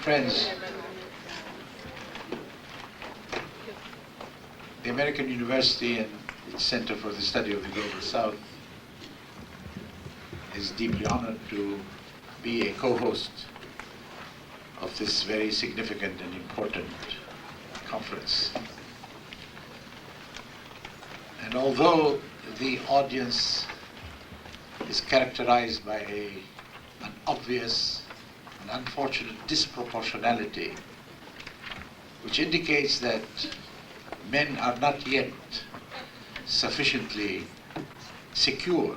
Friends, the American University and its Center for the Study of the Global South is deeply honored to be a co-host of this very significant and important conference. And although the audience is characterized by an obvious and unfortunate disproportionality, which indicates that men are not yet sufficiently secure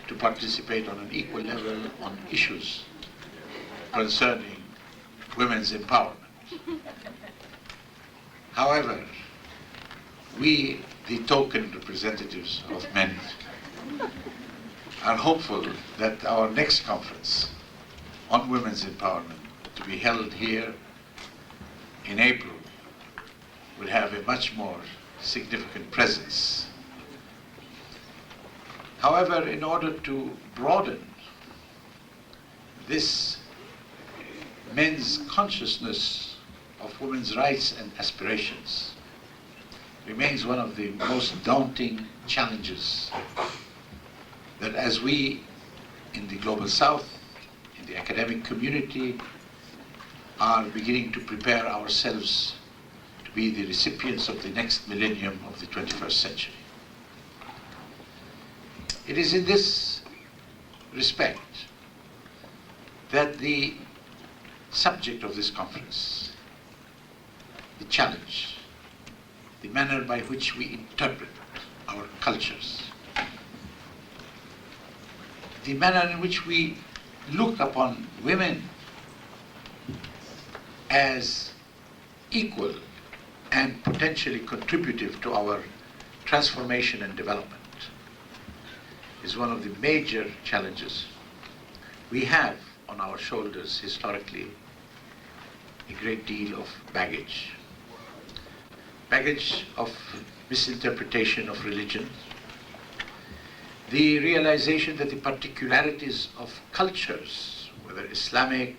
to participate on an equal level on issues concerning women's empowerment. However, we, the token representatives of men, are hopeful that our next conference on women's empowerment, to be held here in April, will have a much more significant presence. However, in order to broaden this men's consciousness of women's rights and aspirations remains one of the most daunting challenges that, as we in the Global South, in the academic community, are beginning to prepare ourselves to be the recipients of the next millennium of the 21st century. It is in this respect that the subject of this conference, the challenge, the manner by which we interpret our cultures, the manner in which we look upon women as equal and potentially contributive to our transformation and development, is one of the major challenges. We have on our shoulders historically a great deal of baggage of misinterpretation of religion, the realization that the particularities of cultures, whether Islamic,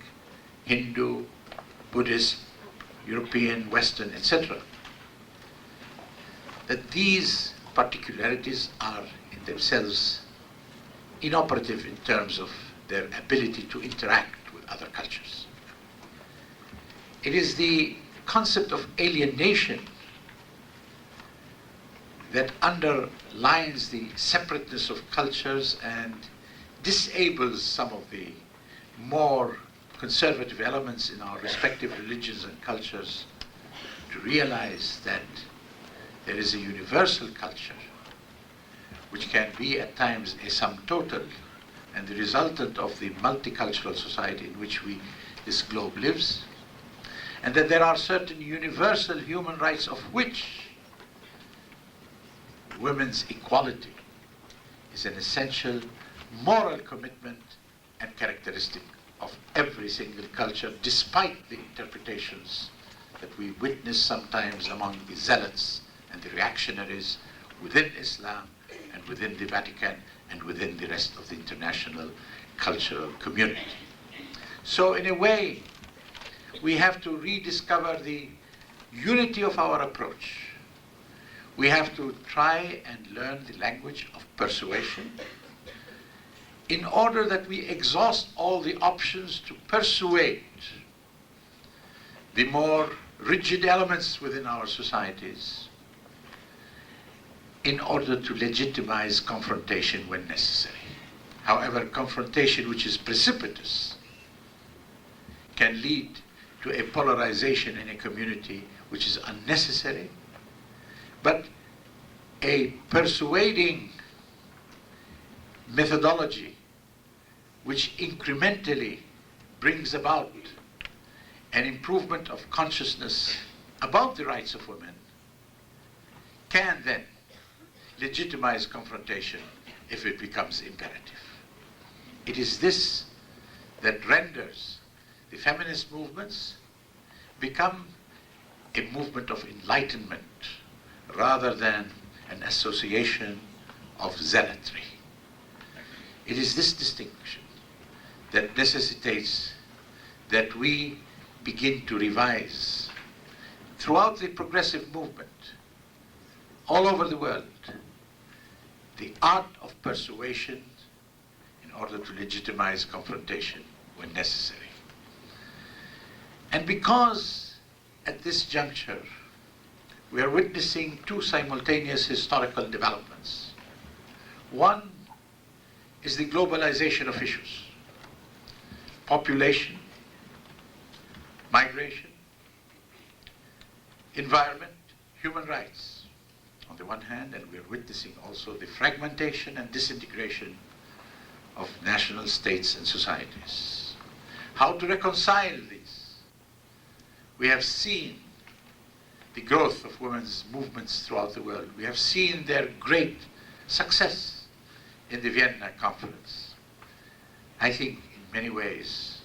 Hindu, Buddhist, European, Western, etc., that these particularities are in themselves inoperative in terms of their ability to interact with other cultures. It is the concept of alienation that underlines the separateness of cultures and disables some of the more conservative elements in our respective religions and cultures to realize that there is a universal culture which can be at times a sum total and the resultant of the multicultural society in which this globe lives, and that there are certain universal human rights of which women's equality is an essential moral commitment and characteristic of every single culture, despite the interpretations that we witness sometimes among the zealots and the reactionaries within Islam and within the Vatican and within the rest of the international cultural community. So in a way, we have to rediscover the unity of our approach. We have to try and learn the language of persuasion in order that we exhaust all the options to persuade the more rigid elements within our societies in order to legitimize confrontation when necessary. However, confrontation which is precipitous can lead to a polarization in a community which is unnecessary, but a persuading methodology which incrementally brings about an improvement of consciousness about the rights of women can then legitimize confrontation if it becomes imperative. It is this that renders the feminist movements become a movement of enlightenment rather than an association of zealotry. It is this distinction that necessitates that we begin to revise throughout the progressive movement all over the world the art of persuasion in order to legitimize confrontation when necessary. And because at this juncture we are witnessing two simultaneous historical developments. One is the globalization of issues, population, migration, environment, human rights on the one hand, and we are witnessing also the fragmentation and disintegration of national states and societies. How to reconcile these? We have seen the growth of women's movements throughout the world. We have seen their great success in the Vienna Conference. I think in many ways,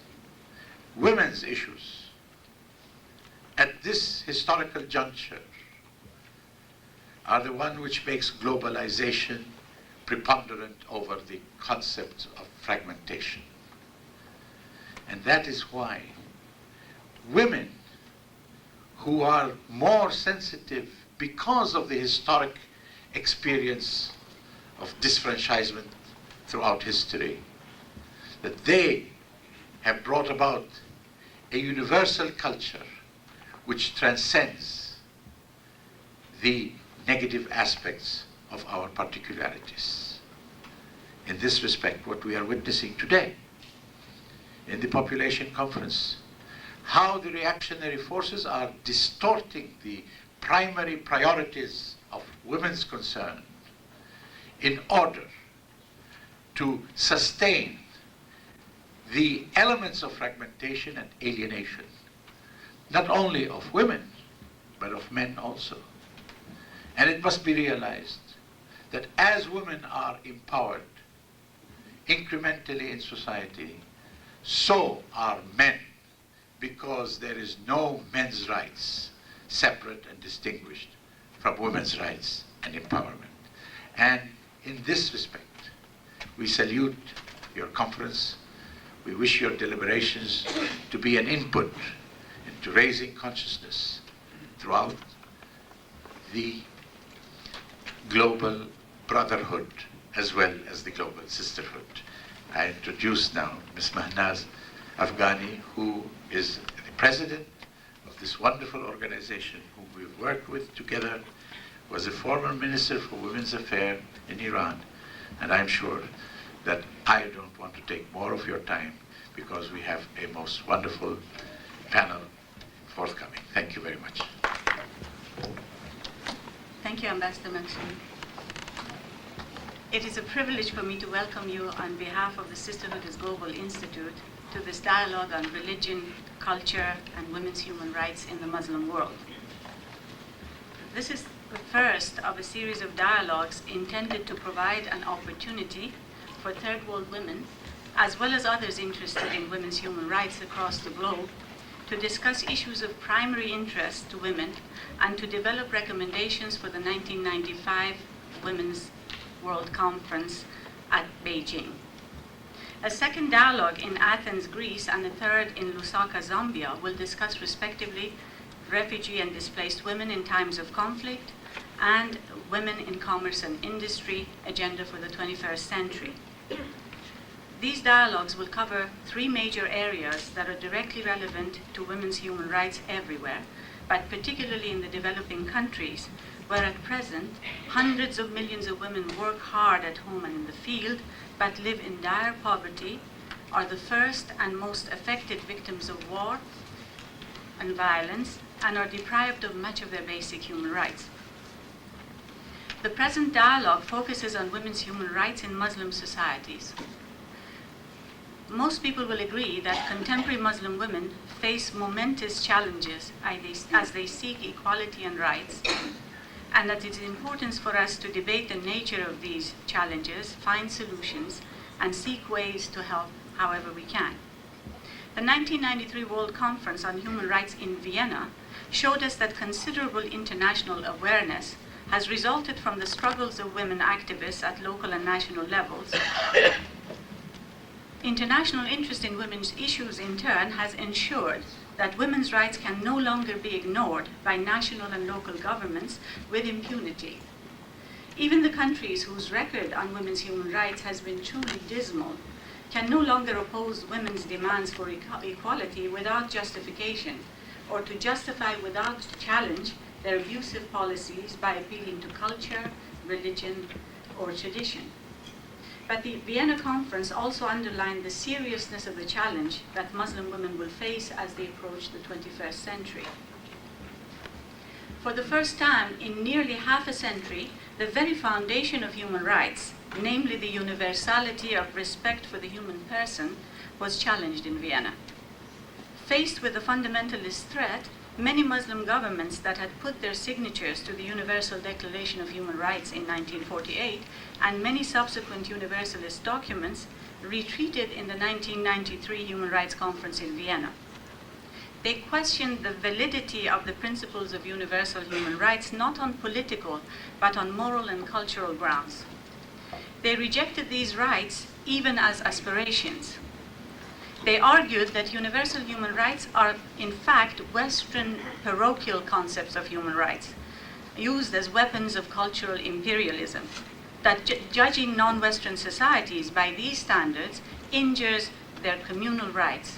women's issues at this historical juncture are the one which makes globalization preponderant over the concept of fragmentation. And that is why women who are more sensitive because of the historic experience of disfranchisement throughout history, that they have brought about a universal culture which transcends the negative aspects of our particularities. In this respect, what we are witnessing today in the population conference, how the reactionary forces are distorting the primary priorities of women's concern in order to sustain the elements of fragmentation and alienation, not only of women, but of men also. And it must be realized that as women are empowered incrementally in society, so are men, because there is no men's rights separate and distinguished from women's rights and empowerment. And in this respect, we salute your conference. We wish your deliberations to be an input into raising consciousness throughout the global brotherhood as well as the global sisterhood. I introduce now Ms. Mahnaz Afkhami, who is the president of this wonderful organization whom we've worked with together, was a former minister for women's affairs in Iran, and I'm sure that I don't want to take more of your time because we have a most wonderful panel forthcoming. Thank you very much. Thank you, Ambassador Maxim. It is a privilege for me to welcome you on behalf of the Sisterhood Global Institute to this dialogue on religion, culture, and women's human rights in the Muslim world. This is the first of a series of dialogues intended to provide an opportunity for third world women, as well as others interested in women's human rights across the globe, to discuss issues of primary interest to women and to develop recommendations for the 1995 Women's World Conference at Beijing. A second dialogue in Athens, Greece, and a third in Lusaka, Zambia, will discuss respectively refugee and displaced women in times of conflict and women in commerce and industry, agenda for the 21st century. These dialogues will cover three major areas that are directly relevant to women's human rights everywhere, but particularly in the developing countries, where at present hundreds of millions of women work hard at home and in the field, but live in dire poverty, are the first and most affected victims of war and violence, and are deprived of much of their basic human rights. The present dialogue focuses on women's human rights in Muslim societies. most people will agree that contemporary Muslim women face momentous challenges as they seek equality and rights, and that it is important for us to debate the nature of these challenges, find solutions, and seek ways to help however we can. The 1993 World Conference on Human Rights in Vienna showed us that considerable international awareness has resulted from the struggles of women activists at local and national levels. International interest in women's issues, in turn, has ensured that women's rights can no longer be ignored by national and local governments with impunity. Even the countries whose record on women's human rights has been truly dismal can no longer oppose women's demands for equality without justification, or to justify without challenge their abusive policies by appealing to culture, religion, or tradition. But the Vienna Conference also underlined the seriousness of the challenge that Muslim women will face as they approach the 21st century. For the first time in nearly half a century, the very foundation of human rights, namely the universality of respect for the human person, was challenged in Vienna. Faced with the fundamentalist threat, many Muslim governments that had put their signatures to the Universal Declaration of Human Rights in 1948 and many subsequent Universalist documents retreated in the 1993 Human Rights Conference in Vienna. They questioned the validity of the principles of universal human rights not on political but on moral and cultural grounds. They rejected these rights even as aspirations. They argued that universal human rights are, in fact, Western parochial concepts of human rights, used as weapons of cultural imperialism, that judging non-Western societies by these standards injures their communal rights,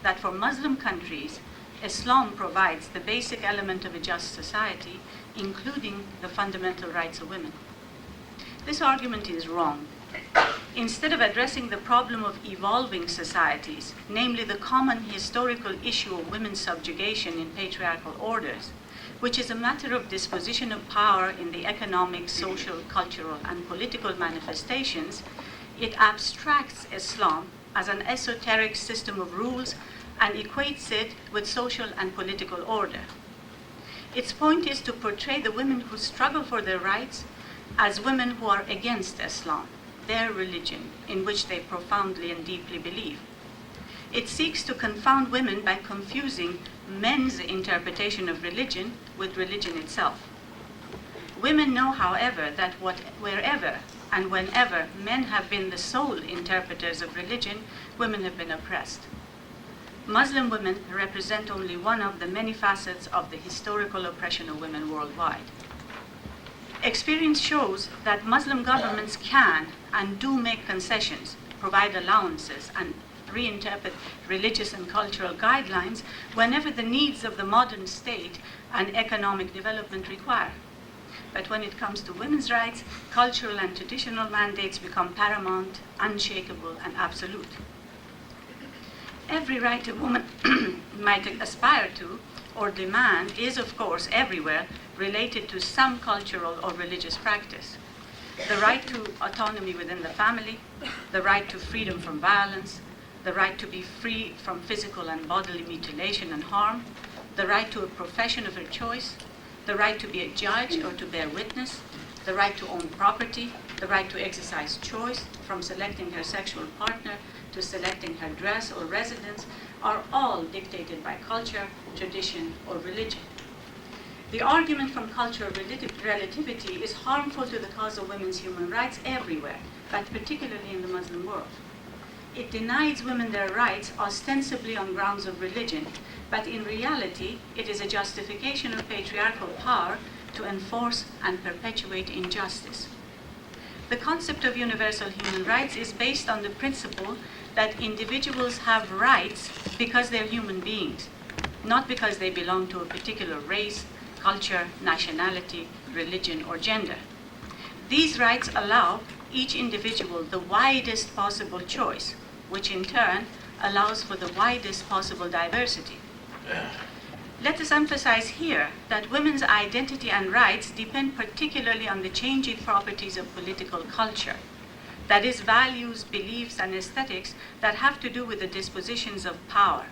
that for Muslim countries, Islam provides the basic element of a just society, including the fundamental rights of women. This argument is wrong. Instead of addressing the problem of evolving societies, namely the common historical issue of women's subjugation in patriarchal orders, which is a matter of disposition of power in the economic, social, cultural, and political manifestations, it abstracts Islam as an esoteric system of rules and equates it with social and political order. Its point is to portray the women who struggle for their rights as women who are against Islam, their religion, in which they profoundly and deeply believe. It seeks to confound women by confusing men's interpretation of religion with religion itself. Women know, however, that wherever and whenever men have been the sole interpreters of religion, women have been oppressed. Muslim women represent only one of the many facets of the historical oppression of women worldwide. Experience shows that Muslim governments can and do make concessions, provide allowances, and reinterpret religious and cultural guidelines whenever the needs of the modern state and economic development require. But when it comes to women's rights, cultural and traditional mandates become paramount, unshakable, and absolute. Every right a woman might aspire to or demand is, of course, everywhere related to some cultural or religious practice. The right to autonomy within the family, the right to freedom from violence, the right to be free from physical and bodily mutilation and harm, the right to a profession of her choice, the right to be a judge or to bear witness, the right to own property, the right to exercise choice from selecting her sexual partner to selecting her dress or residence, are all dictated by culture, tradition, or religion. The argument from cultural relativity is harmful to the cause of women's human rights everywhere, but particularly in the Muslim world. It denies women their rights ostensibly on grounds of religion, but in reality, it is a justification of patriarchal power to enforce and perpetuate injustice. The concept of universal human rights is based on the principle that individuals have rights because they're human beings, not because they belong to a particular race, culture, nationality, religion, or gender. These rights allow each individual the widest possible choice, which in turn allows for the widest possible diversity. Let us emphasize here that women's identity and rights depend particularly on the changing properties of political culture. That is, values, beliefs, and aesthetics that have to do with the dispositions of power.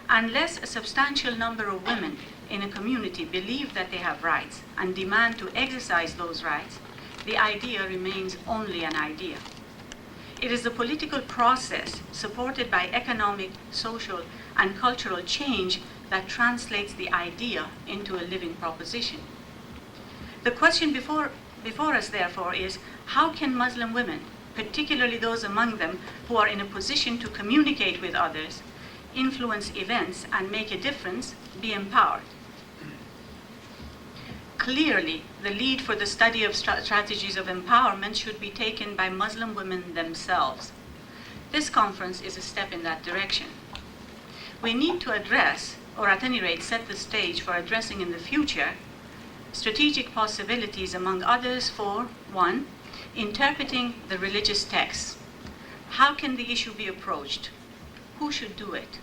Unless a substantial number of women in a community believe that they have rights and demand to exercise those rights, the idea remains only an idea. It is the political process supported by economic, social, and cultural change that translates the idea into a living proposition. The question before us, therefore, is how can Muslim women, particularly those among them who are in a position to communicate with others, influence events, and make a difference, be empowered? Clearly, the lead for the study of strategies of empowerment should be taken by Muslim women themselves. This conference is a step in that direction. We need to address, or at any rate set the stage for addressing in the future, strategic possibilities, among others, for 1, interpreting the religious texts. How can the issue be approached? Who should do it?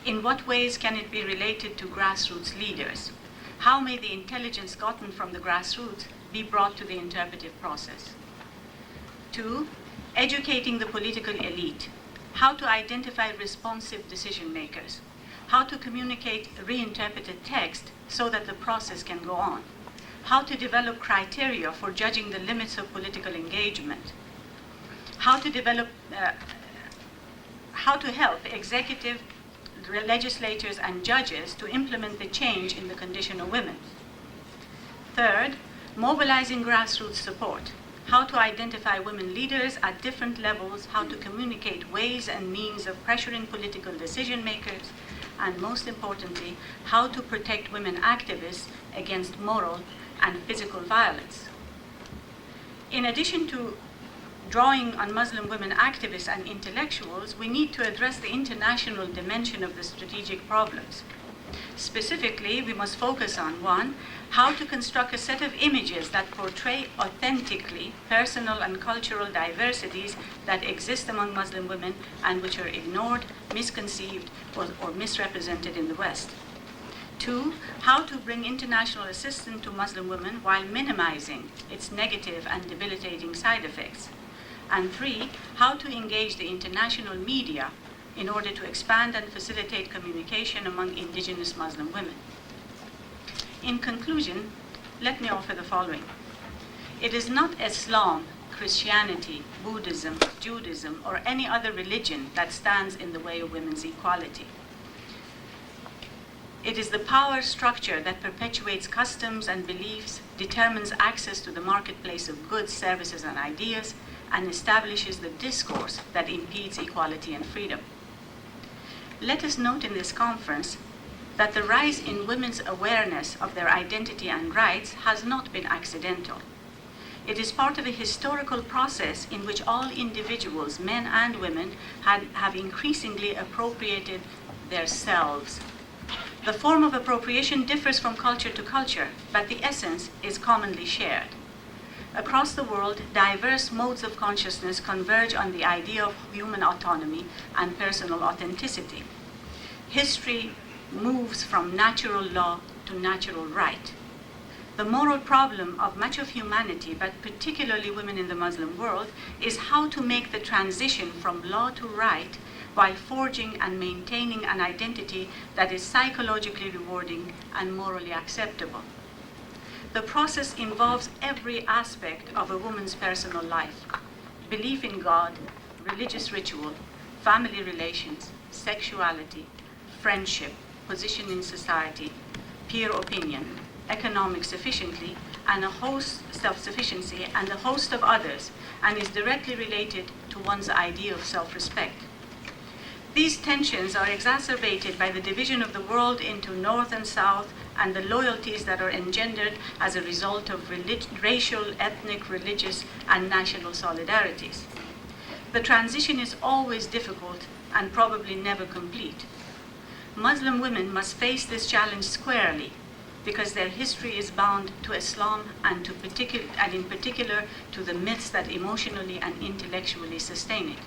In what ways can it be related to grassroots leaders? How may the intelligence gotten from the grassroots be brought to the interpretive process? 2, educating the political elite. How to identify responsive decision makers. How to communicate reinterpreted text so that the process can go on. How to develop criteria for judging the limits of political engagement. How to help executive, legislators, and judges to implement the change in the condition of women. 3rd, mobilizing grassroots support. How to identify women leaders at different levels, how to communicate ways and means of pressuring political decision makers, and most importantly, how to protect women activists against moral and physical violence. In addition to drawing on Muslim women activists and intellectuals, we need to address the international dimension of the strategic problems. Specifically, we must focus on 1, how to construct a set of images that portray authentically personal and cultural diversities that exist among Muslim women and which are ignored, misconceived, or misrepresented in the West. 2, how to bring international assistance to Muslim women while minimizing its negative and debilitating side effects. And 3, how to engage the international media in order to expand and facilitate communication among indigenous Muslim women. In conclusion, let me offer the following. It is not Islam, Christianity, Buddhism, Judaism, or any other religion that stands in the way of women's equality. It is the power structure that perpetuates customs and beliefs, determines access to the marketplace of goods, services, and ideas, and establishes the discourse that impedes equality and freedom. Let us note in this conference that the rise in women's awareness of their identity and rights has not been accidental. It is part of a historical process in which all individuals, men and women, have increasingly appropriated their selves. The form of appropriation differs from culture to culture, but the essence is commonly shared. Across the world, diverse modes of consciousness converge on the idea of human autonomy and personal authenticity. History moves from natural law to natural right. The moral problem of much of humanity, but particularly women in the Muslim world, is how to make the transition from law to right while forging and maintaining an identity that is psychologically rewarding and morally acceptable. The process involves every aspect of a woman's personal life: belief in God, religious ritual, family relations, sexuality, friendship, position in society, peer opinion, economic sufficiency, and a host of others, and is directly related to one's idea of self-respect. These tensions are exacerbated by the division of the world into North and South, and the loyalties that are engendered as a result of racial, ethnic, religious, and national solidarities. The transition is always difficult and probably never complete. Muslim women must face this challenge squarely because their history is bound to Islam and in particular to the myths that emotionally and intellectually sustain it.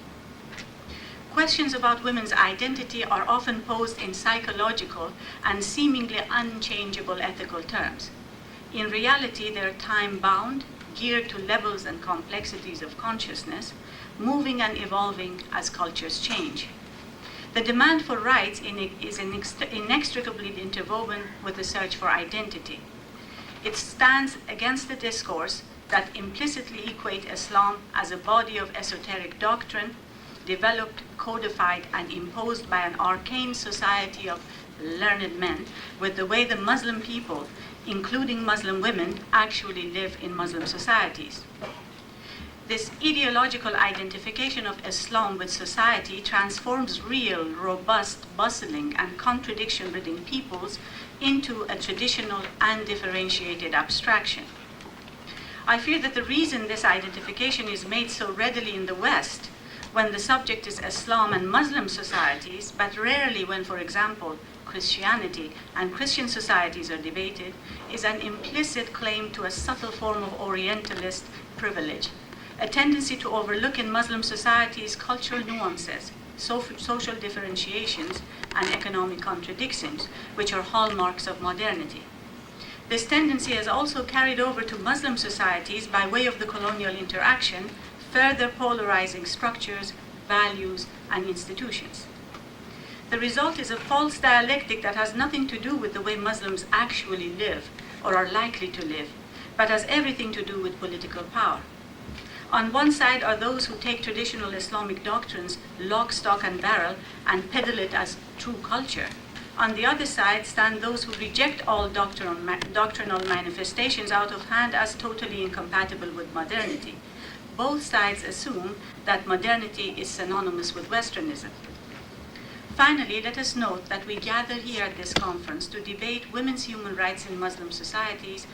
Questions about women's identity are often posed in psychological and seemingly unchangeable ethical terms. In reality, they are time-bound, geared to levels and complexities of consciousness, moving and evolving as cultures change. The demand for rights is inextricably interwoven with the search for identity. It stands against the discourse that implicitly equate Islam as a body of esoteric doctrine, developed, codified, and imposed by an arcane society of learned men, with the way the Muslim people, including Muslim women, actually live in Muslim societies. This ideological identification of Islam with society transforms real, robust, bustling, and contradiction-ridden peoples into a traditional and differentiated abstraction. I fear that the reason this identification is made so readily in the West, when the subject is Islam and Muslim societies, but rarely when, for example, Christianity and Christian societies are debated, is an implicit claim to a subtle form of Orientalist privilege, a tendency to overlook in Muslim societies cultural nuances, social differentiations, and economic contradictions, which are hallmarks of modernity. This tendency has also carried over to Muslim societies by way of the colonial interaction, further polarizing structures, values, and institutions. The result is a false dialectic that has nothing to do with the way Muslims actually live or are likely to live, but has everything to do with political power. On one side are those who take traditional Islamic doctrines lock, stock, and barrel and peddle it as true culture. On the other side stand those who reject all doctrinal manifestations out of hand as totally incompatible with modernity. Both sides assume that modernity is synonymous with Westernism. Finally, let us note that we gather here at this conference to debate women's human rights in Muslim societies.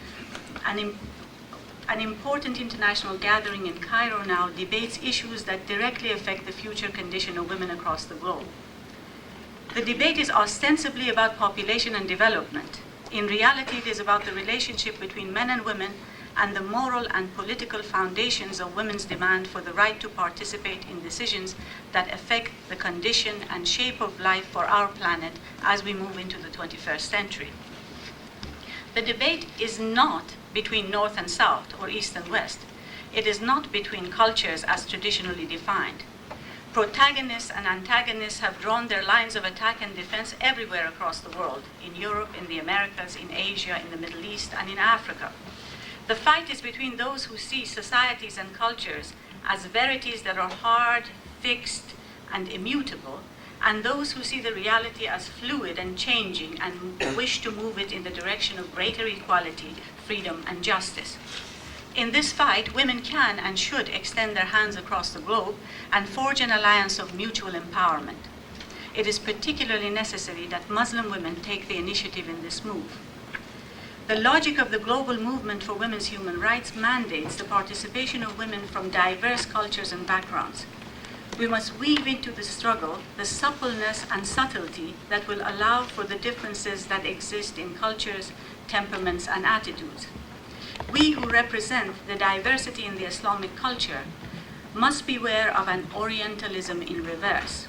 An important international gathering in Cairo now debates issues that directly affect the future condition of women across the globe. The debate is ostensibly about population and development. In reality, it is about the relationship between men and women and the moral and political foundations of women's demand for the right to participate in decisions that affect the condition and shape of life for our planet as we move into the 21st century. The debate is not between North and South or East and West. It is not between cultures as traditionally defined. Protagonists and antagonists have drawn their lines of attack and defense everywhere across the world, in Europe, in the Americas, in Asia, in the Middle East, and in Africa. The fight is between those who see societies and cultures as verities that are hard, fixed, and immutable, and those who see the reality as fluid and changing and wish to move it in the direction of greater equality, freedom, and justice. In this fight, women can and should extend their hands across the globe and forge an alliance of mutual empowerment. It is particularly necessary that Muslim women take the initiative in this move. The logic of the global movement for women's human rights mandates the participation of women from diverse cultures and backgrounds. We must weave into the struggle the suppleness and subtlety that will allow for the differences that exist in cultures, temperaments, and attitudes. We who represent the diversity in the Islamic culture must beware of an Orientalism in reverse,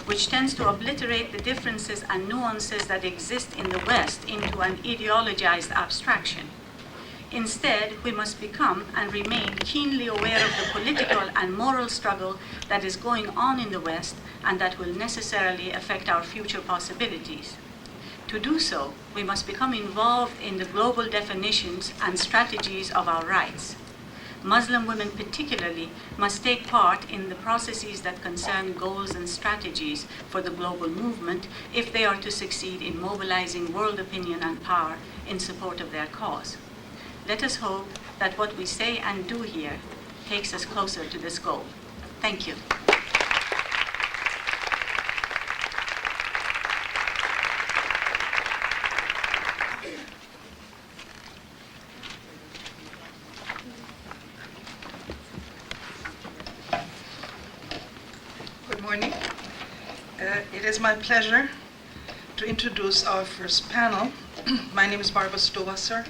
which tends to obliterate the differences and nuances that exist in the West into an ideologized abstraction. Instead, we must become and remain keenly aware of the political and moral struggle that is going on in the West and that will necessarily affect our future possibilities. To do so, we must become involved in the global definitions and strategies of our rights. Muslim women particularly must take part in the processes that concern goals and strategies for the global movement if they are to succeed in mobilizing world opinion and power in support of their cause. Let us hope that what we say and do here takes us closer to this goal. Thank you. Good morning. It is my pleasure to introduce our first panel. My name is Barbara Stowasser.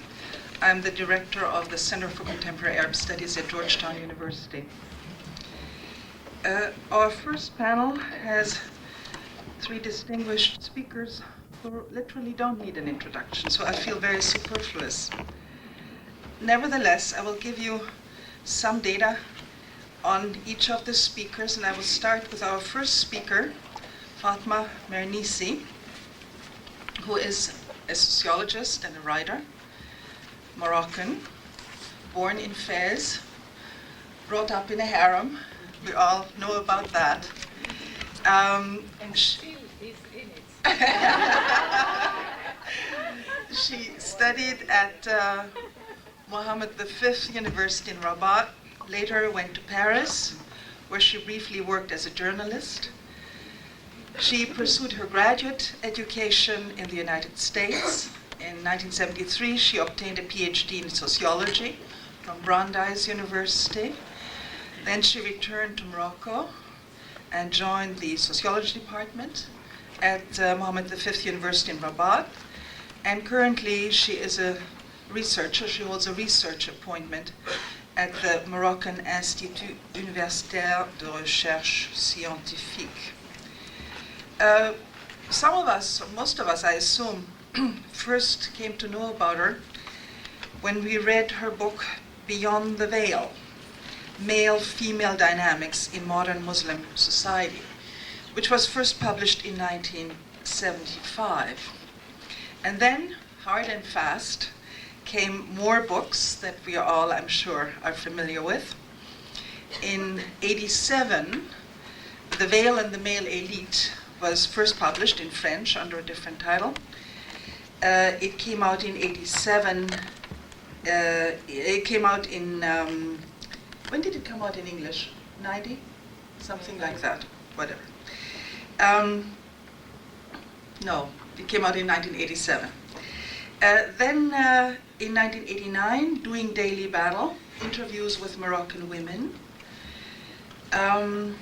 I'm the director of the Center for Contemporary Arab Studies at Georgetown University. Our first panel has three distinguished speakers who literally don't need an introduction, so I feel very superfluous. Nevertheless, I will give you some data on each of the speakers, and I will start with our first speaker, Fatima Mernissi, who is a sociologist and a writer, Moroccan, born in Fez, brought up in a harem. We all know about that. And still is in it. She studied at Mohammed V University in Rabat, later went to Paris, where she briefly worked as a journalist. She pursued her graduate education in the United States. In 1973, she obtained a PhD in sociology from Brandeis University. Then she returned to Morocco and joined the sociology department at Mohammed V University in Rabat. And currently, she is a researcher. She holds a research appointment at the Moroccan Institut Universitaire de Recherche Scientifique. Some of us, most of us, I assume, first came to know about her when we read her book, Beyond the Veil, Male-Female Dynamics in Modern Muslim Society, which was first published in 1975. And then, hard and fast, came more books that we all, I'm sure, are familiar with. In '87, The Veil and the Male Elite was first published in French under a different title. It came out in '87. It came out in, when did it come out in English? 90? Something like that, whatever. No, it came out in 1987. Then in 1989, Doing Daily Battle, interviews with Moroccan women. In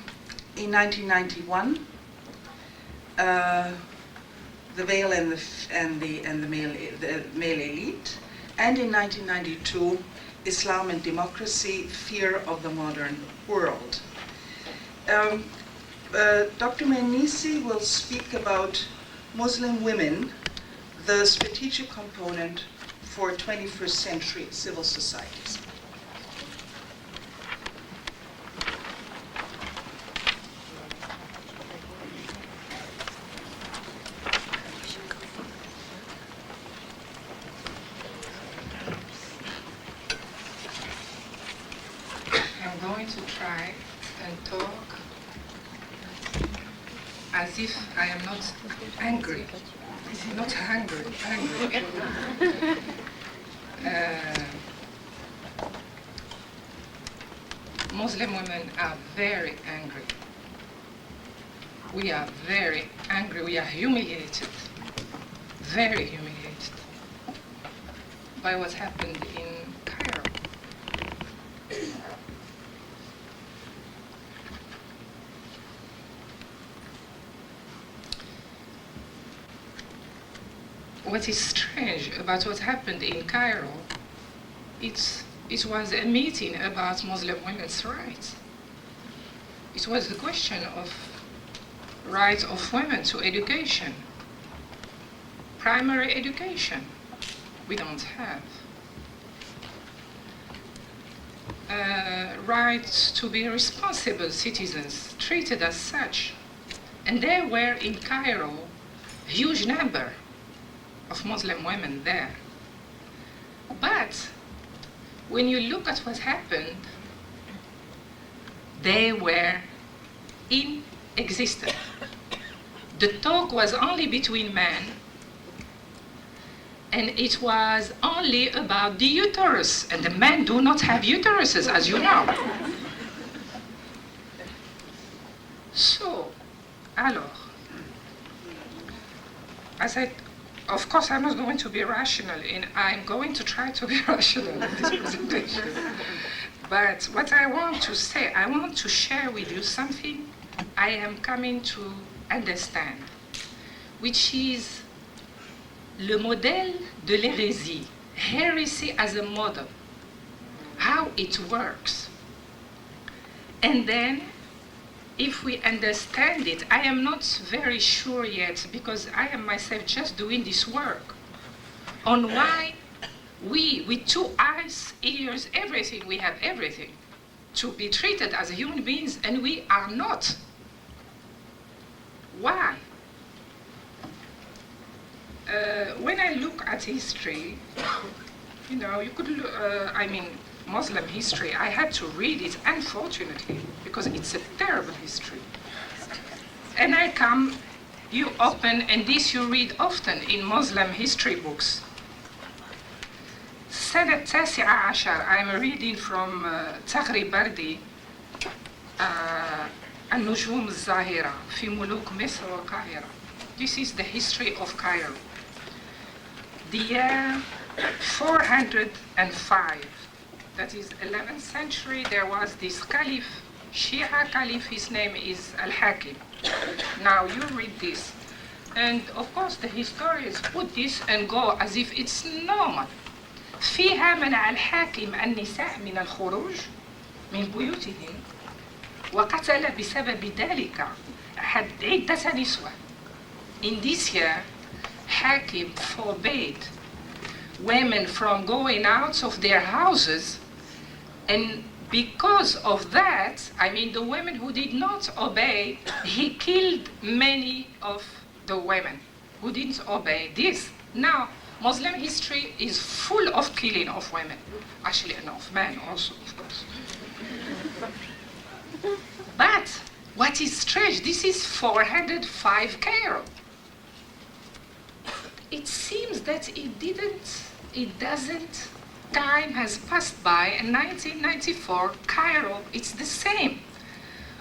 1991, The Veil and the Male Elite. And in 1992, Islam and Democracy, Fear of the Modern World. Dr. Mernissi will speak about Muslim women, the strategic component for 21st century civil societies. I'm going to try and talk as if I am not angry. Not hungry, angry. Muslim women are very angry. We are very angry. We are humiliated, very humiliated by what happened in Cairo. What is strange about what happened in Cairo, it was a meeting about Muslim women's rights. It was the question of rights of women to education, primary education. We don't have. Rights to be responsible citizens, treated as such. And there were in Cairo a huge number of Muslim women there. But when you look at what happened, they were inexistent. The talk was only between men, and it was only about the uterus, and the men do not have uteruses, as you know. So, alors, of course, I'm not going to be rational, and I'm going to try to be rational in this presentation. But what I want to say, I want to share with you something I am coming to understand, which is le modèle de l'hérésie, heresy as a model, how it works. And then, if we understand it, I am not very sure yet, because I am myself just doing this work, on why we, with 2 eyes, ears, everything, we have everything, to be treated as human beings, and we are not. Why? When I look at history, you know, you could, Muslim history, I had to read it, unfortunately, because it's a terrible history. And you open, and this you read often in Muslim history books. سنة 19 I'm reading from تغري بردي النجوم الزاهرة في ملوك مصر والقاهرة. This is the history of Cairo. The year 405, that is 11th century, there was this caliph, Shia caliph, his name is Al-Hakim. Now you read this, and of course the historians put this and go as if it's normal. فيها منع الحاكم النساء من الخروج من بيوتهن وقتل بسبب ذلك عدة نسوة. In this year, Hakim forbade women from going out of their houses, and because of that, the women who did not obey, he killed many of the women who didn't obey this. Now, Muslim history is full of killing of women, actually, and of men also, of course. But what is strange, this is 405 Cairo. It seems that it doesn't, time has passed by, in 1994, Cairo, it's the same.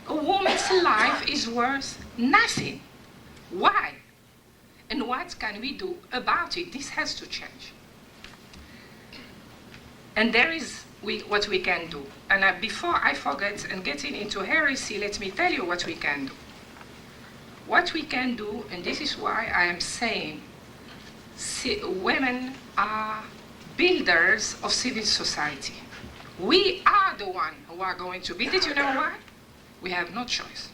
A woman's life is worth nothing. Why? And what can we do about it? This has to change. And there is what we can do. And before I forget and getting into heresy, let me tell you what we can do. What we can do, and this is why I am saying, women are builders of civil society. We are the ones who are going to build it. You know why? We have no choice.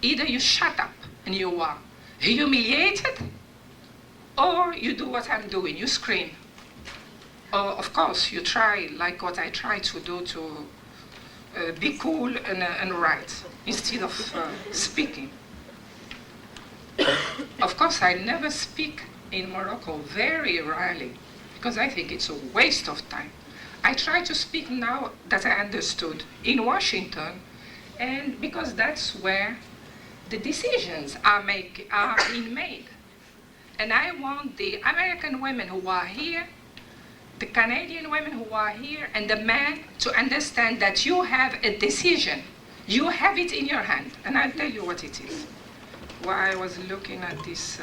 Either you shut up and you are humiliated, or you do what I'm doing, you scream. Or, of course, you try, like what I try to do, to be cool and write, instead of speaking. Of course, I never speak in Morocco, very rarely, because I think it's a waste of time. I try to speak now that I understood in Washington, and because that's where the decisions are being made. And I want the American women who are here, the Canadian women who are here, and the men to understand that you have a decision. You have it in your hand, and I'll tell you what it is. While I was looking at this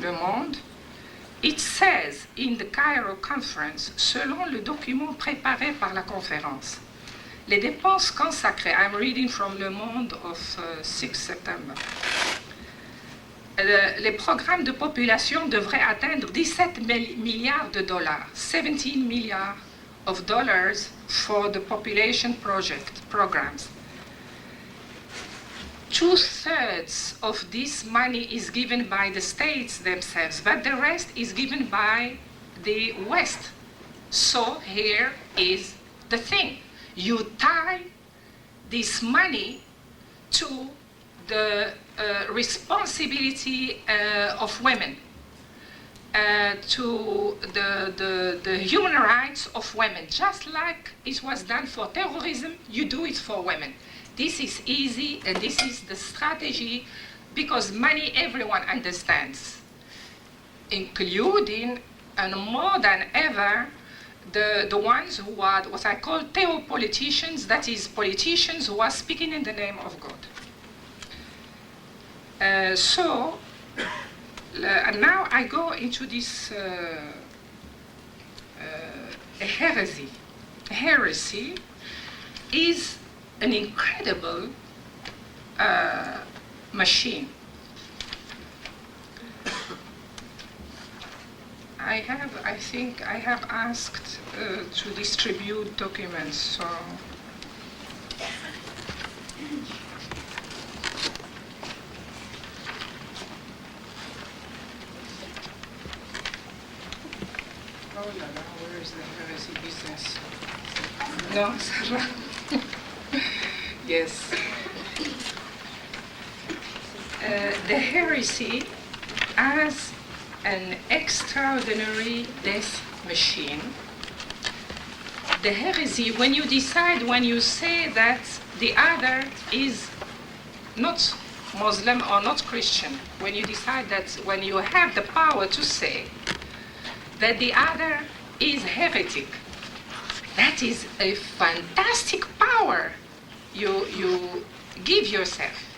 Le Monde, it says in the Cairo conference, selon le document préparé par la conférence, les dépenses consacrées, I'm reading from Le Monde of 6 September, les programmes de population devraient atteindre 17 milliards de dollars, 17 milliards of dollars for the population programs. 2/3 of this money is given by the states themselves, but the rest is given by the West. So here is the thing. You tie this money to the responsibility of women, to the human rights of women. Just like it was done for terrorism, you do it for women. This is easy, and this is the strategy, because money everyone understands, including, and more than ever, the ones who are what I call theopoliticians, that is, politicians who are speaking in the name of God. And now I go into this heresy. Heresy is an incredible machine. I think I have asked to distribute documents, so. Oh la la, where is the heresy business? No, Sarah. Yes. The heresy as an extraordinary death machine. The heresy, when you decide, when you say that the other is not Muslim or not Christian, when you decide that, when you have the power to say that the other is heretic, that is a fantastic power you give yourself.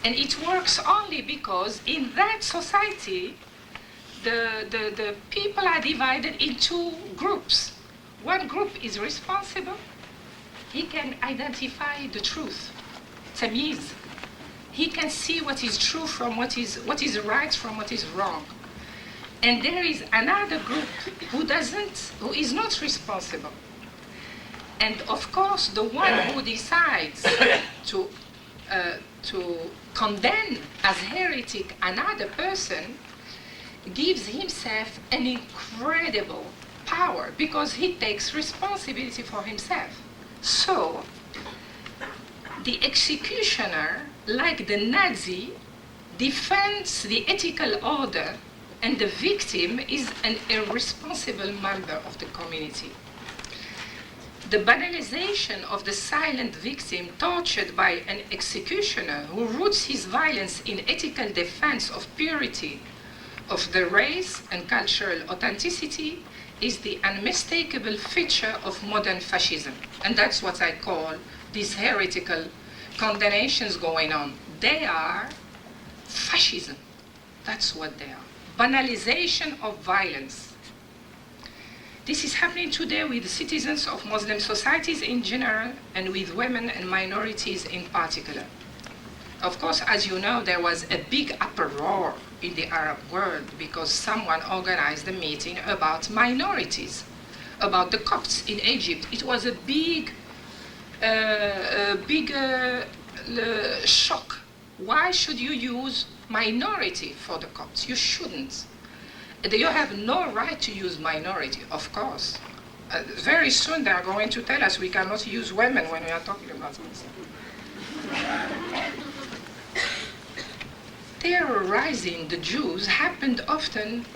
And it works only because in that society, the people are divided in two groups. One group is responsible. He can identify the truth, tamyiz. He can see what is true from what is right from what is wrong. And there is another group who is not responsible. And of course, the one who decides to condemn as heretic another person gives himself an incredible power because he takes responsibility for himself. So, the executioner, like the Nazi, defends the ethical order, and the victim is an irresponsible member of the community. The banalization of the silent victim tortured by an executioner who roots his violence in ethical defense of purity of the race and cultural authenticity is the unmistakable feature of modern fascism. And that's what I call these heretical condemnations going on. They are fascism. That's what they are. Banalization of violence. This is happening today with citizens of Muslim societies in general and with women and minorities in particular. Of course, as you know, there was a big uproar in the Arab world because someone organized a meeting about minorities, about the Copts in Egypt. It was a big shock. Why should you use minority for the Copts? You shouldn't. You have no right to use minority, of course. Very soon they are going to tell us we cannot use women when we are talking about this. Terrorizing the Jews happened often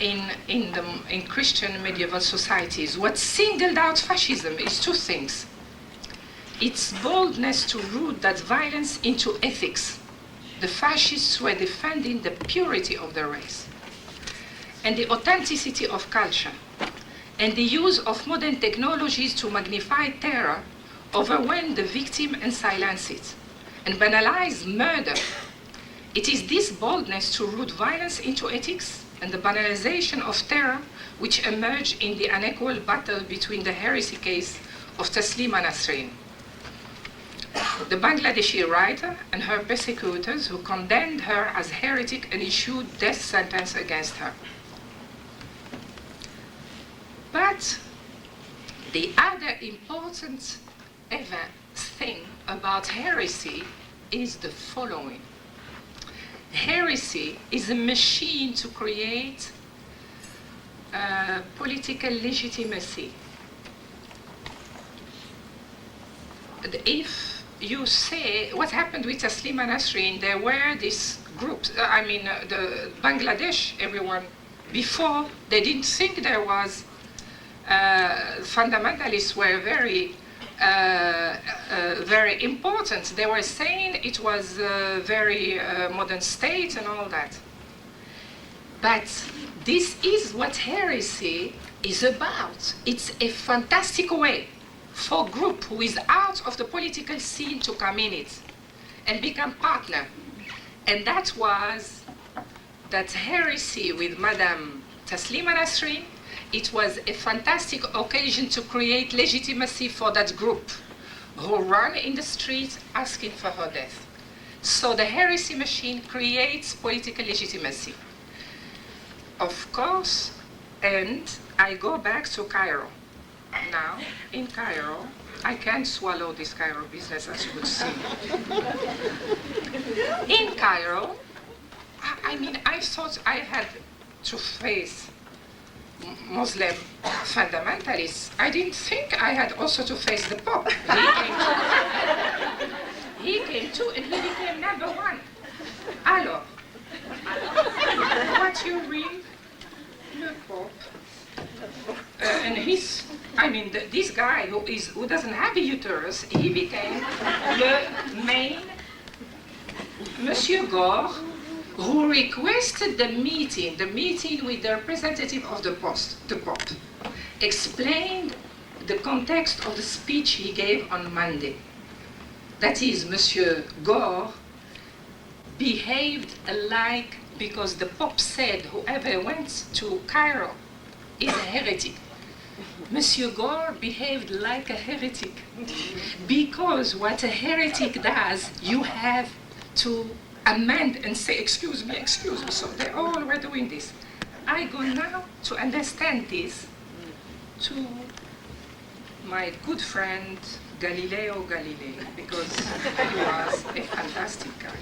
in Christian medieval societies. What singled out fascism is two things. Its boldness to root that violence into ethics. The fascists were defending the purity of the race and the authenticity of culture, and the use of modern technologies to magnify terror, overwhelm the victim and silence it, and banalize murder. It is this boldness to root violence into ethics and the banalization of terror which emerged in the unequal battle between the heresy case of Taslima Nasrin, the Bangladeshi writer, and her persecutors who condemned her as heretic and issued death sentence against her. But the other important thing about heresy is the following. Heresy is a machine to create political legitimacy. If you say what happened with Taslima Nasrin, there were these groups, the Bangladesh, everyone, before they didn't think there was, fundamentalists were very important. They were saying it was a very modern state and all that. But this is what heresy is about. It's a fantastic way for a group who is out of the political scene to come in it and become partner. And that was that heresy with Madame Taslima Nasrin. It was a fantastic occasion to create legitimacy for that group who run in the streets asking for her death. So the heresy machine creates political legitimacy. Of course, and I go back to Cairo. Now, in Cairo, I can't swallow this Cairo business, as you would see. In Cairo, I thought I had to face Muslim fundamentalists, I didn't think I had also to face the Pope. He came too, and he became number one. Alors, what you read, le Pope, and this guy who doesn't have a uterus, he became the main Monsieur Gore, who requested the meeting with the representative of the Pope, explained the context of the speech he gave on Monday. That is, Monsieur Gore behaved like, because the Pope said whoever went to Cairo is a heretic. Monsieur Gore behaved like a heretic, because what a heretic does, you have to amend and say, excuse me. So they all were doing this. I go now to understand this to my good friend Galileo Galilei, because he was a fantastic guy.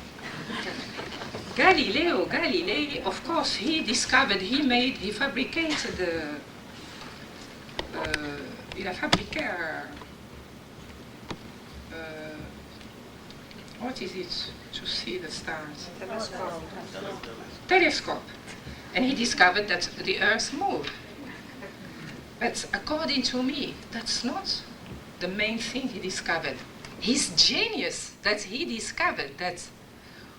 Galileo Galilei, of course, he fabricated il a fabriqué what is it to see the stars? Telescope. And he discovered that the Earth moved. But according to me, that's not the main thing he discovered. His genius that he discovered that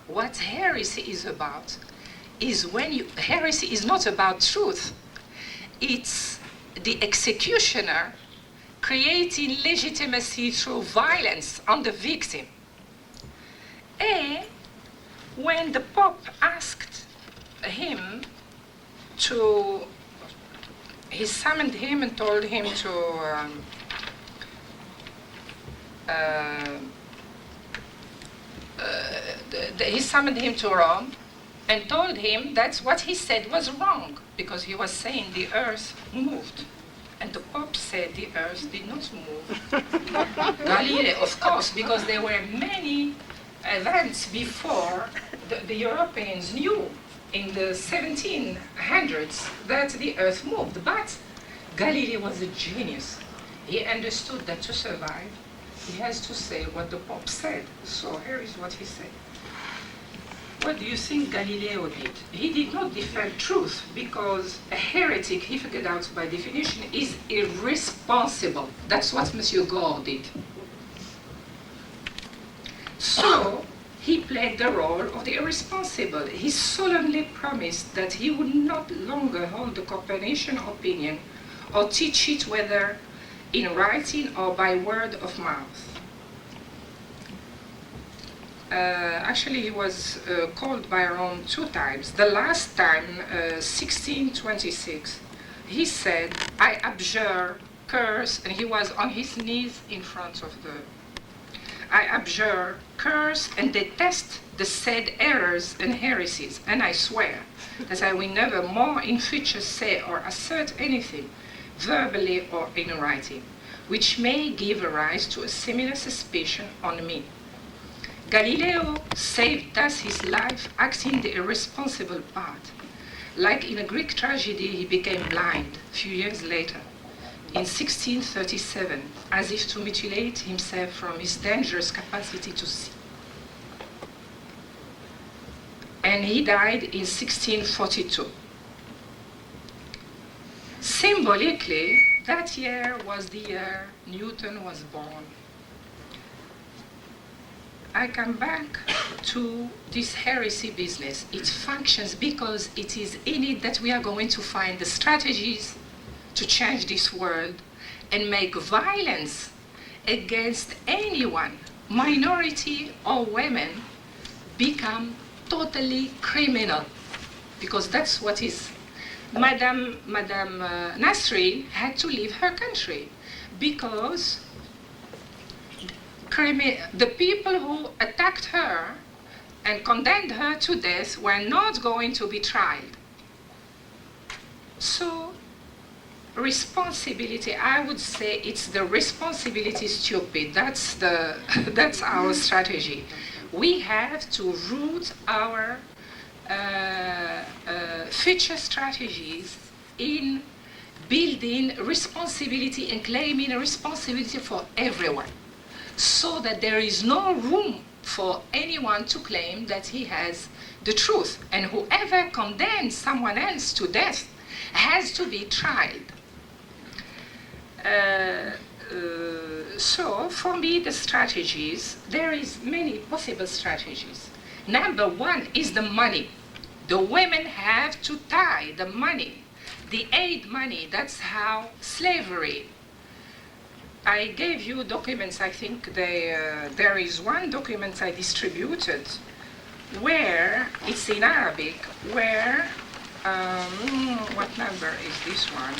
what heresy is about is heresy is not about truth. It's the executioner creating legitimacy through violence on the victim. And when the Pope asked him he summoned him and told him he summoned him to Rome and told him that what he said was wrong, because he was saying the earth moved. And the Pope said the earth did not move. Galileo, of course, because there were many events before the Europeans knew in the 1700s that the earth moved. But Galileo was a genius. He understood that to survive, he has to say what the Pope said. So here is what he said. What do you think Galileo did? He did not defend truth, because a heretic, he figured out by definition, is irresponsible. That's what Monsieur Gore did. So he played the role of the irresponsible. He solemnly promised that he would not longer hold the Copernican opinion or teach it, whether in writing or by word of mouth. Actually, he was called by Rome 2 times. The last time, 1626, he said, I abjure, curse, and he was on his knees in front of I abjure, curse, and detest the said errors and heresies, and I swear that I will never more in future say or assert anything, verbally or in writing, which may give rise to a similar suspicion on me. Galileo saved thus his life, acting the irresponsible part. Like in a Greek tragedy, he became blind a few years later, in 1637, as if to mutilate himself from his dangerous capacity to see. And he died in 1642. Symbolically, that year was the year Newton was born. I come back to this heresy business. It functions because it is in it that we are going to find the strategies to change this world and make violence against anyone, minority or women, become totally criminal. Because that's what is. Madame Nasrin had to leave her country because the people who attacked her and condemned her to death were not going to be tried. So, responsibility, I would say it's the responsibility stupid. That's our strategy. We have to root our future strategies in building responsibility and claiming responsibility for everyone, so that there is no room for anyone to claim that he has the truth. And whoever condemns someone else to death has to be tried. So for me, the strategies, there is many possible strategies. Number one is the money. The women have to tie the money, the aid money. That's how slavery. I gave you documents, I think there is one document I distributed where, it's in Arabic, where, what number is this one?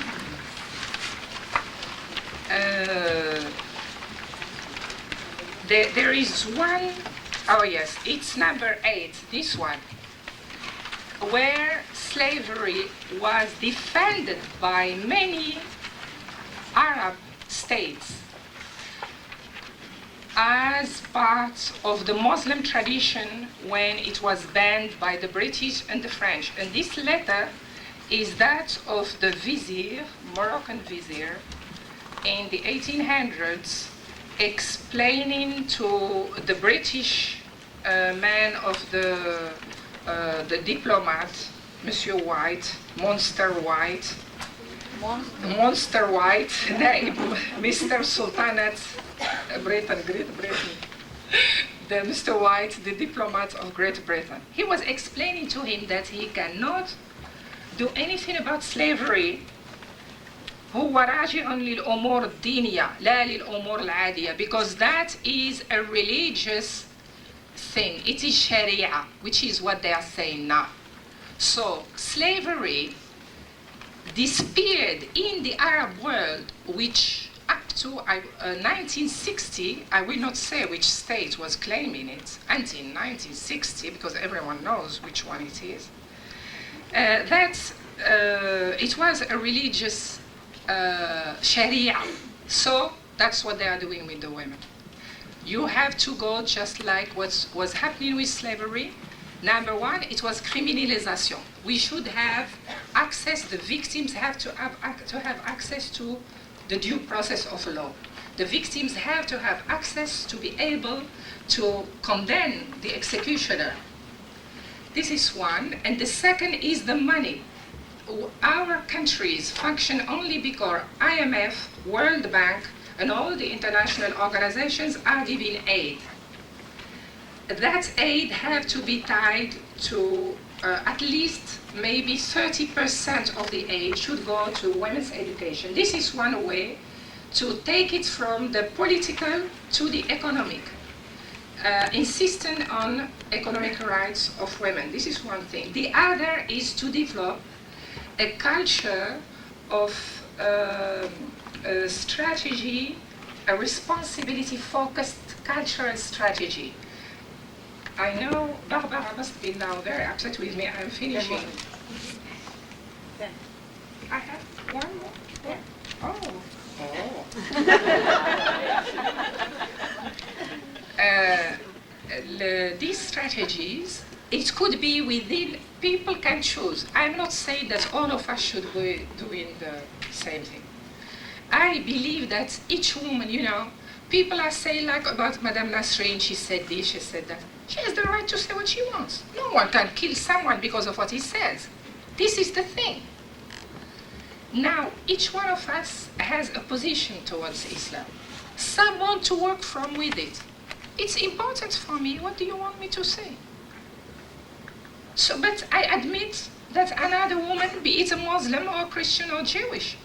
There is one, oh yes, it's number 8, this one, where slavery was defended by many Arab states as part of the Muslim tradition when it was banned by the British and the French. And this letter is that of the vizier, Moroccan vizier, in the 1800s, explaining to the British man of the diplomat, Monsieur White, Monster White, name, Mr. Sultanate, Britain, Great Britain, the Mr. White, the diplomat of Great Britain. He was explaining to him that he cannot do anything about slavery. هو راجع للأمور الدينية لا للأمور العادية, because that is a religious thing. It is Sharia, which is what they are saying now. So slavery disappeared in the Arab world, which up to 1960, I will not say which state was claiming it, until 1960, because everyone knows which one it is, it was a religious Sharia. So that's what they are doing with the women. You have to go just like what was happening with slavery. Number one, it was criminalization. We should have access, the victims have to have access to the due process of law. The victims have to have access to be able to condemn the executioner. This is one. And the second is the money. Our countries function only because IMF, World Bank, and all the international organizations are giving aid. That aid have to be tied to at least maybe 30% of the aid should go to women's education. This is one way to take it from the political to the economic, insisting on economic rights of women. This is one thing. The other is to develop a culture of strategy, a responsibility-focused cultural strategy. I know Barbara must be now very upset with me. I'm finishing. I have one more. Yeah. These strategies, it could be within, people can choose. I'm not saying that all of us should be doing the same thing. I believe that each woman, people are saying like about Madame Nasreen, she said this, she said that. She has the right to say what she wants. No one can kill someone because of what he says. This is the thing. Now, each one of us has a position towards Islam. Some want to work from with it. It's important for me. What do you want me to say? So, but I admit that another woman, be it a Muslim or Christian or Jewish,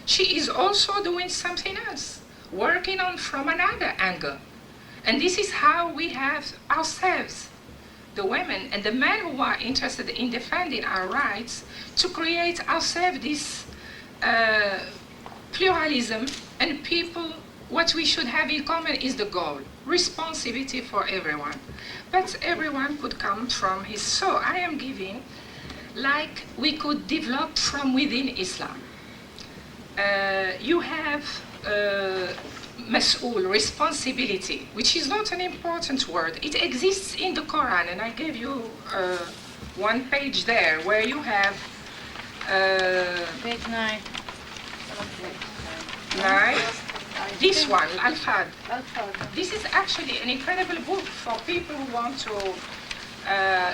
she is also doing something else, working on from another angle. And this is how we have ourselves, the women and the men who are interested in defending our rights, to create ourselves this pluralism, and people, what we should have in common is the goal, responsibility for everyone. But everyone could come from his, so I am giving, like we could develop from within Islam. You have mas'ul, responsibility, which is not an important word. It exists in the Quran, and I gave you one page there where you have Page 9. 9. This one, Al-Fad. This is actually an incredible book for people who want to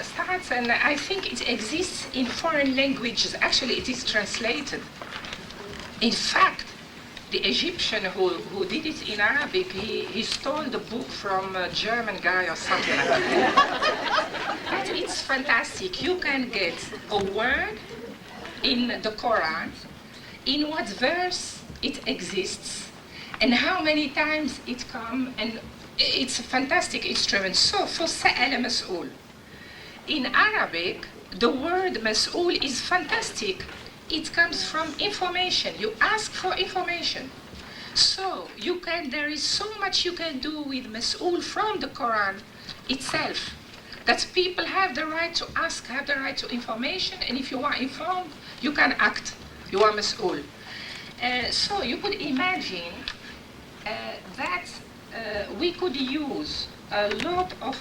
start, and I think it exists in foreign languages. Actually, it is translated. In fact, the Egyptian who did it in Arabic, he stole the book from a German guy or something like that. But it's fantastic. You can get a word in the Quran, in what verse it exists, and how many times it comes, and it's a fantastic instrument. So for Sa'ala Mas'ul, in Arabic, the word Mas'ul is fantastic. It comes from information. You ask for information. So there is so much you can do with Mas'ul from the Quran itself, that people have the right to ask, have the right to information, and if you are informed, you can act. You are Mas'ul. So you could imagine that we could use a lot of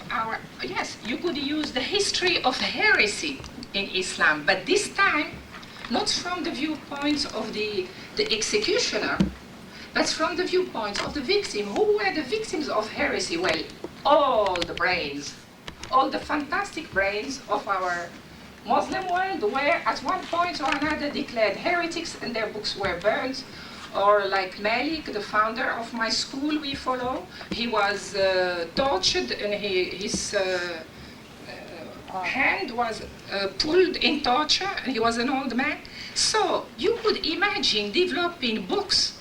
you could use the history of heresy in Islam, but this time, not from the viewpoint of the executioner, but from the viewpoint of the victim. Who were the victims of heresy? Well, all the brains, all the fantastic brains of our Muslim world were at one point or another declared heretics and their books were burned. Or like Malik, the founder of my school we follow, he was tortured and his hand was pulled in torture, and he was an old man. So you could imagine developing books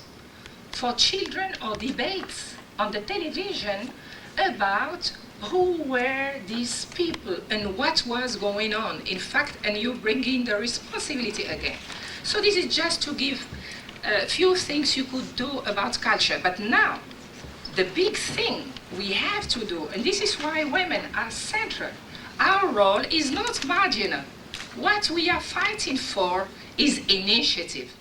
for children or debates on the television about who were these people and what was going on. In fact, and you bring in the responsibility again. So this is just to give a few things you could do about culture. But now, the big thing we have to do, and this is why women are central, our role is not marginal. What we are fighting for is initiative.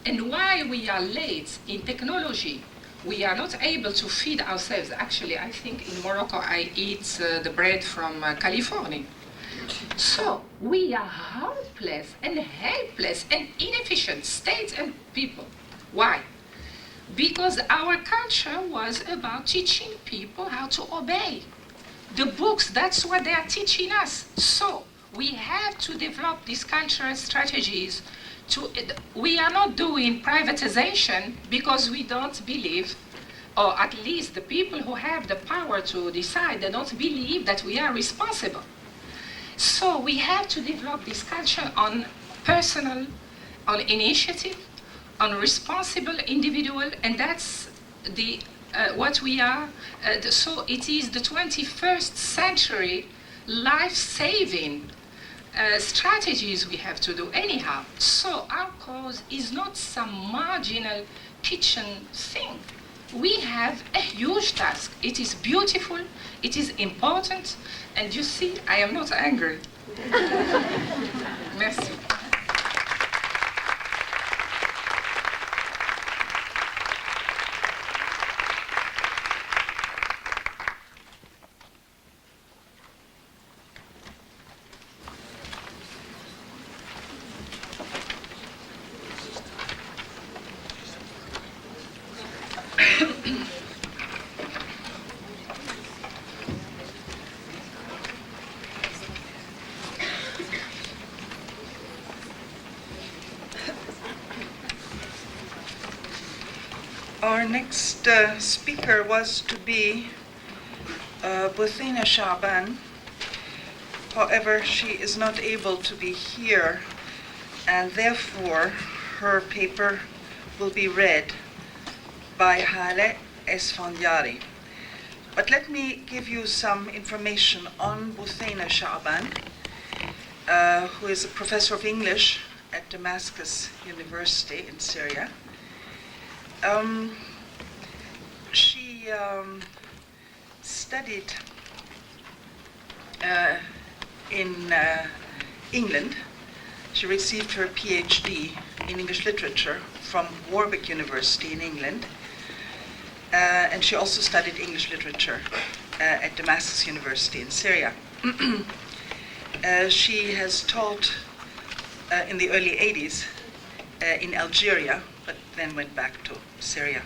And why we are late in technology, we are not able to feed ourselves. Actually, I think in Morocco I eat the bread from California. So we are helpless and inefficient, states and people. Why? Because our culture was about teaching people how to obey. The books, that's what they are teaching us. So we have to develop these cultural strategies. We are not doing privatization because we don't believe, or at least the people who have the power to decide, they don't believe that we are responsible. So we have to develop this culture on personal, on initiative, on responsible individual, and that's what we are. So it is the 21st century life-saving strategies we have to do anyhow. So our cause is not some marginal kitchen thing. We have a huge task. It is beautiful, it is important, and you see, I am not angry. Merci. Our next speaker was to be Buthina Shaban. However, she is not able to be here, and therefore her paper will be read by Hale Esfandiari. But let me give you some information on Buthina Shaban, who is a professor of English at Damascus University in Syria. She studied in England. She received her PhD in English literature from Warwick University in England. And she also studied English literature at Damascus University in Syria. She has taught in the early 80s in Algeria, but then went back to Syria.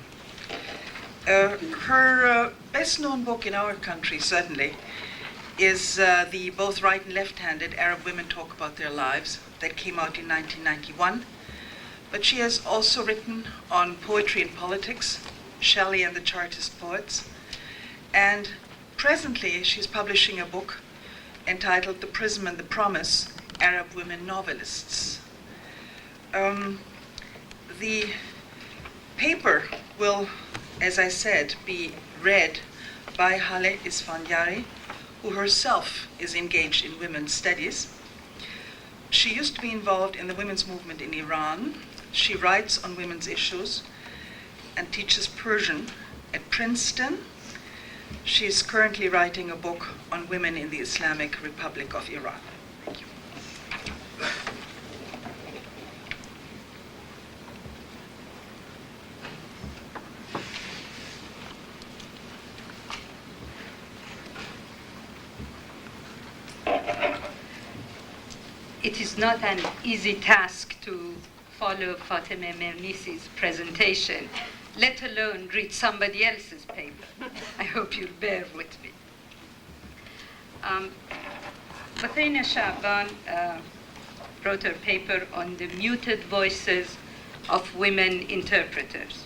Her best-known book in our country, certainly, is the both right and left-handed Arab Women Talk About Their Lives that came out in 1991. But she has also written on poetry and politics, Shelley and the Chartist Poets, and presently she's publishing a book entitled The Prism and the Promise, Arab Women Novelists. The paper will, as I said, be read by Haleh Isfandiari, who herself is engaged in women's studies. She used to be involved in the women's movement in Iran. She writes on women's issues and teaches Persian at Princeton. She is currently writing a book on women in the Islamic Republic of Iran. Thank you. It is not an easy task to follow Fatima Mernissi's presentation, let alone read somebody else's paper. I hope you'll bear with me. Fatima Shaban wrote a paper on the muted voices of women interpreters.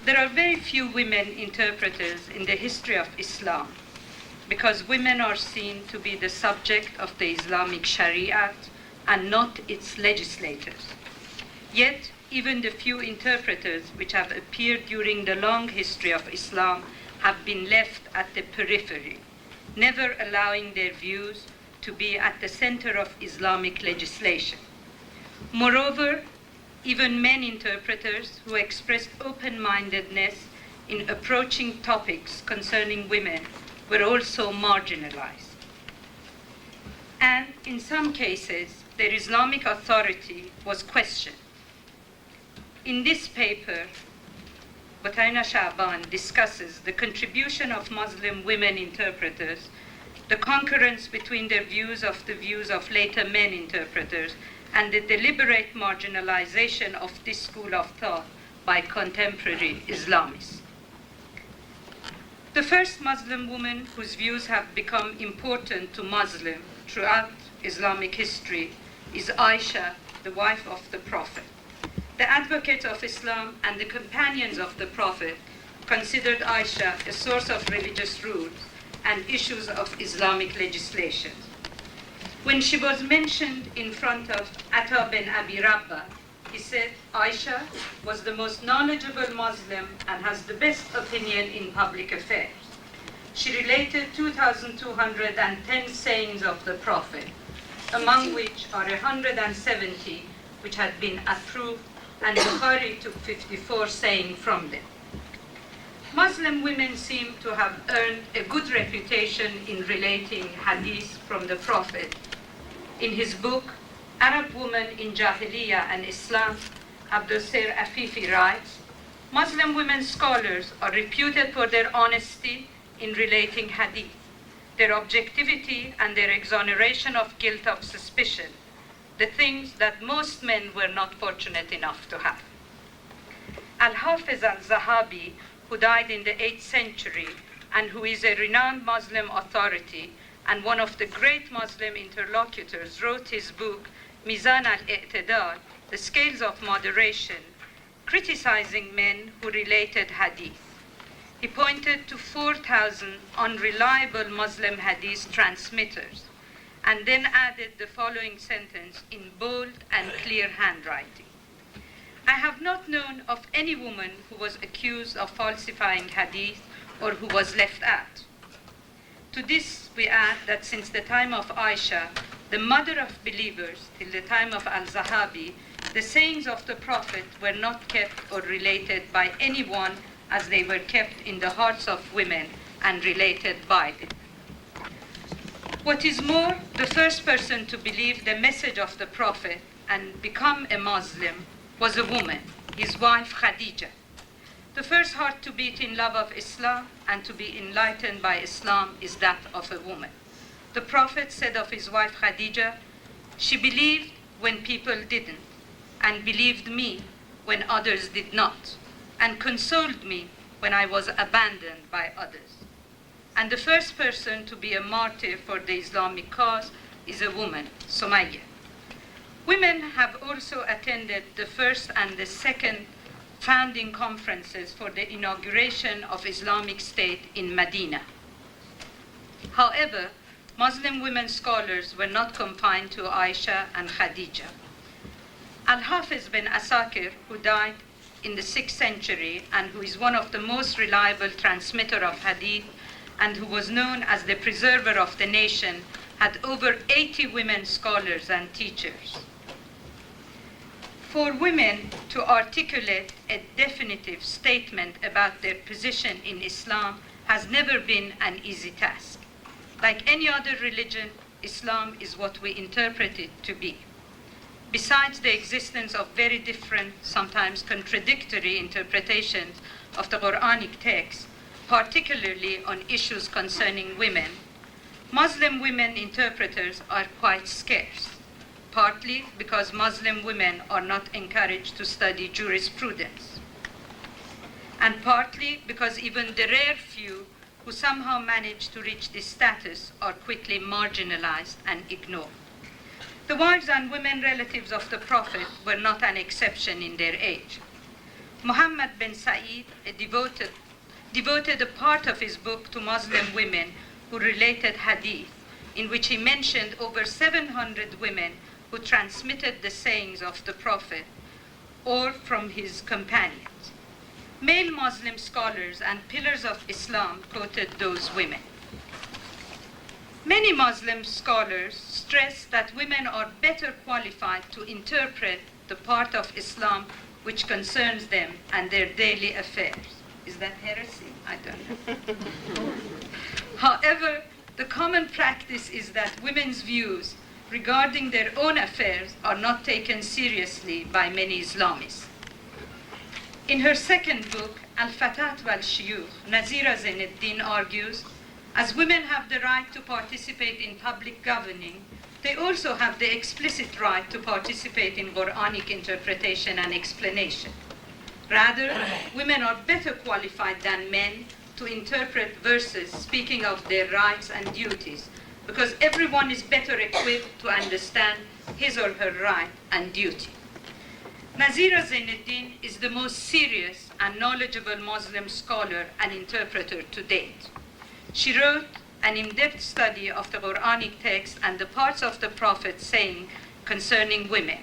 There are very few women interpreters in the history of Islam, because women are seen to be the subject of the Islamic Shariat and not its legislators. Yet, even the few interpreters which have appeared during the long history of Islam have been left at the periphery, never allowing their views to be at the center of Islamic legislation. Moreover, even men interpreters who expressed open-mindedness in approaching topics concerning women were also marginalized. And in some cases, their Islamic authority was questioned. In this paper, Fatima Shaban discusses the contribution of Muslim women interpreters, the concurrence between their views of the views of later men interpreters, and the deliberate marginalization of this school of thought by contemporary Islamists. The first Muslim woman whose views have become important to Muslims throughout Islamic history is Aisha, the wife of the Prophet. The advocates of Islam and the companions of the Prophet considered Aisha a source of religious rules and issues of Islamic legislation. When she was mentioned in front of Atta bin Abi Rabba, he said Aisha was the most knowledgeable Muslim and has the best opinion in public affairs. She related 2,210 sayings of the Prophet, among which are 170 which had been approved, and Bukhari took 54 sayings from them. Muslim women seem to have earned a good reputation in relating hadith from the Prophet. In his book, Arab Women in Jahiliyyah and Islam, Abdussair Afifi writes, Muslim women scholars are reputed for their honesty in relating hadith, their objectivity and their exoneration of guilt of suspicion, the things that most men were not fortunate enough to have. Al-Hafiz al-Zahabi, who died in the 8th century and who is a renowned Muslim authority and one of the great Muslim interlocutors, wrote his book, Mizan al-I'tidal, The Scales of Moderation, criticizing men who related hadith. He pointed to 4,000 unreliable Muslim hadith transmitters and then added the following sentence in bold and clear handwriting. I have not known of any woman who was accused of falsifying hadith or who was left out. To this we add that since the time of Aisha, the mother of believers, till the time of al-Zahabi, the sayings of the Prophet were not kept or related by anyone as they were kept in the hearts of women and related by them. What is more, the first person to believe the message of the Prophet and become a Muslim was a woman, his wife Khadija. The first heart to beat in love of Islam and to be enlightened by Islam is that of a woman. The Prophet said of his wife Khadija, she believed when people didn't, and believed me when others did not, and consoled me when I was abandoned by others. And the first person to be a martyr for the Islamic cause is a woman, Sumayya. Women have also attended the first and the second founding conferences for the inauguration of Islamic State in Medina. However, Muslim women scholars were not confined to Aisha and Khadija. Al-Hafiz bin Asakir, who died in the 6th century and who is one of the most reliable transmitter of hadith and who was known as the preserver of the nation, had over 80 women scholars and teachers. For women to articulate a definitive statement about their position in Islam has never been an easy task. Like any other religion, Islam is what we interpret it to be. Besides the existence of very different, sometimes contradictory interpretations of the Quranic text, particularly on issues concerning women, Muslim women interpreters are quite scarce, partly because Muslim women are not encouraged to study jurisprudence, and partly because even the rare few who somehow manage to reach this status are quickly marginalized and ignored. The wives and women relatives of the Prophet were not an exception in their age. Muhammad bin Sa'id devoted a part of his book to Muslim women who related hadith, in which he mentioned over 700 women who transmitted the sayings of the Prophet or from his companions. Male Muslim scholars and pillars of Islam quoted those women. Many Muslim scholars stress that women are better qualified to interpret the part of Islam which concerns them and their daily affairs. Is that heresy? I don't know. However, the common practice is that women's views regarding their own affairs are not taken seriously by many Islamists. In her second book, Al-Fatat wal-Shuyukh, Nazira Zainuddin argues, as women have the right to participate in public governing, they also have the explicit right to participate in Quranic interpretation and explanation. Rather, women are better qualified than men to interpret verses speaking of their rights and duties, because everyone is better equipped to understand his or her right and duty. Nazira Zainuddin is the most serious and knowledgeable Muslim scholar and interpreter to date. She wrote an in-depth study of the Quranic text and the parts of the Prophet saying concerning women,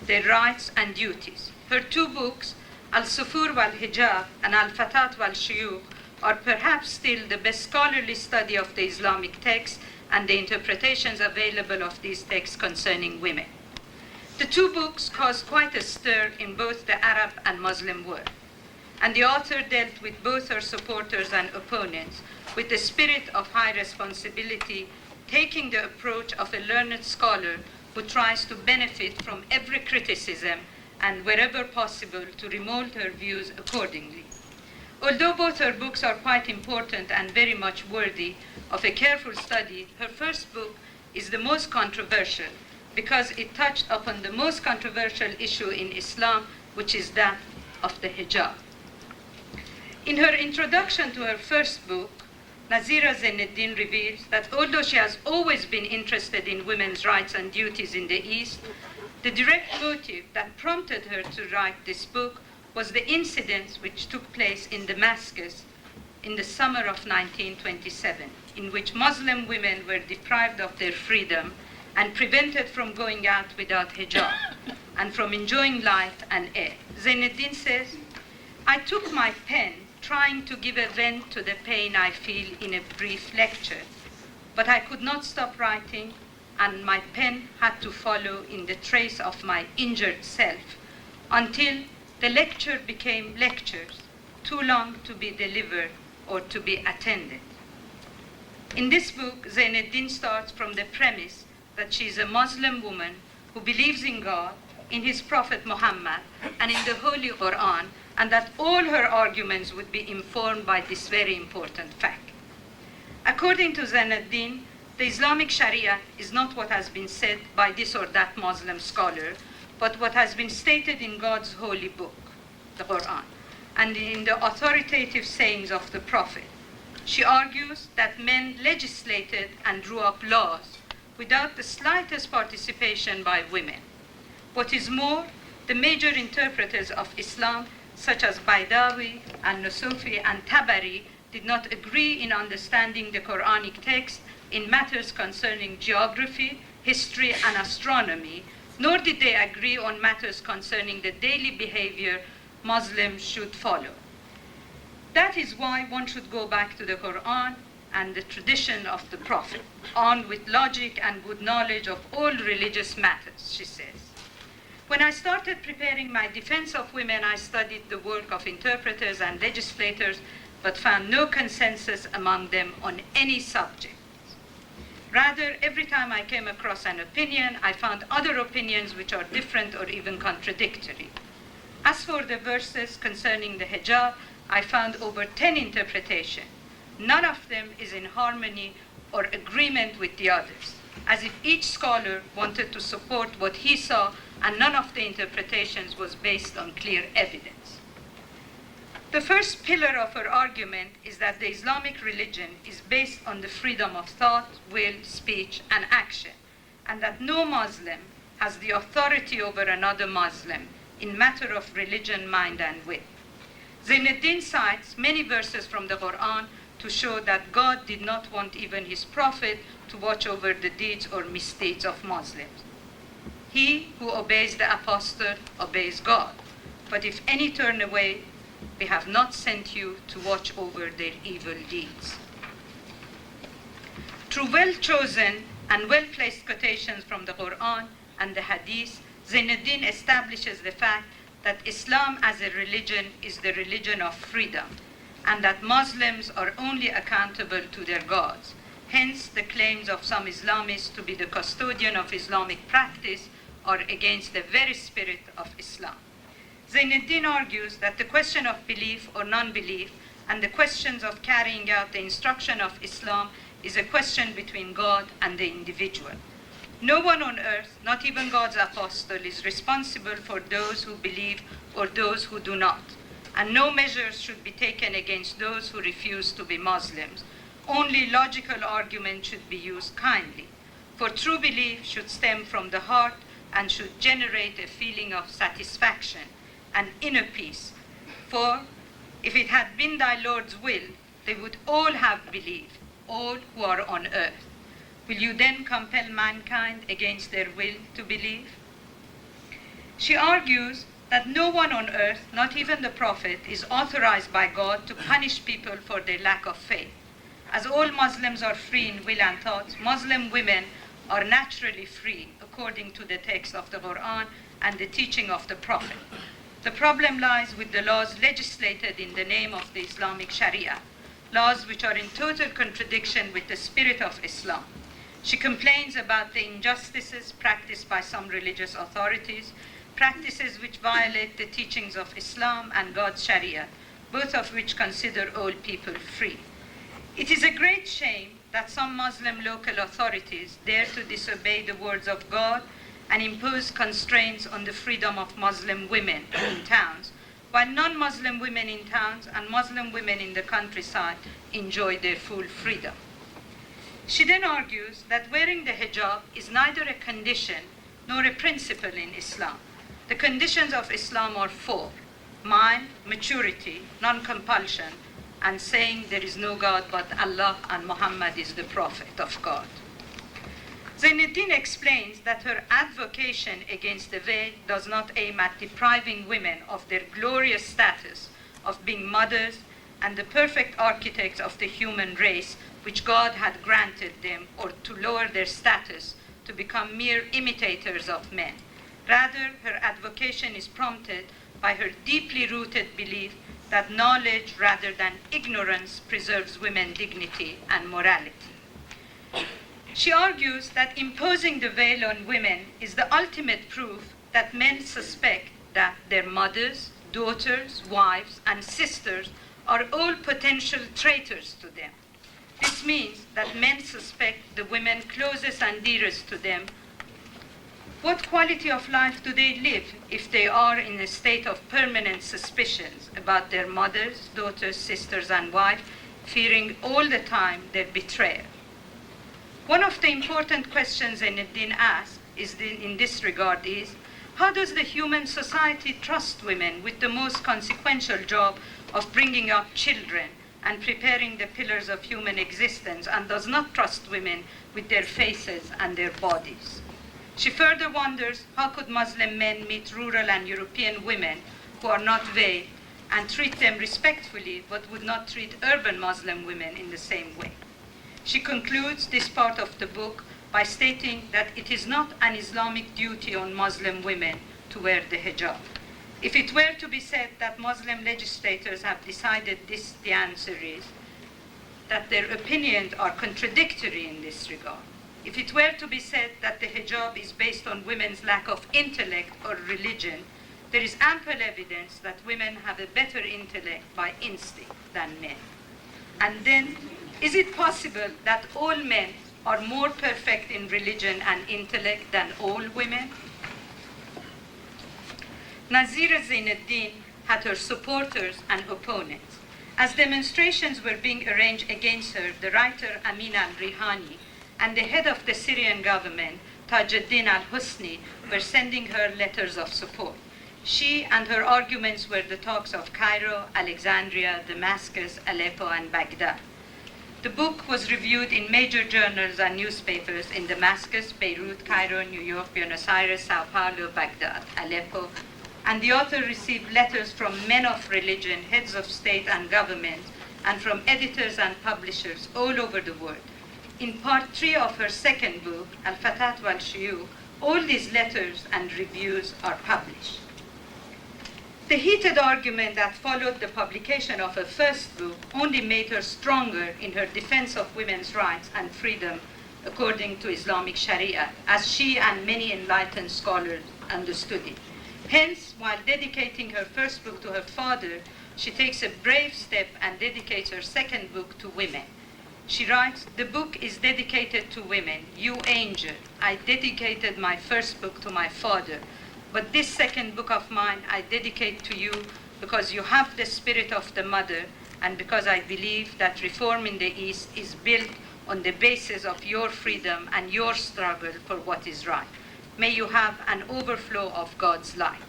their rights and duties. Her two books, Al-Sufur wal-Hijab and Al-Fatat wal-Shuyukh, are perhaps still the best scholarly study of the Islamic text and the interpretations available of these texts concerning women. The two books caused quite a stir in both the Arab and Muslim world, and the author dealt with both her supporters and opponents with the spirit of high responsibility, taking the approach of a learned scholar who tries to benefit from every criticism and wherever possible to remold her views accordingly. Although both her books are quite important and very much worthy of a careful study, her first book is the most controversial because it touched upon the most controversial issue in Islam, which is that of the hijab. In her introduction to her first book, Nazira Zainuddin reveals that although she has always been interested in women's rights and duties in the East, the direct motive that prompted her to write this book was the incidents which took place in Damascus in the summer of 1927, in which Muslim women were deprived of their freedom and prevented from going out without hijab and from enjoying light and air. Zainuddin says, I took my pen trying to give a vent to the pain I feel in a brief lecture, but I could not stop writing, and my pen had to follow in the trace of my injured self until the lecture became lectures, too long to be delivered or to be attended. In this book, Zainuddin starts from the premise that she is a Muslim woman who believes in God, in his Prophet Muhammad, and in the Holy Quran, and that all her arguments would be informed by this very important fact. According to Zainuddin, The Islamic Sharia is not what has been said by this or that Muslim scholar, but what has been stated in God's holy book, the Quran, and in the authoritative sayings of the Prophet. She argues that men legislated and drew up laws without the slightest participation by women. What is more, the major interpreters of Islam, such as Baidawi and Nusufi and Tabari, did not agree in understanding the Quranic text in matters concerning geography, history, and astronomy, nor did they agree on matters concerning the daily behavior Muslims should follow. That is why one should go back to the Quran and the tradition of the Prophet, armed with logic and good knowledge of all religious matters, she says. When I started preparing my defense of women, I studied the work of interpreters and legislators, but found no consensus among them on any subject. Rather, every time I came across an opinion, I found other opinions which are different or even contradictory. As for the verses concerning the hijab, I found over 10 interpretations. None of them is in harmony or agreement with the others, as if each scholar wanted to support what he saw, and none of the interpretations was based on clear evidence. The first pillar of her argument is that the Islamic religion is based on the freedom of thought, will, speech, and action, and that no Muslim has the authority over another Muslim in matter of religion, mind, and will. Zainuddin cites many verses from the Quran to show that God did not want even his prophet to watch over the deeds or misdeeds of Muslims. He who obeys the apostle obeys God, but if any turn away, we have not sent you to watch over their evil deeds. Through well-chosen and well-placed quotations from the Quran and the Hadith, Zainuddin establishes the fact that Islam as a religion is the religion of freedom, and that Muslims are only accountable to their gods. Hence, the claims of some Islamists to be the custodian of Islamic practice are against the very spirit of Islam. Zainuddin argues that the question of belief or non-belief and the questions of carrying out the instruction of Islam is a question between God and the individual. No one on earth, not even God's apostle, is responsible for those who believe or those who do not, and no measures should be taken against those who refuse to be Muslims. Only logical argument should be used kindly, for true belief should stem from the heart and should generate a feeling of satisfaction and inner peace. For if it had been thy Lord's will, they would all have believed, all who are on earth. Will you then compel mankind against their will to believe? She argues that no one on earth, not even the Prophet, is authorized by God to punish people for their lack of faith. As all Muslims are free in will and thought, Muslim women are naturally free according to the text of the Quran and the teaching of the Prophet. The problem lies with the laws legislated in the name of the Islamic Sharia, laws which are in total contradiction with the spirit of Islam. She complains about the injustices practiced by some religious authorities, practices which violate the teachings of Islam and God's Sharia, both of which consider all people free. It is a great shame that some Muslim local authorities dare to disobey the words of God and impose constraints on the freedom of Muslim women in towns, while non-Muslim women in towns and Muslim women in the countryside enjoy their full freedom. She then argues that wearing the hijab is neither a condition nor a principle in Islam. The conditions of Islam are four: mind, maturity, non-compulsion, and saying there is no God but Allah and Muhammad is the Prophet of God. Zainuddin explains that her advocation against the veil does not aim at depriving women of their glorious status of being mothers and the perfect architects of the human race which God had granted them, or to lower their status to become mere imitators of men. Rather, her advocation is prompted by her deeply rooted belief that knowledge rather than ignorance preserves women's dignity and morality. She argues that imposing the veil on women is the ultimate proof that men suspect that their mothers, daughters, wives, and sisters are all potential traitors to them. This means that men suspect the women closest and dearest to them. What quality of life do they live if they are in a state of permanent suspicions about their mothers, daughters, sisters, and wives, fearing all the time their betrayal? One of the important questions Zainuddin asks in this regard is, how does the human society trust women with the most consequential job of bringing up children and preparing the pillars of human existence, and does not trust women with their faces and their bodies? She further wonders, how could Muslim men meet rural and European women who are not veiled and treat them respectfully, but would not treat urban Muslim women in the same way? She concludes this part of the book by stating that it is not an Islamic duty on Muslim women to wear the hijab. If it were to be said that Muslim legislators have decided this, the answer is that their opinions are contradictory in this regard. If it were to be said that the hijab is based on women's lack of intellect or religion, there is ample evidence that women have a better intellect by instinct than men. And then, is it possible that all men are more perfect in religion and intellect than all women? Nazira Zainuddin had her supporters and opponents. As demonstrations were being arranged against her, the writer Amin al-Rihani and the head of the Syrian government, Tajuddin al-Husni, were sending her letters of support. She and her arguments were the talks of Cairo, Alexandria, Damascus, Aleppo, and Baghdad. The book was reviewed in major journals and newspapers in Damascus, Beirut, Cairo, New York, Buenos Aires, Sao Paulo, Baghdad, Aleppo, and the author received letters from men of religion, heads of state and government, and from editors and publishers all over the world. In part 3 of her second book, Al-Fatat wal-Shuyukh, all these letters and reviews are published. The heated argument that followed the publication of her first book only made her stronger in her defense of women's rights and freedom according to Islamic Sharia, as she and many enlightened scholars understood it. Hence, while dedicating her first book to her father, she takes a brave step and dedicates her second book to women. She writes, "The book is dedicated to women. You angel, I dedicated my first book to my father, but this second book of mine I dedicate to you because you have the spirit of the mother and because I believe that reform in the East is built on the basis of your freedom and your struggle for what is right. May you have an overflow of God's light."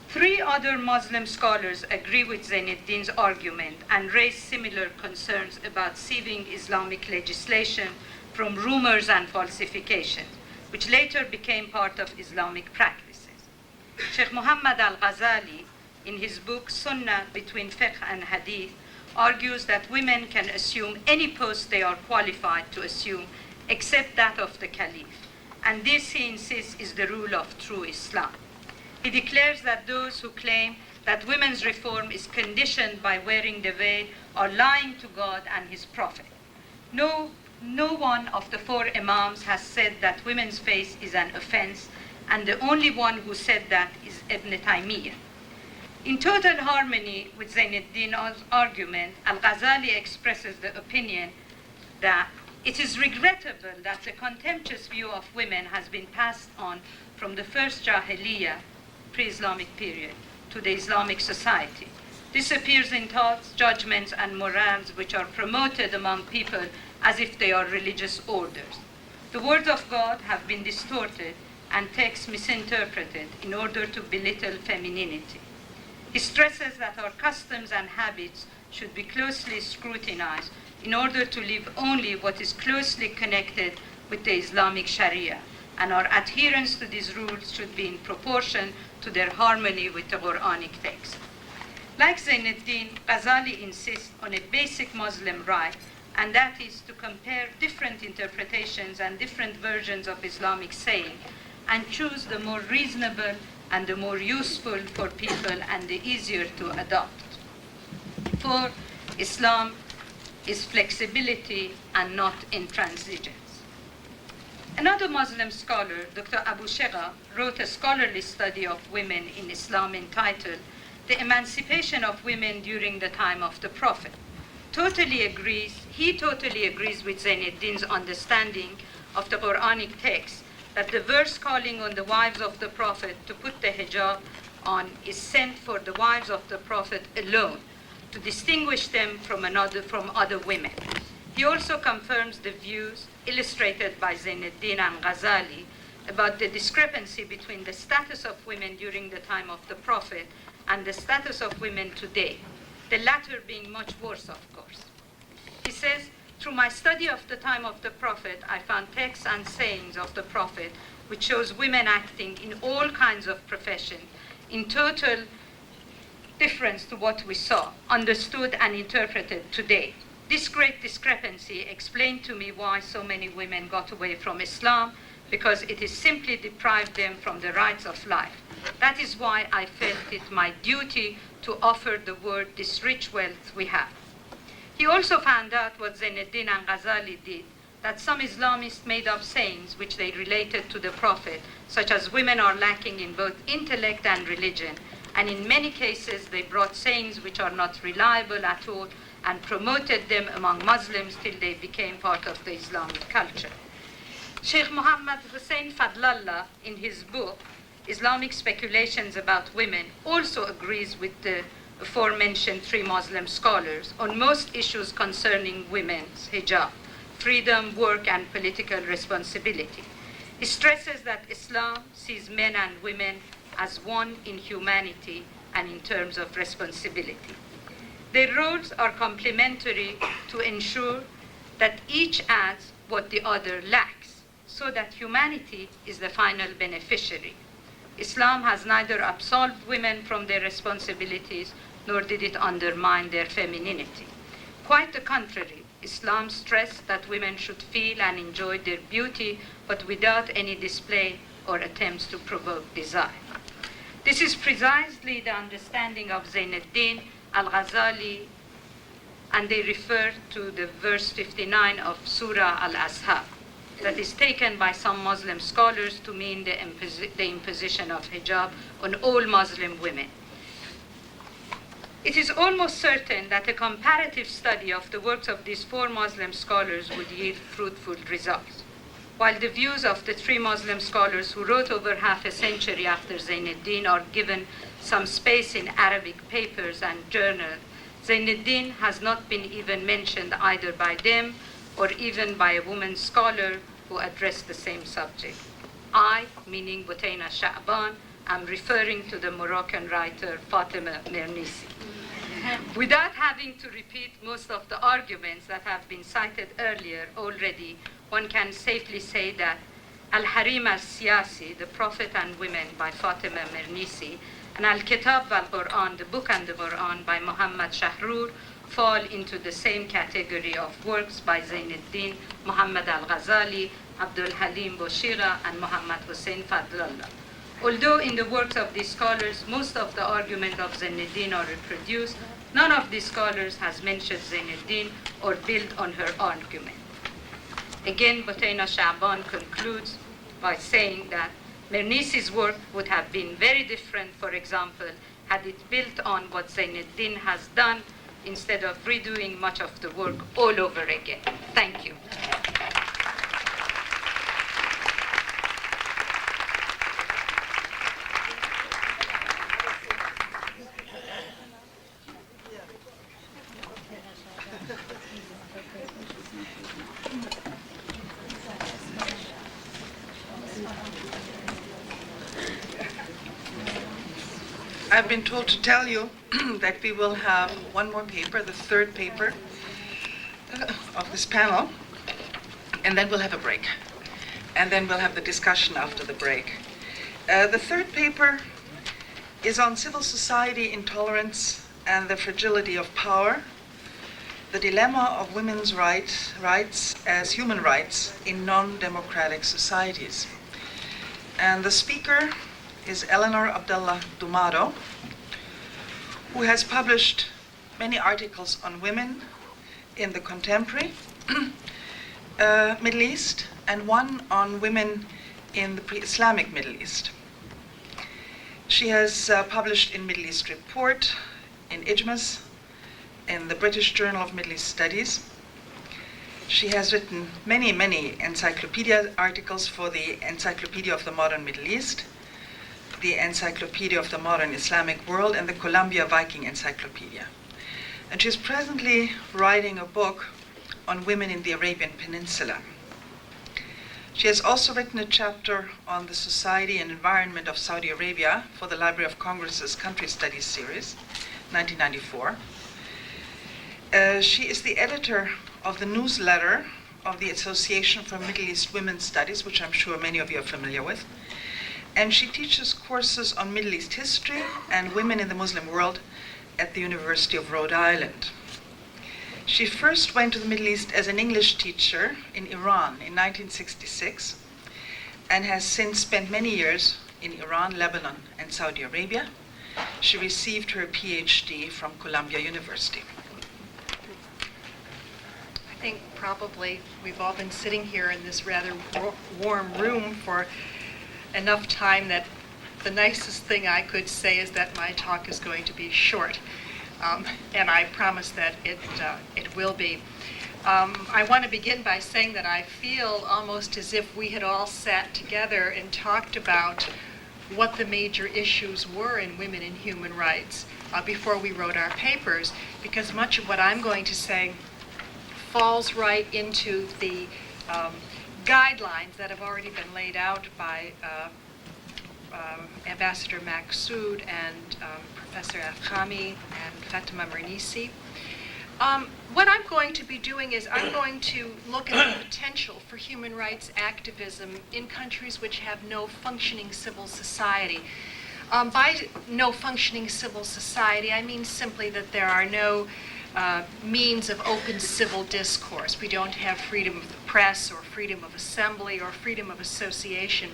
3 other Muslim scholars agree with Zainuddin's argument and raise similar concerns about saving Islamic legislation from rumors and falsifications, which later became part of Islamic practices. Sheikh Muhammad al-Ghazali, in his book Sunnah Between Fiqh and Hadith, argues that women can assume any post they are qualified to assume except that of the Caliph. And this, he insists, is the rule of true Islam. He declares that those who claim that women's reform is conditioned by wearing the veil are lying to God and his Prophet. No one of the 4 Imams has said that women's face is an offense, and the only one who said that is Ibn Taymiyyah. In total harmony with Zainuddin's argument, Al-Ghazali expresses the opinion that it is regrettable that the contemptuous view of women has been passed on from the first Jahiliyyah, pre-Islamic period, to the Islamic society. This appears in thoughts, judgments, and morals which are promoted among people as if they are religious orders. The words of God have been distorted and texts misinterpreted in order to belittle femininity. He stresses that our customs and habits should be closely scrutinized in order to live only what is closely connected with the Islamic Sharia, and our adherence to these rules should be in proportion to their harmony with the Quranic text. Like Zainuddin, Ghazali insists on a basic Muslim right, and that is to compare different interpretations and different versions of Islamic saying and choose the more reasonable and the more useful for people and the easier to adopt. For Islam is flexibility and not intransigence. Another Muslim scholar, Dr. Abu Shagha, wrote a scholarly study of women in Islam entitled The Emancipation of Women During the Time of the Prophet. he totally agrees with Zainuddin's understanding of the Quranic text that the verse calling on the wives of the Prophet to put the hijab on is sent for the wives of the Prophet alone, to distinguish them from other women. He also confirms the views illustrated by Zainuddin and Ghazali about the discrepancy between the status of women during the time of the Prophet and the status of women today, the latter being much worse, of course. He says, through my study of the time of the Prophet, I found texts and sayings of the Prophet which shows women acting in all kinds of professions in total difference to what we saw, understood and interpreted today. This great discrepancy explained to me why so many women got away from Islam, because it is simply deprived them from the rights of life. That is why I felt it my duty to offer the world this rich wealth we have. He also found out what Zainuddin and Ghazali did, that some Islamists made up sayings which they related to the Prophet, such as women are lacking in both intellect and religion, and in many cases they brought sayings which are not reliable at all and promoted them among Muslims till they became part of the Islamic culture. Sheikh Muhammad Hussein Fadlallah, in his book, Islamic Speculations About Women, also agrees with the aforementioned three Muslim scholars on most issues concerning women's hijab, freedom, work, and political responsibility. He stresses that Islam sees men and women as one in humanity and in terms of responsibility. Their roles are complementary to ensure that each adds what the other lacks, so that humanity is the final beneficiary. Islam has neither absolved women from their responsibilities nor did it undermine their femininity. Quite the contrary, Islam stressed that women should feel and enjoy their beauty, but without any display or attempts to provoke desire. This is precisely the understanding of Zainuddin, Al-Ghazali, and they refer to the verse 59 of Surah Al-Ashab, that is taken by some Muslim scholars to mean the imposition of hijab on all Muslim women. It is almost certain that a comparative study of the works of these four Muslim scholars would yield fruitful results. While the views of the three Muslim scholars who wrote over half a century after Zainuddin are given some space in Arabic papers and journals, Zainuddin has not been even mentioned either by them or even by a woman scholar who addressed the same subject. I, meaning Butaina Sha'ban, am referring to the Moroccan writer Fatima Mernissi. Without having to repeat most of the arguments that have been cited earlier already, one can safely say that Al-Harim al-Siyasi, The Prophet and Women by Fatima Mernissi, and Al-Kitab wal-Quran, The Book and the Quran by Muhammad Shahrur, fall into the same category of works by Zainuddin, Muhammad al-Ghazali, Abdul Halim Boshira, and Muhammad Hussein Fadlallah. Although in the works of these scholars, most of the arguments of Zainuddin are reproduced, none of these scholars has mentioned Zainuddin or built on her argument. Again, Butaina Sha'ban concludes by saying that Mernissi's work would have been very different, for example, had it built on what Zainuddin has done instead of redoing much of the work all over again. Thank you. I've been told to tell you that we will have one more paper, the third paper of this panel, and then we'll have a break. And then we'll have the discussion after the break. The third paper is on civil society intolerance and the fragility of power, the dilemma of women's rights as human rights in non-democratic societies. And the speaker is Eleanor Abdullah Dumado, who has published many articles on women in the contemporary Middle East and one on women in the pre-Islamic Middle East. She has published in Middle East Report, in Ijmas, in the British Journal of Middle East Studies. She has written many, many encyclopedia articles for the Encyclopedia of the Modern Middle East, the Encyclopedia of the Modern Islamic World, and the Columbia Viking Encyclopedia. And she's presently writing a book on women in the Arabian Peninsula. She has also written a chapter on the society and environment of Saudi Arabia for the Library of Congress's Country Studies series, 1994. She is the editor of the newsletter of the Association for Middle East Women's Studies, which I'm sure many of you are familiar with. And she teaches courses on Middle East history and women in the Muslim world at the University of Rhode Island. She first went to the Middle East as an English teacher in Iran in 1966 and has since spent many years in Iran, Lebanon, and Saudi Arabia. She received her PhD from Columbia University. I think probably we've all been sitting here in this rather warm room for enough time that the nicest thing I could say is that my talk is going to be short. And I promise that it will be. I want to begin by saying that I feel almost as if we had all sat together and talked about what the major issues were in women and human rights before we wrote our papers, because much of what I'm going to say falls right into the guidelines that have already been laid out by Ambassador Maqsood and Professor Afkhami and Fatima Mernissi. What I'm going to be doing is I'm going to look at the potential for human rights activism in countries which have no functioning civil society. By no functioning civil society, I mean simply that there are no means of open civil discourse. We don't have freedom of the press or freedom of assembly or freedom of association.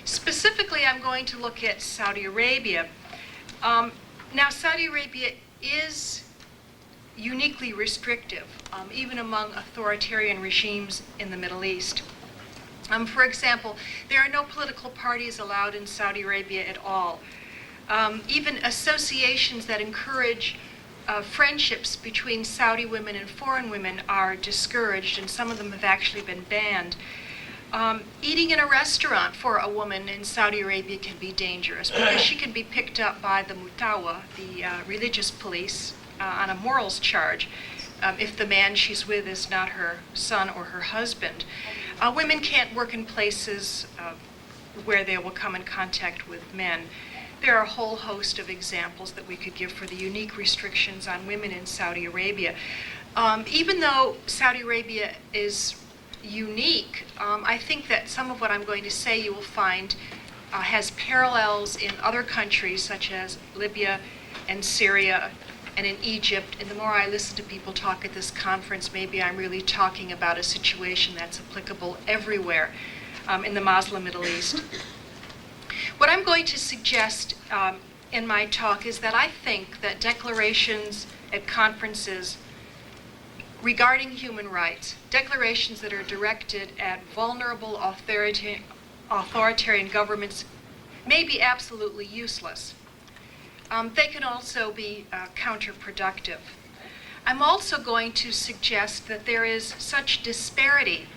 Specifically, I'm going to look at Saudi Arabia. Now, Saudi Arabia is uniquely restrictive, even among authoritarian regimes in the Middle East. For example, there are no political parties allowed in Saudi Arabia at all. Even associations that encourage friendships between Saudi women and foreign women are discouraged, and some of them have actually been banned. Eating in a restaurant for a woman in Saudi Arabia can be dangerous because she can be picked up by the mutawa, the religious police, on a morals charge if the man she's with is not her son or her husband. Women can't work in places where they will come in contact with men. There are a whole host of examples that we could give for the unique restrictions on women in Saudi Arabia. Even though Saudi Arabia is unique, I think that some of what I'm going to say you will find has parallels in other countries such as Libya and Syria and in Egypt. And the more I listen to people talk at this conference, maybe I'm really talking about a situation that's applicable everywhere in the Muslim Middle East. What I'm going to suggest in my talk is that I think that declarations at conferences regarding human rights, declarations that are directed at vulnerable authoritarian governments, may be absolutely useless. They can also be counterproductive. I'm also going to suggest that there is such disparity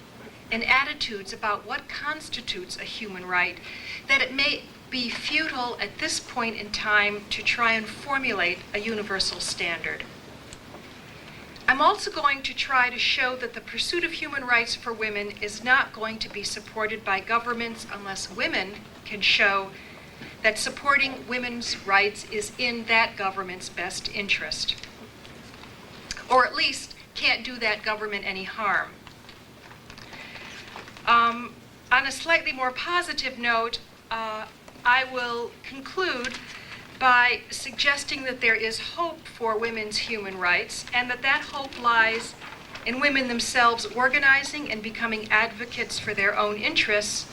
in attitudes about what constitutes a human right that it may be futile at this point in time to try and formulate a universal standard. I'm also going to try to show that the pursuit of human rights for women is not going to be supported by governments unless women can show that supporting women's rights is in that government's best interest, or at least can't do that government any harm. On a slightly more positive note, I will conclude by suggesting that there is hope for women's human rights, and that hope lies in women themselves organizing and becoming advocates for their own interests,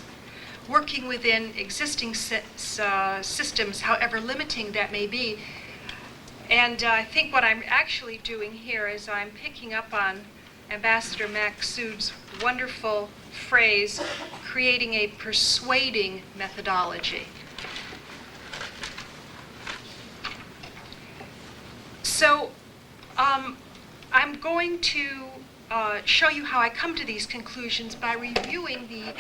working within existing systems, however limiting that may be. And I think what I'm actually doing here is I'm picking up on Ambassador Maqsood's wonderful phrase, creating a persuading methodology. So I'm going to show you how I come to these conclusions by reviewing the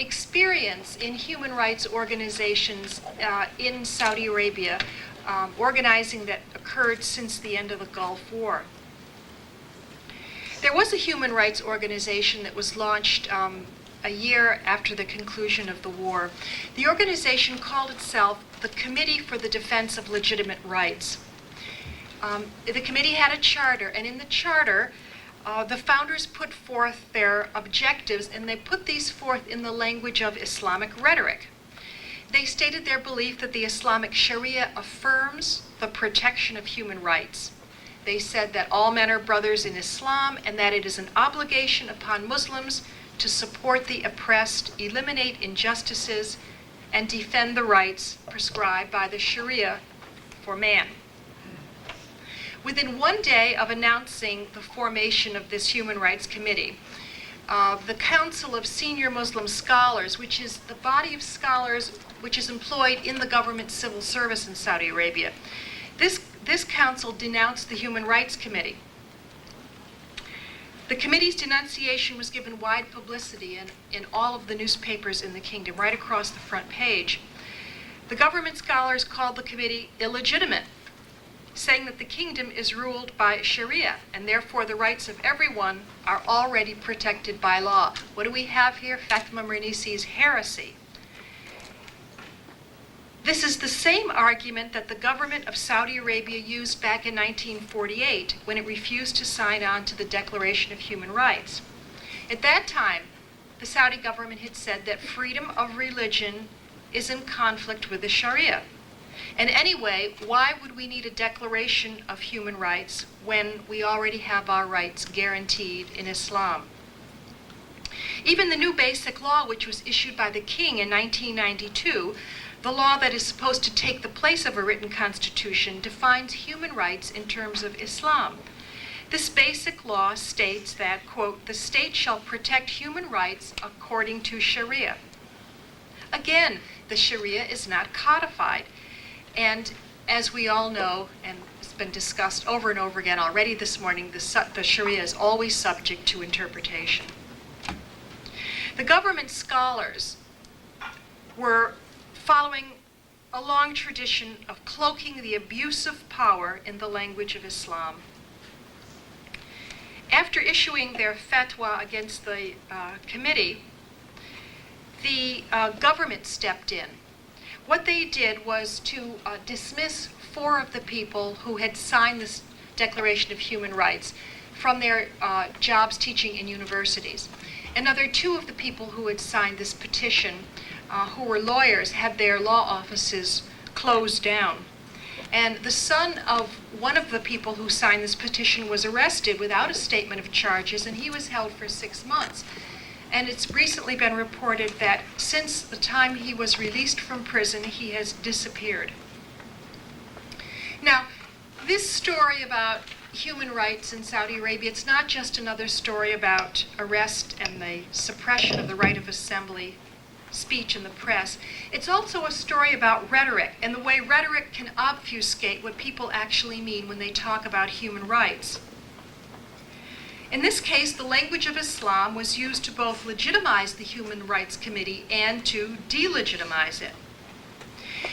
experience in human rights organizations in Saudi Arabia, organizing that occurred since the end of the Gulf War. There was a human rights organization that was launched a year after the conclusion of the war. The organization called itself the Committee for the Defense of Legitimate Rights. The committee had a charter, and in the charter, the founders put forth their objectives, and they put these forth in the language of Islamic rhetoric. They stated their belief that the Islamic Sharia affirms the protection of human rights. They said that all men are brothers in Islam, and that it is an obligation upon Muslims to support the oppressed, eliminate injustices, and defend the rights prescribed by the Sharia for man. Within 1 day of announcing the formation of this Human Rights Committee, the Council of Senior Muslim Scholars, which is the body of scholars which is employed in the government civil service in Saudi Arabia, this council denounced the Human Rights Committee. The committee's denunciation was given wide publicity in all of the newspapers in the kingdom, right across the front page. The government scholars called the committee illegitimate, saying that the kingdom is ruled by Sharia, and therefore the rights of everyone are already protected by law. What do we have here? Fatima Mernissi's Heresy. This is the same argument that the government of Saudi Arabia used back in 1948 when it refused to sign on to the Declaration of Human Rights. At that time, the Saudi government had said that freedom of religion is in conflict with the Sharia. And anyway, why would we need a Declaration of Human Rights when we already have our rights guaranteed in Islam? Even the new Basic Law, which was issued by the king in 1992, the law that is supposed to take the place of a written constitution, defines human rights in terms of Islam. This basic law states that, quote, the state shall protect human rights according to Sharia. Again, the Sharia is not codified. And as we all know, and it's been discussed over and over again already this morning, the Sharia is always subject to interpretation. The government scholars were following a long tradition of cloaking the abuse of power in the language of Islam. After issuing their fatwa against the committee, the government stepped in. What they did was to dismiss 4 of the people who had signed this Declaration of Human Rights from their jobs teaching in universities. Another 2 of the people who had signed this petition, who were lawyers, had their law offices closed down. And the son of one of the people who signed this petition was arrested without a statement of charges, and he was held for 6 months. And it's recently been reported that since the time he was released from prison, he has disappeared. Now, this story about human rights in Saudi Arabia, it's not just another story about arrest and the suppression of the right of assembly, speech in the press. It's also a story about rhetoric and the way rhetoric can obfuscate what people actually mean when they talk about human rights. In this case, the language of Islam was used to both legitimize the Human Rights Committee and to delegitimize it.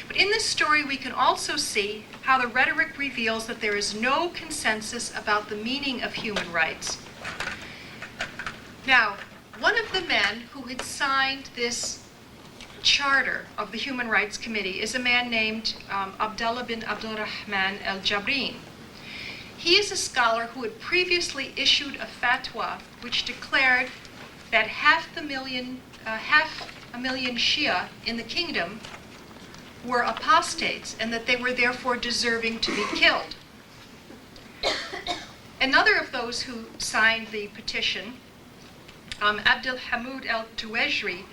But in this story, we can also see how the rhetoric reveals that there is no consensus about the meaning of human rights. Now, one of the men who had signed this charter of the Human Rights Committee is a man named Abdullah bin Abdurrahman al-Jabrin. He is a scholar who had previously issued a fatwa which declared that half a million Shia in the kingdom were apostates and that they were therefore deserving to be killed. Another of those who signed the petition, Abdul Hamid al-Tuwajri,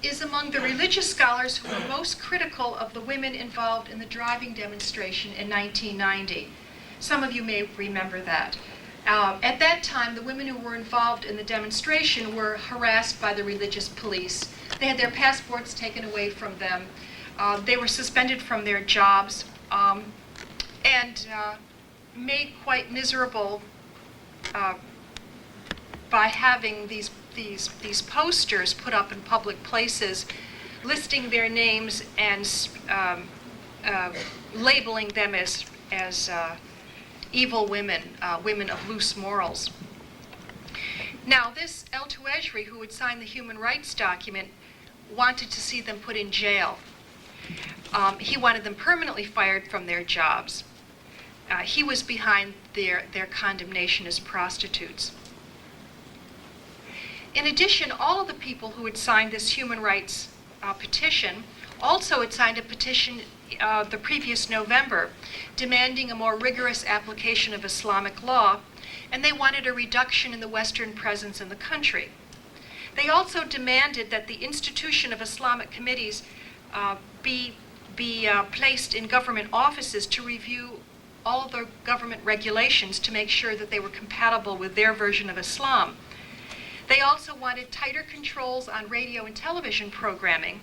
is among the religious scholars who were most critical of the women involved in the driving demonstration in 1990. Some of you may remember that. At that time, the women who were involved in the demonstration were harassed by the religious police. They had their passports taken away from them. They were suspended from their jobs. And made quite miserable by having these posters put up in public places listing their names and labeling them as evil women, women of loose morals. Now, this El Tuejri, who had signed the human rights document, wanted to see them put in jail. He wanted them permanently fired from their jobs. He was behind their condemnation as prostitutes. In addition, all of the people who had signed this human rights petition also had signed a petition the previous November demanding a more rigorous application of Islamic law, and they wanted a reduction in the Western presence in the country. They also demanded that the institution of Islamic committees be placed in government offices to review all the government regulations to make sure that they were compatible with their version of Islam. They also wanted tighter controls on radio and television programming.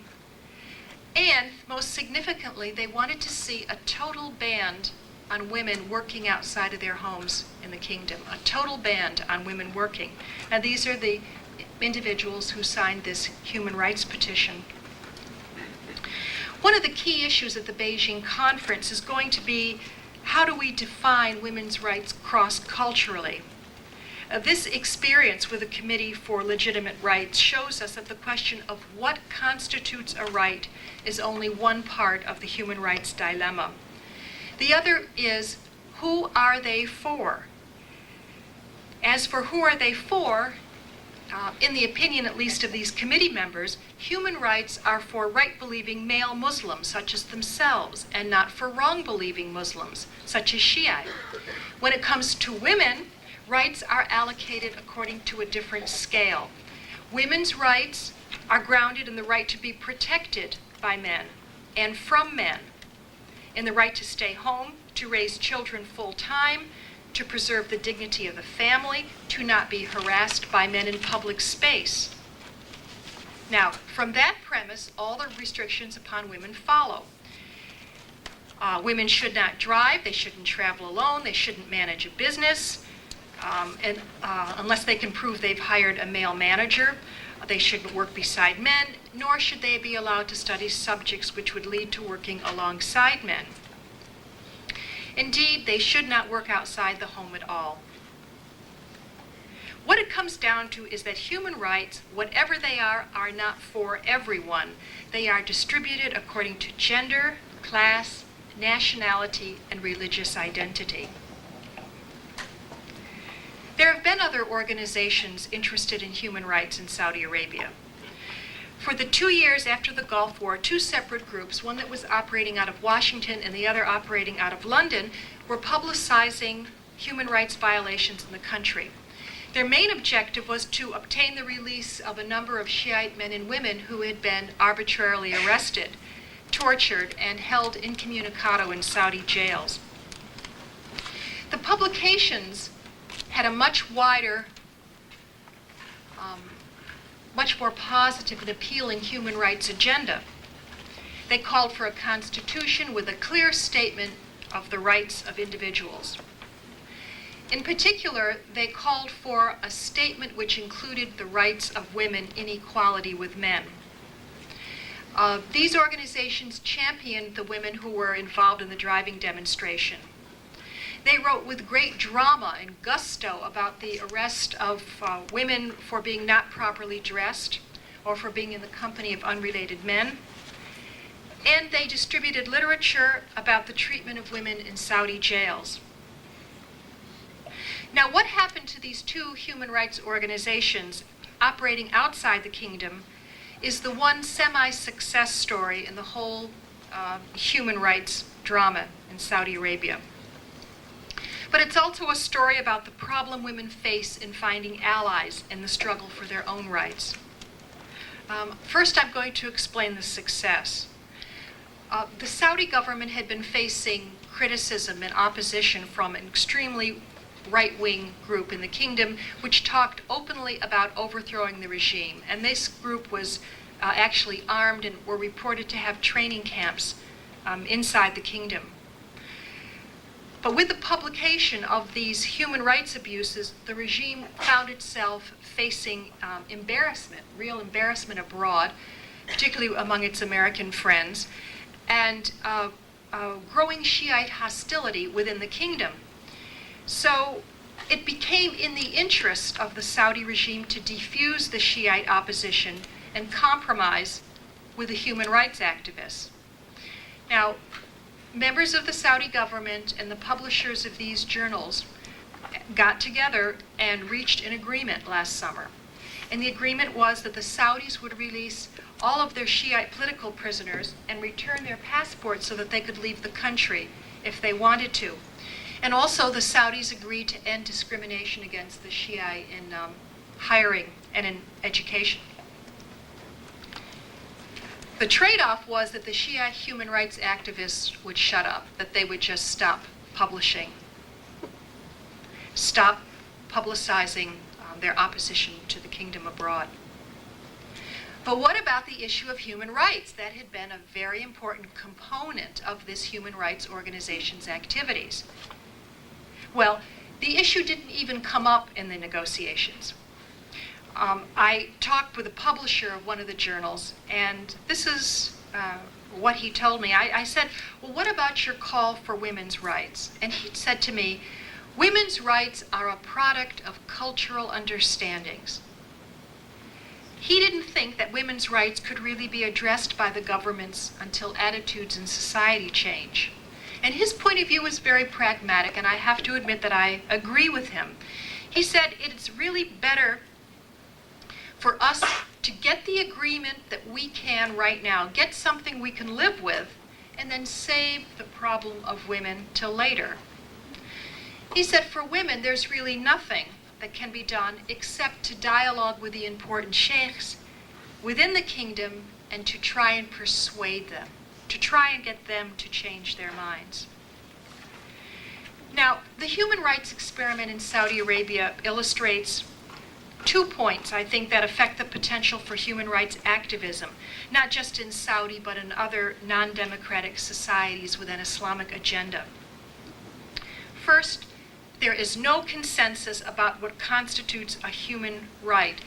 And most significantly, they wanted to see a total ban on women working outside of their homes in the kingdom, a total ban on women working. And these are the individuals who signed this human rights petition. One of the key issues at the Beijing conference is going to be, how do we define women's rights cross-culturally? This experience with the Committee for Legitimate Rights shows us that the question of what constitutes a right is only one part of the human rights dilemma. The other is, who are they for? As for who are they for, in the opinion at least of these committee members, human rights are for right-believing male Muslims such as themselves, and not for wrong-believing Muslims such as Shiite. When it comes to women, rights are allocated according to a different scale. Women's rights are grounded in the right to be protected by men and from men, in the right to stay home, to raise children full-time, to preserve the dignity of the family, to not be harassed by men in public space. Now, from that premise, all the restrictions upon women follow. Women should not drive, they shouldn't travel alone, they shouldn't manage a business, unless they can prove they've hired a male manager. They shouldn't work beside men, nor should they be allowed to study subjects which would lead to working alongside men. Indeed, they should not work outside the home at all. What it comes down to is that human rights, whatever they are not for everyone. They are distributed according to gender, class, nationality, and religious identity. There have been other organizations interested in human rights in Saudi Arabia. For the 2 years after the Gulf War, two separate groups, one that was operating out of Washington and the other operating out of London, were publicizing human rights violations in the country. Their main objective was to obtain the release of a number of Shiite men and women who had been arbitrarily arrested, tortured, and held incommunicado in Saudi jails. The publications had a much wider, much more positive and appealing human rights agenda. They called for a constitution with a clear statement of the rights of individuals. In particular, they called for a statement which included the rights of women in equality with men. These organizations championed the women who were involved in the driving demonstration. They wrote with great drama and gusto about the arrest of women for being not properly dressed or for being in the company of unrelated men. And they distributed literature about the treatment of women in Saudi jails. Now, what happened to these two human rights organizations operating outside the kingdom is the one semi-success story in the whole human rights drama in Saudi Arabia. But it's also a story about the problem women face in finding allies in the struggle for their own rights. First, I'm going to explain the success. The Saudi government had been facing criticism and opposition from an extremely right-wing group in the kingdom, which talked openly about overthrowing the regime. And this group was actually armed and were reported to have training camps inside the kingdom. But with the publication of these human rights abuses, the regime found itself facing embarrassment, real embarrassment abroad, particularly among its American friends, and growing Shiite hostility within the kingdom. So it became in the interest of the Saudi regime to defuse the Shiite opposition and compromise with the human rights activists. Now, members of the Saudi government and the publishers of these journals got together and reached an agreement last summer. And the agreement was that the Saudis would release all of their Shiite political prisoners and return their passports so that they could leave the country if they wanted to. And also the Saudis agreed to end discrimination against the Shiite in hiring and in education. The trade-off was that the Shiite human rights activists would shut up, that they would just stop publishing, stop publicizing their opposition to the kingdom abroad. But what about the issue of human rights? That had been a very important component of this human rights organization's activities. Well, the issue didn't even come up in the negotiations. I talked with a publisher of one of the journals, and this is what he told me. I said, well, what about your call for women's rights? And he said to me, women's rights are a product of cultural understandings. He didn't think that women's rights could really be addressed by the governments until attitudes in society change. And his point of view was very pragmatic, and I have to admit that I agree with him. He said it's really better for us to get the agreement that we can right now, get something we can live with, and then save the problem of women till later. He said for women, there's really nothing that can be done except to dialogue with the important sheikhs within the kingdom and to try and persuade them, to try and get them to change their minds. Now, the human rights experiment in Saudi Arabia illustrates 2 points, I think, that affect the potential for human rights activism, not just in Saudi, but in other non-democratic societies with an Islamic agenda. First, there is no consensus about what constitutes a human right,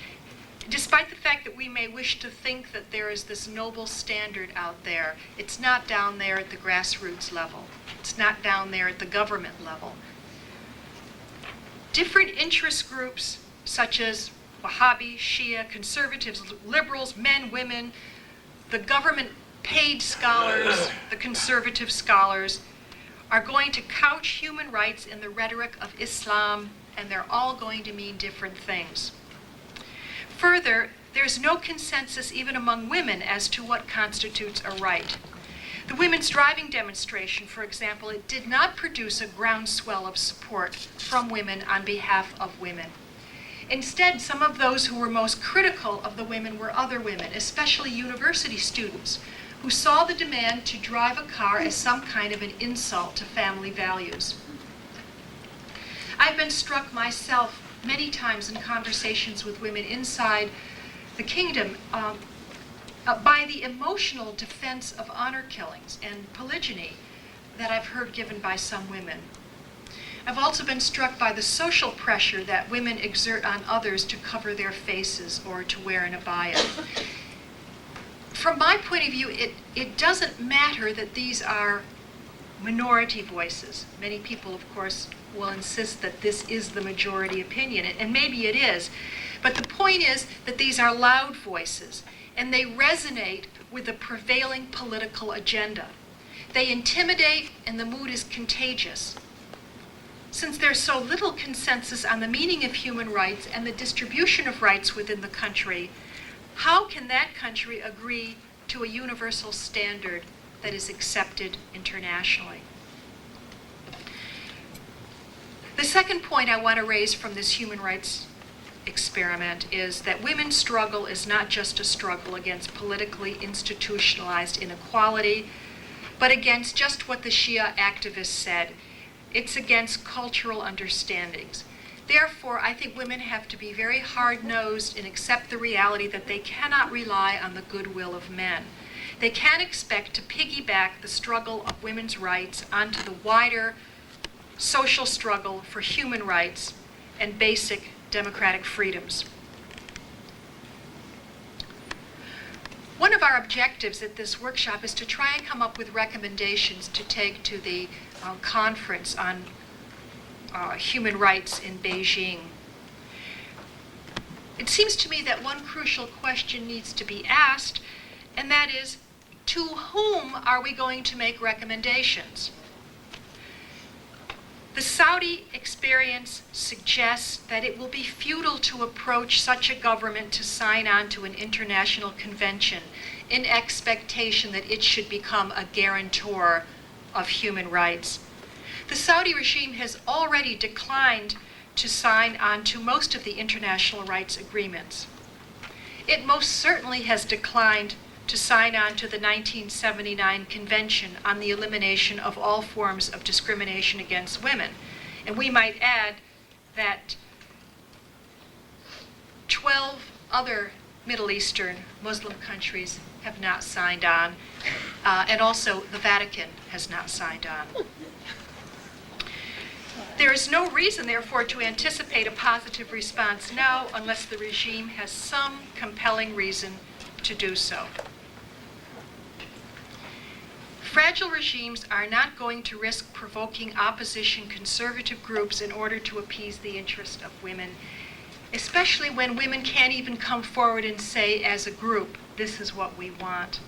despite the fact that we may wish to think that there is this noble standard out there. It's not down there at the grassroots level. It's not down there at the government level. Different interest groups, such as Wahhabi, Shia, conservatives, liberals, men, women, the government-paid scholars, the conservative scholars, are going to couch human rights in the rhetoric of Islam, and they're all going to mean different things. Further, there's no consensus even among women as to what constitutes a right. The women's driving demonstration, for example, it did not produce a groundswell of support from women on behalf of women. Instead, some of those who were most critical of the women were other women, especially university students, who saw the demand to drive a car as some kind of an insult to family values. I've been struck myself many times in conversations with women inside the kingdom by the emotional defense of honor killings and polygyny that I've heard given by some women. I've also been struck by the social pressure that women exert on others to cover their faces or to wear an abaya. From my point of view, it doesn't matter that these are minority voices. Many people, of course, will insist that this is the majority opinion, and maybe it is. But the point is that these are loud voices, and they resonate with the prevailing political agenda. They intimidate, and the mood is contagious. Since there's so little consensus on the meaning of human rights and the distribution of rights within the country, how can that country agree to a universal standard that is accepted internationally? The second point I want to raise from this human rights experiment is that women's struggle is not just a struggle against politically institutionalized inequality, but against just what the Shia activists said. It's against cultural understandings. Therefore, I think women have to be very hard-nosed and accept the reality that they cannot rely on the goodwill of men. They can't expect to piggyback the struggle of women's rights onto the wider social struggle for human rights and basic democratic freedoms. One of our objectives at this workshop is to try and come up with recommendations to take to the conference on human rights in Beijing. It seems to me that one crucial question needs to be asked, and that is, to whom are we going to make recommendations? The Saudi experience suggests that it will be futile to approach such a government to sign on to an international convention in expectation that it should become a guarantor of human rights. The Saudi regime has already declined to sign on to most of the international rights agreements. It most certainly has declined to sign on to the 1979 Convention on the Elimination of All Forms of Discrimination Against Women. And we might add that 12 other Middle Eastern Muslim countries have not signed on, and also the Vatican has not signed on. There is no reason, therefore, to anticipate a positive response now unless the regime has some compelling reason to do so. Fragile regimes are not going to risk provoking opposition conservative groups in order to appease the interest of women, especially when women can't even come forward and say as a group, this is what we want.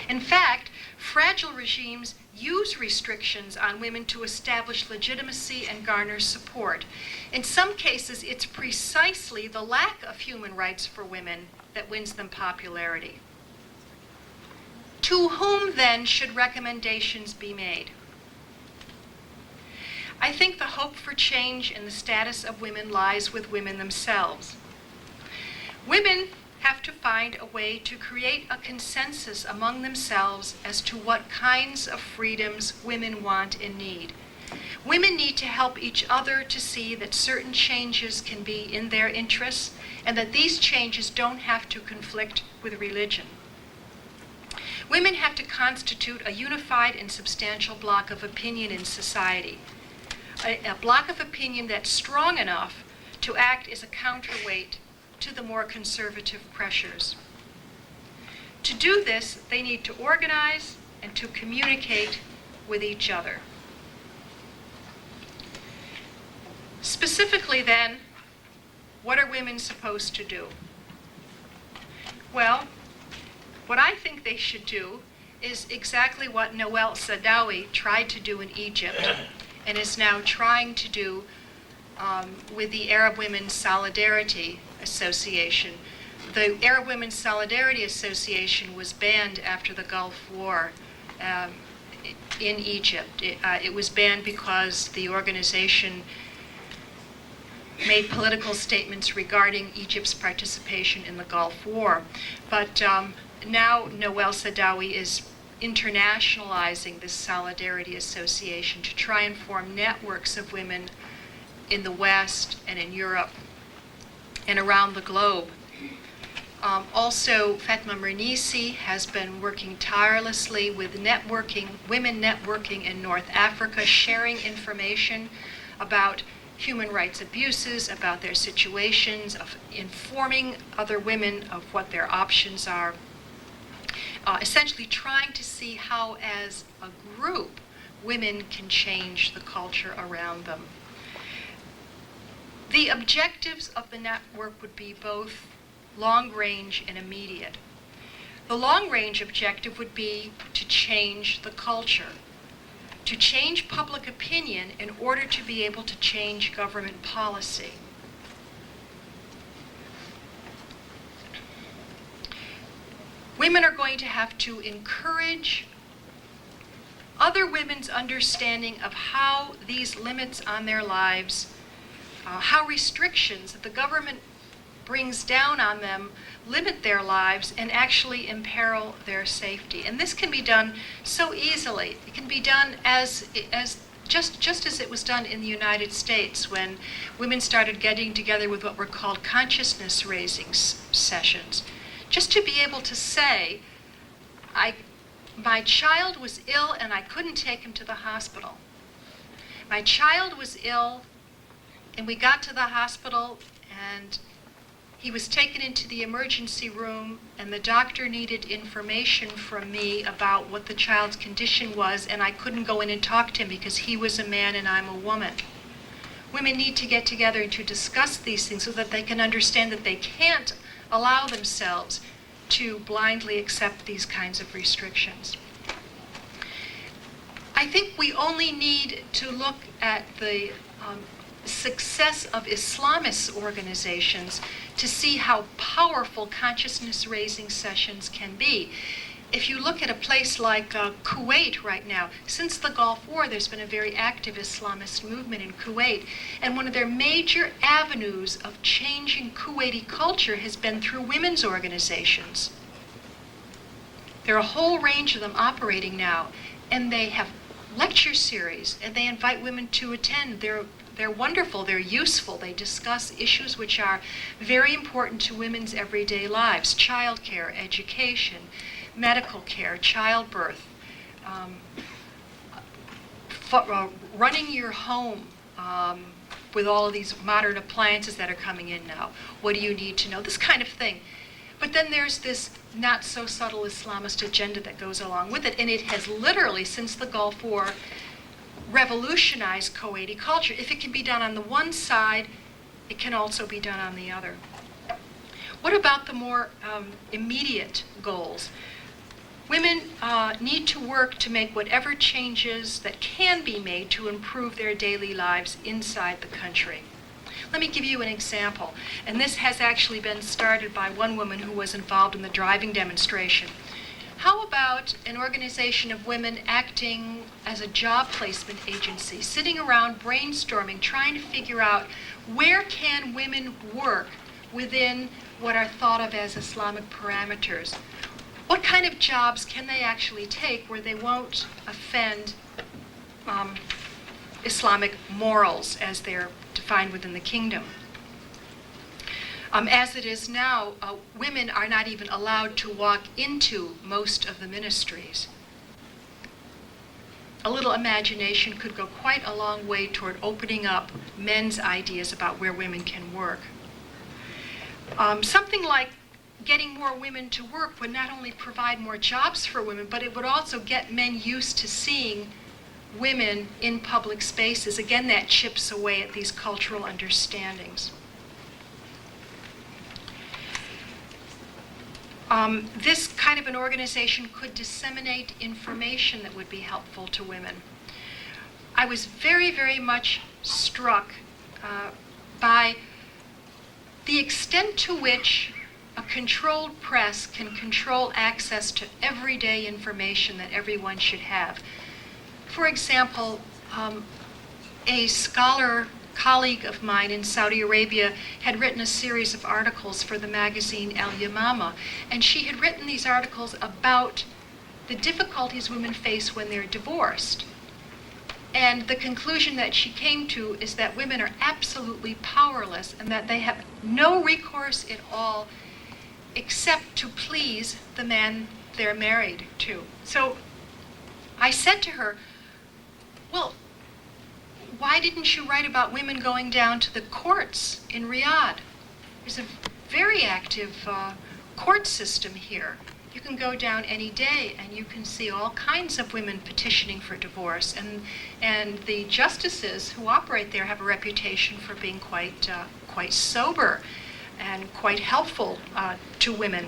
In fact, fragile regimes use restrictions on women to establish legitimacy and garner support. In some cases, it's precisely the lack of human rights for women that wins them popularity. To whom, then, should recommendations be made? I think the hope for change in the status of women lies with women themselves. Women have to find a way to create a consensus among themselves as to what kinds of freedoms women want and need. Women need to help each other to see that certain changes can be in their interests and that these changes don't have to conflict with religion. Women have to constitute a unified and substantial block of opinion in society, a block of opinion that's strong enough to act as a counterweight to the more conservative pressures. To do this, they need to organize and to communicate with each other. Specifically then, what are women supposed to do? Well, what I think they should do is exactly what Noel Saadawi tried to do in Egypt and is now trying to do with the Arab Women's Solidarity Association. The Arab Women's Solidarity Association was banned after the Gulf War in Egypt. It was banned because the organization made political statements regarding Egypt's participation in the Gulf War. But now Noel Saadawi is internationalizing this Solidarity Association to try and form networks of women in the West and in Europe and around the globe. Also, Fatima Mernissi has been working tirelessly with women networking in North Africa, sharing information about human rights abuses, about their situations, of informing other women of what their options are. Essentially trying to see how, as a group, women can change the culture around them. The objectives of the network would be both long-range and immediate. The long-range objective would be to change the culture, to change public opinion in order to be able to change government policy. Women are going to have to encourage other women's understanding of how these limits on their lives, how restrictions that the government brings down on them limit their lives and actually imperil their safety. And this can be done so easily. It can be done just as it was done in the United States when women started getting together with what were called consciousness-raising sessions. Just to be able to say, my child was ill and I couldn't take him to the hospital. My child was ill, and we got to the hospital, and he was taken into the emergency room, and the doctor needed information from me about what the child's condition was, and I couldn't go in and talk to him because he was a man and I'm a woman. Women need to get together to discuss these things so that they can understand that they can't allow themselves to blindly accept these kinds of restrictions. I think we only need to look at the success of Islamist organizations to see how powerful consciousness-raising sessions can be. If you look at a place like Kuwait right now, since the Gulf War, there's been a very active Islamist movement in Kuwait, and one of their major avenues of changing Kuwaiti culture has been through women's organizations. There are a whole range of them operating now, and they have lecture series, and they invite women to attend. They're wonderful, they're useful, they discuss issues which are very important to women's everyday lives: childcare, education, medical care, childbirth, running your home with all of these modern appliances that are coming in now. What do you need to know? This kind of thing. But then there's this not so subtle Islamist agenda that goes along with it, and it has literally, since the Gulf War, revolutionized Kuwaiti culture. If it can be done on the one side, it can also be done on the other. What about the more immediate goals? Women need to work to make whatever changes that can be made to improve their daily lives inside the country. Let me give you an example, and this has actually been started by one woman who was involved in the driving demonstration. How about an organization of women acting as a job placement agency, sitting around brainstorming, trying to figure out where can women work within what are thought of as Islamic parameters? What kind of jobs can they actually take where they won't offend Islamic morals as they're defined within the kingdom? As it is now, women are not even allowed to walk into most of the ministries. A little imagination could go quite a long way toward opening up men's ideas about where women can work. Something like getting more women to work would not only provide more jobs for women, but it would also get men used to seeing women in public spaces. Again, that chips away at these cultural understandings. This kind of an organization could disseminate information that would be helpful to women. I was very, very much struck by the extent to which a controlled press can control access to everyday information that everyone should have. For example, a scholar colleague of mine in Saudi Arabia had written a series of articles for the magazine El Yamama, and she had written these articles about the difficulties women face when they're divorced. And the conclusion that she came to is that women are absolutely powerless and that they have no recourse at all except to please the man they're married to. So I said to her, well, why didn't you write about women going down to the courts in Riyadh? There's a very active court system here. You can go down any day and you can see all kinds of women petitioning for divorce. And the justices who operate there have a reputation for being quite sober and quite helpful to women.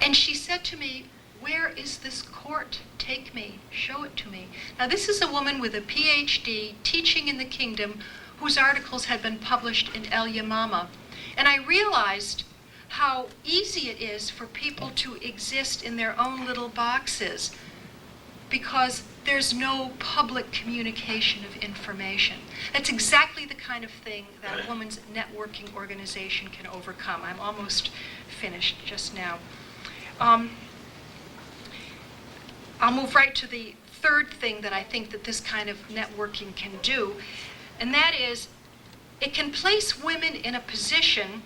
And she said to me, "Where is this court? Take me, show it to me." Now this is a woman with a PhD teaching in the kingdom whose articles had been published in El Yamama. And I realized how easy it is for people to exist in their own little boxes because there's no public communication of information. That's exactly the kind of thing that a woman's networking organization can overcome. I'm almost finished just now. I'll move right to the third thing that I think that this kind of networking can do, and that is it can place women in a position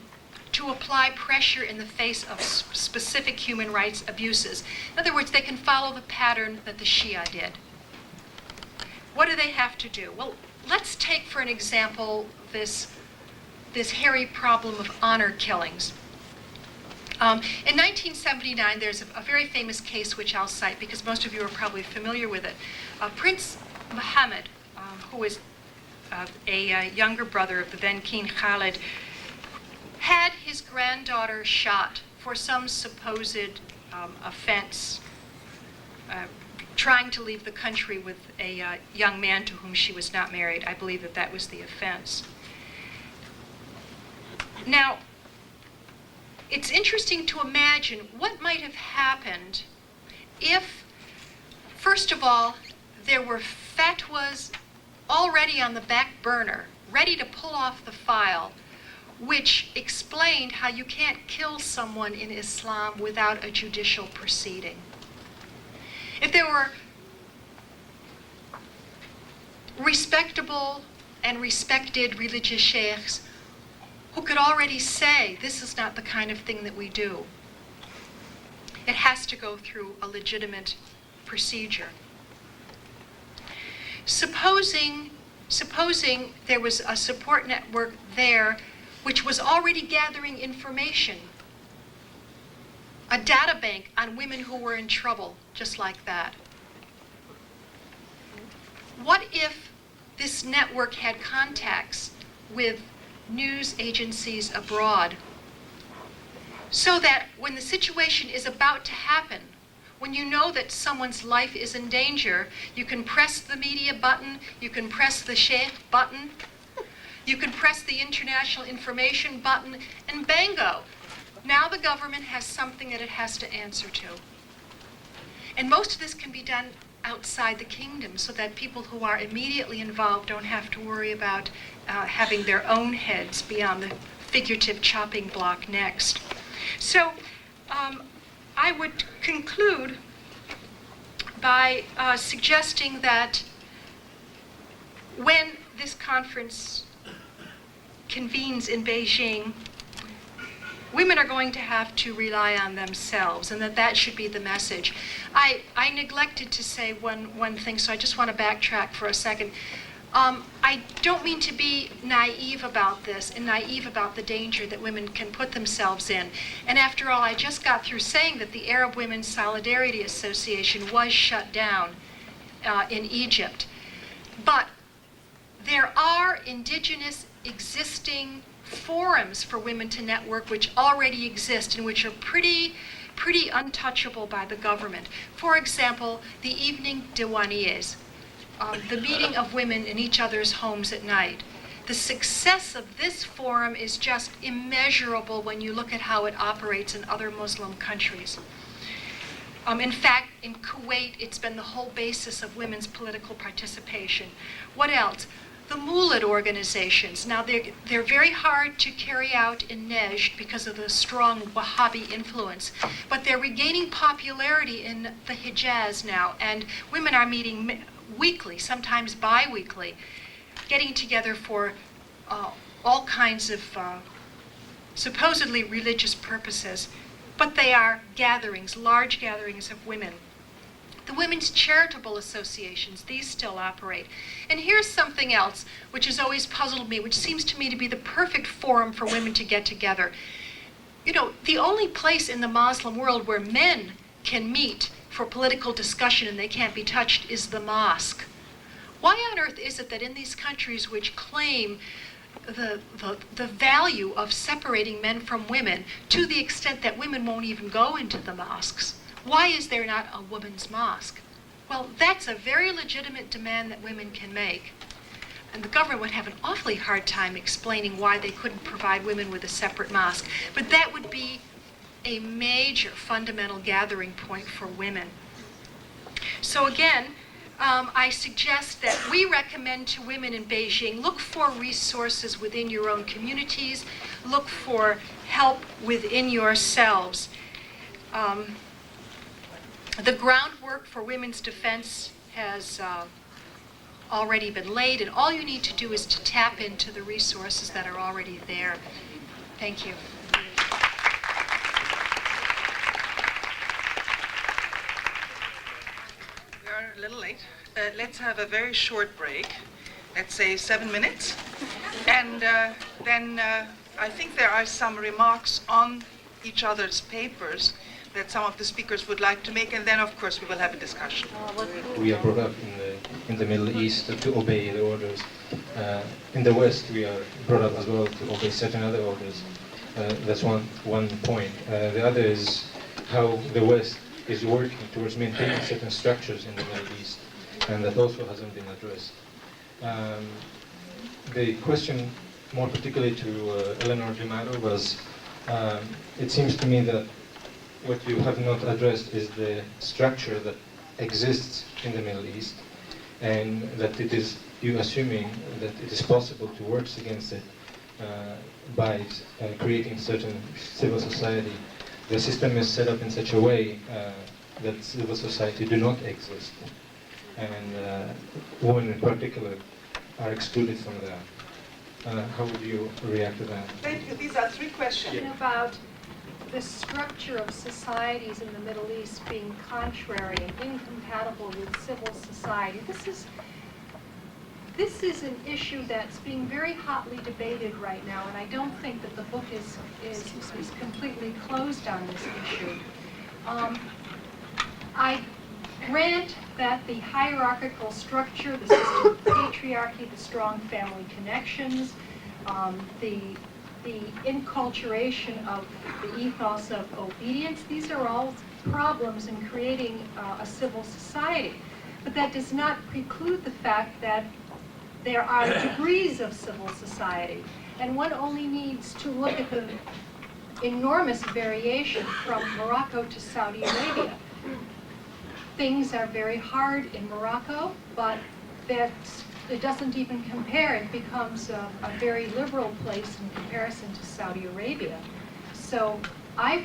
to apply pressure in the face of specific human rights abuses. In other words, they can follow the pattern that the Shia did. What do they have to do? Well, let's take for an example this hairy problem of honor killings. In 1979, there's a very famous case which I'll cite because most of you are probably familiar with it. Prince Mohammed, who was a younger brother of the then King Khalid, had his granddaughter shot for some supposed offense, trying to leave the country with a young man to whom she was not married. I believe that was the offense. Now, it's interesting to imagine what might have happened if, first of all, there were fatwas already on the back burner, ready to pull off the file, which explained how you can't kill someone in Islam without a judicial proceeding. If there were respectable and respected religious sheikhs who could already say, this is not the kind of thing that we do. It has to go through a legitimate procedure. Supposing there was a support network there which was already gathering information, a data bank on women who were in trouble, just like that. What if this network had contacts with news agencies abroad, so that when the situation is about to happen, when you know that someone's life is in danger, you can press the media button, you can press the sheikh button, you can press the international information button, and bango, now the government has something that it has to answer to. And most of this can be done outside the kingdom so that people who are immediately involved don't have to worry about having their own heads be on the figurative chopping block next. So I would conclude by suggesting that when this conference convenes in Beijing, women are going to have to rely on themselves, and that should be the message. I neglected to say one thing, so I just want to backtrack for a second. I don't mean to be naive about this and naive about the danger that women can put themselves in. And after all, I just got through saying that the Arab Women's Solidarity Association was shut down in Egypt. But there are indigenous existing forums for women to network which already exist and which are pretty untouchable by the government. For example, the evening diwanies, the meeting of women in each other's homes at night. The success of this forum is just immeasurable when you look at how it operates in other Muslim countries. In fact, in Kuwait, it's been the whole basis of women's political participation. What else? The Mulad organizations. Now, they're very hard to carry out in Nejd because of the strong Wahhabi influence, but they're regaining popularity in the Hijaz now, and women are meeting weekly, sometimes bi-weekly, getting together for all kinds of supposedly religious purposes, but they are gatherings, large gatherings of women. The women's charitable associations, these still operate. And here's something else which has always puzzled me, which seems to me to be the perfect forum for women to get together. You know, the only place in the Muslim world where men can meet for political discussion and they can't be touched is the mosque. Why on earth is it that in these countries which claim the value of separating men from women to the extent that women won't even go into the mosques, why is there not a women's mosque? Well, that's a very legitimate demand that women can make. And the government would have an awfully hard time explaining why they couldn't provide women with a separate mosque. But that would be a major fundamental gathering point for women. So again, I suggest that we recommend to women in Beijing, look for resources within your own communities, look for help within yourselves. The groundwork for women's defense has already been laid, and all you need to do is to tap into the resources that are already there. Thank you. We are a little late. let's have a very short break. Let's say 7 minutes. And then I think there are some remarks on each other's papers that some of the speakers would like to make, and then of course we will have a discussion. We are brought up in the Middle East to obey the orders. In the West, we are brought up as well to obey certain other orders. That's one point. The other is how the West is working towards maintaining certain structures in the Middle East, and that also hasn't been addressed. The question, more particularly to Eleanor Gimato, was, it seems to me that what you have not addressed is the structure that exists in the Middle East, and that it is you assuming that it is possible to work against it by creating certain civil society. The system is set up in such a way that civil society do not exist, and women in particular are excluded from that. How would you react to that? Thank you. These are 3 questions. About the structure of societies in the Middle East being contrary and incompatible with civil society. This is an issue that's being very hotly debated right now, and I don't think that the book is completely closed on this issue. I grant that the hierarchical structure, the system of patriarchy, the strong family connections, the inculturation of the ethos of obedience, these are all problems in creating a civil society. But that does not preclude the fact that there are degrees of civil society. And one only needs to look at the enormous variation from Morocco to Saudi Arabia. Things are very hard in Morocco, but it doesn't even compare. It becomes a very liberal place in comparison to Saudi Arabia. So I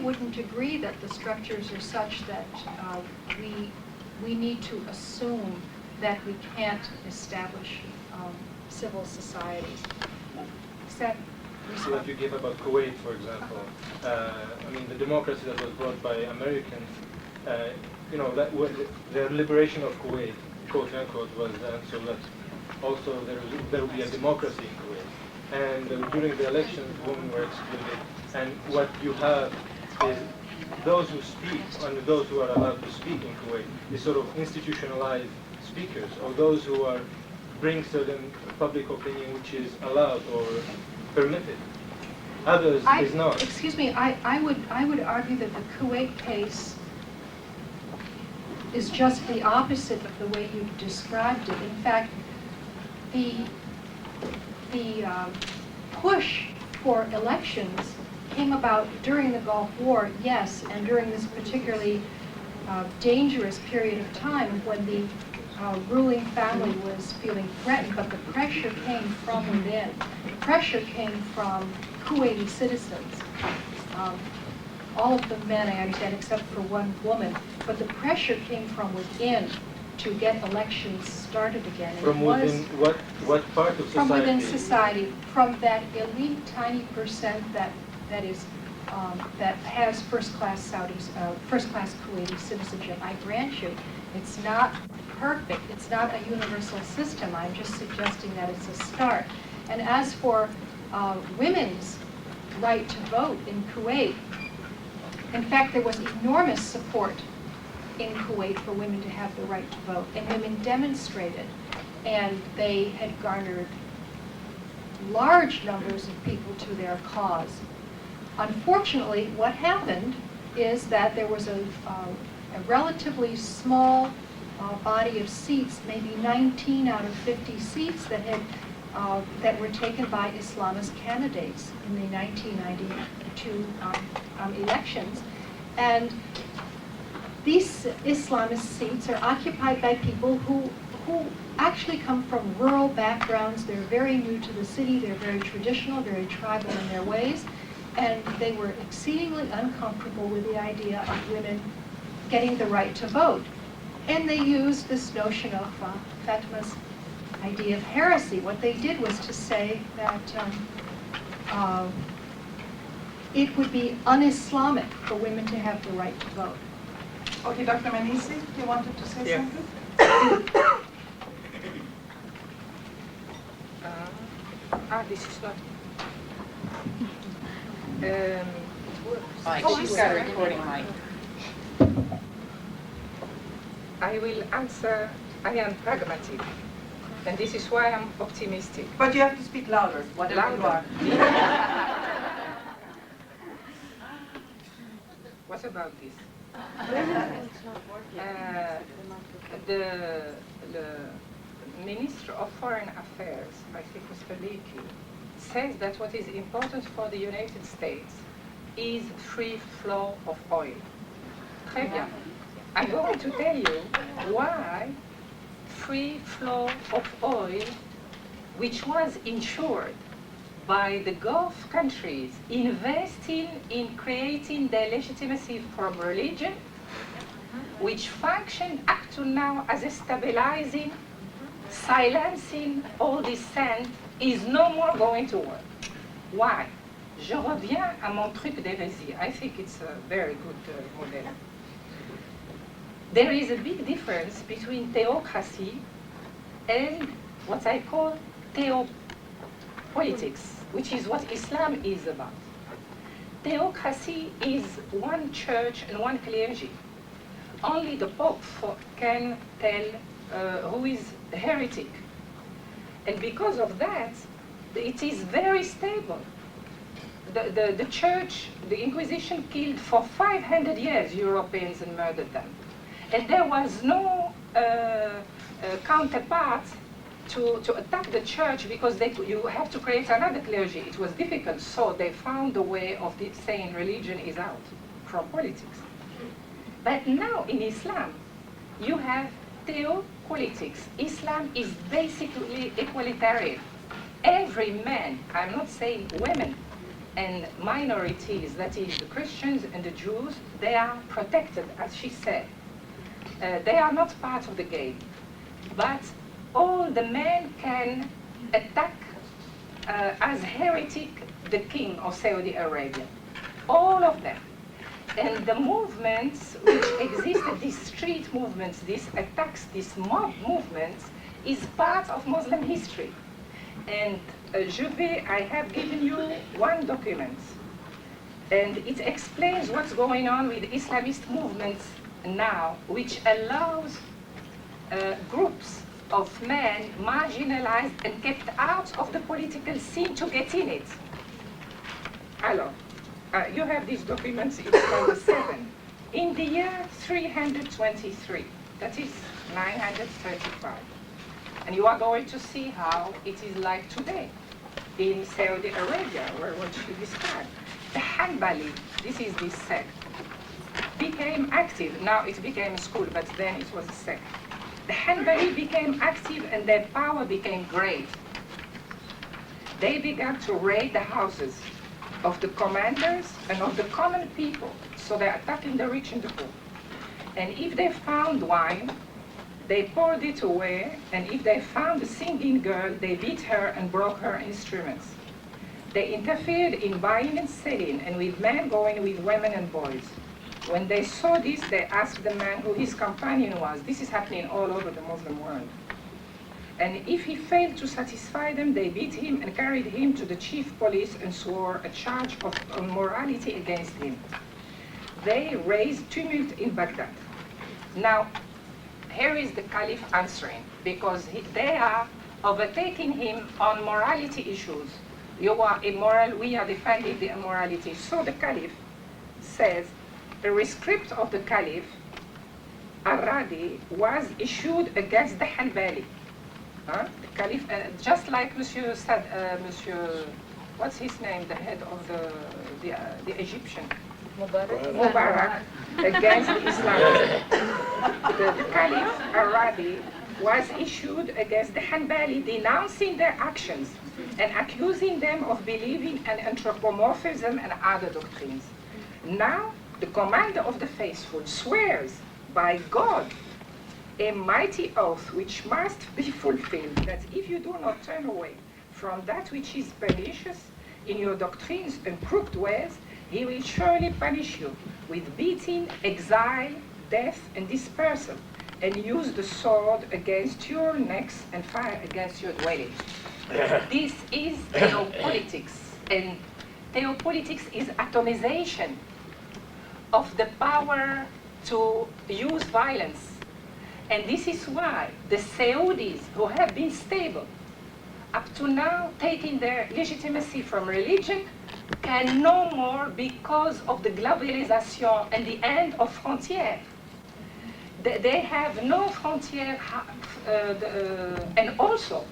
wouldn't agree that the structures are such that we need to assume that we can't establish civil societies. Is that So what you give about Kuwait, for example, I mean, the democracy that was brought by Americans, that the liberation of Kuwait, quote unquote, was done so that also there will be a democracy in Kuwait. And during the elections, women were excluded. And what you have is those who speak, and those who are allowed to speak in Kuwait, is sort of institutionalized speakers, or those who bring certain public opinion which is allowed or permitted. Others is not. Excuse me, I would argue that the Kuwait case is just the opposite of the way you described it. In fact, the push for elections came about during the Gulf War, yes, and during this particularly dangerous period of time when the ruling family was feeling threatened, but the pressure came from within. The pressure came from Kuwaiti citizens. All of them men, I understand, except for one woman, but the pressure came from within to get elections started again. And from within what part of society? From within society, from that elite tiny percent that has first-class Kuwaiti citizenship. I grant you, it's not perfect. It's not a universal system. I'm just suggesting that it's a start. And as for women's right to vote in Kuwait, in fact, there was enormous support in Kuwait for women to have the right to vote, and women demonstrated, and they had garnered large numbers of people to their cause. Unfortunately, what happened is that there was a relatively small body of seats, maybe 19 out of 50 seats that were taken by Islamist candidates in the 1992 elections. And these Islamist seats are occupied by people who actually come from rural backgrounds. They're very new to the city. They're very traditional, very tribal in their ways. And they were exceedingly uncomfortable with the idea of women getting the right to vote. And they used this notion of Fatima's idea of heresy. What they did was to say that it would be un-Islamic for women to have the right to vote. Okay, Dr. Mernissi, you wanted to say something? This is not. She's got a recording mic. I will answer. I am pragmatic, and this is why I'm optimistic. But you have to speak louder, whatever you are. What about this? The Minister of Foreign Affairs, I think Mr. Leakey, says that what is important for the United States is free flow of oil. Très bien. I'm going to tell you why free flow of oil, which was ensured by the Gulf countries investing in creating their legitimacy from religion, which functioned up to now as a stabilizing, silencing all dissent, is no more going to work. Why? Je reviens à mon truc d'hérésie. I think it's a very good model. There is a big difference between theocracy and what I call theopolitics, which is what Islam is about. Theocracy is one church and one clergy. Only the Pope can tell who is a heretic. And because of that, it is very stable. The church, the Inquisition killed for 500 years Europeans and murdered them. And there was no counterpart to attack the church because you have to create another clergy. It was difficult, so they found a way of saying religion is out from politics. But now in Islam, you have theopolitics. Islam is basically equalitarian. Every man, I'm not saying women, and minorities, that is the Christians and the Jews, they are protected, as she said. They are not part of the game. But all the men can attack as heretic the king of Saudi Arabia. All of them. And the movements which existed, these street movements, these attacks, these mob movements, is part of Muslim history. And I have given you one document. And it explains what's going on with Islamist movements now, which allows groups of men marginalized and kept out of the political scene to get in it. Alors, you have these documents, it's number 7. In the year 323, that is 935. And you are going to see how it is like today in Saudi Arabia, where what she described. The Hanbali, this is this sect, became active. Now it became a school, but then it was a sect. The Hanbali became active and their power became great. They began to raid the houses of the commanders and of the common people. So they're attacking the rich and the poor. And if they found wine, they poured it away, and if they found a singing girl, they beat her and broke her instruments. They interfered in buying and selling, and with men going with women and boys. When they saw this, they asked the man who his companion was. This is happening all over the Muslim world. And if he failed to satisfy them, they beat him and carried him to the chief police and swore a charge of immorality against him. They raised tumult in Baghdad. Now, here is the Caliph answering, because they are overtaking him on morality issues. You are immoral, we are defending the immorality. So the Caliph says, the rescript of the Caliph, Ar-Radi, was issued against the Hanbali. The Caliph, just like Monsieur said, what's his name, the head of the Egyptian? Mubarak, against the Islamism. The Caliph Ar-Radi was issued against the Hanbali, denouncing their actions and accusing them of believing in anthropomorphism and other doctrines. Now, the commander of the faithful swears by God a mighty oath which must be fulfilled, that if you do not turn away from that which is pernicious in your doctrines and crooked ways, he will surely punish you with beating, exile, death, and dispersal. and use the sword against your necks and fire against your dwelling. This is theopolitics, and theopolitics is atomization of the power to use violence. And this is why the Saudis, who have been stable up to now, taking their legitimacy from religion, can no more because of the globalization and the end of frontières. They have no frontier, and also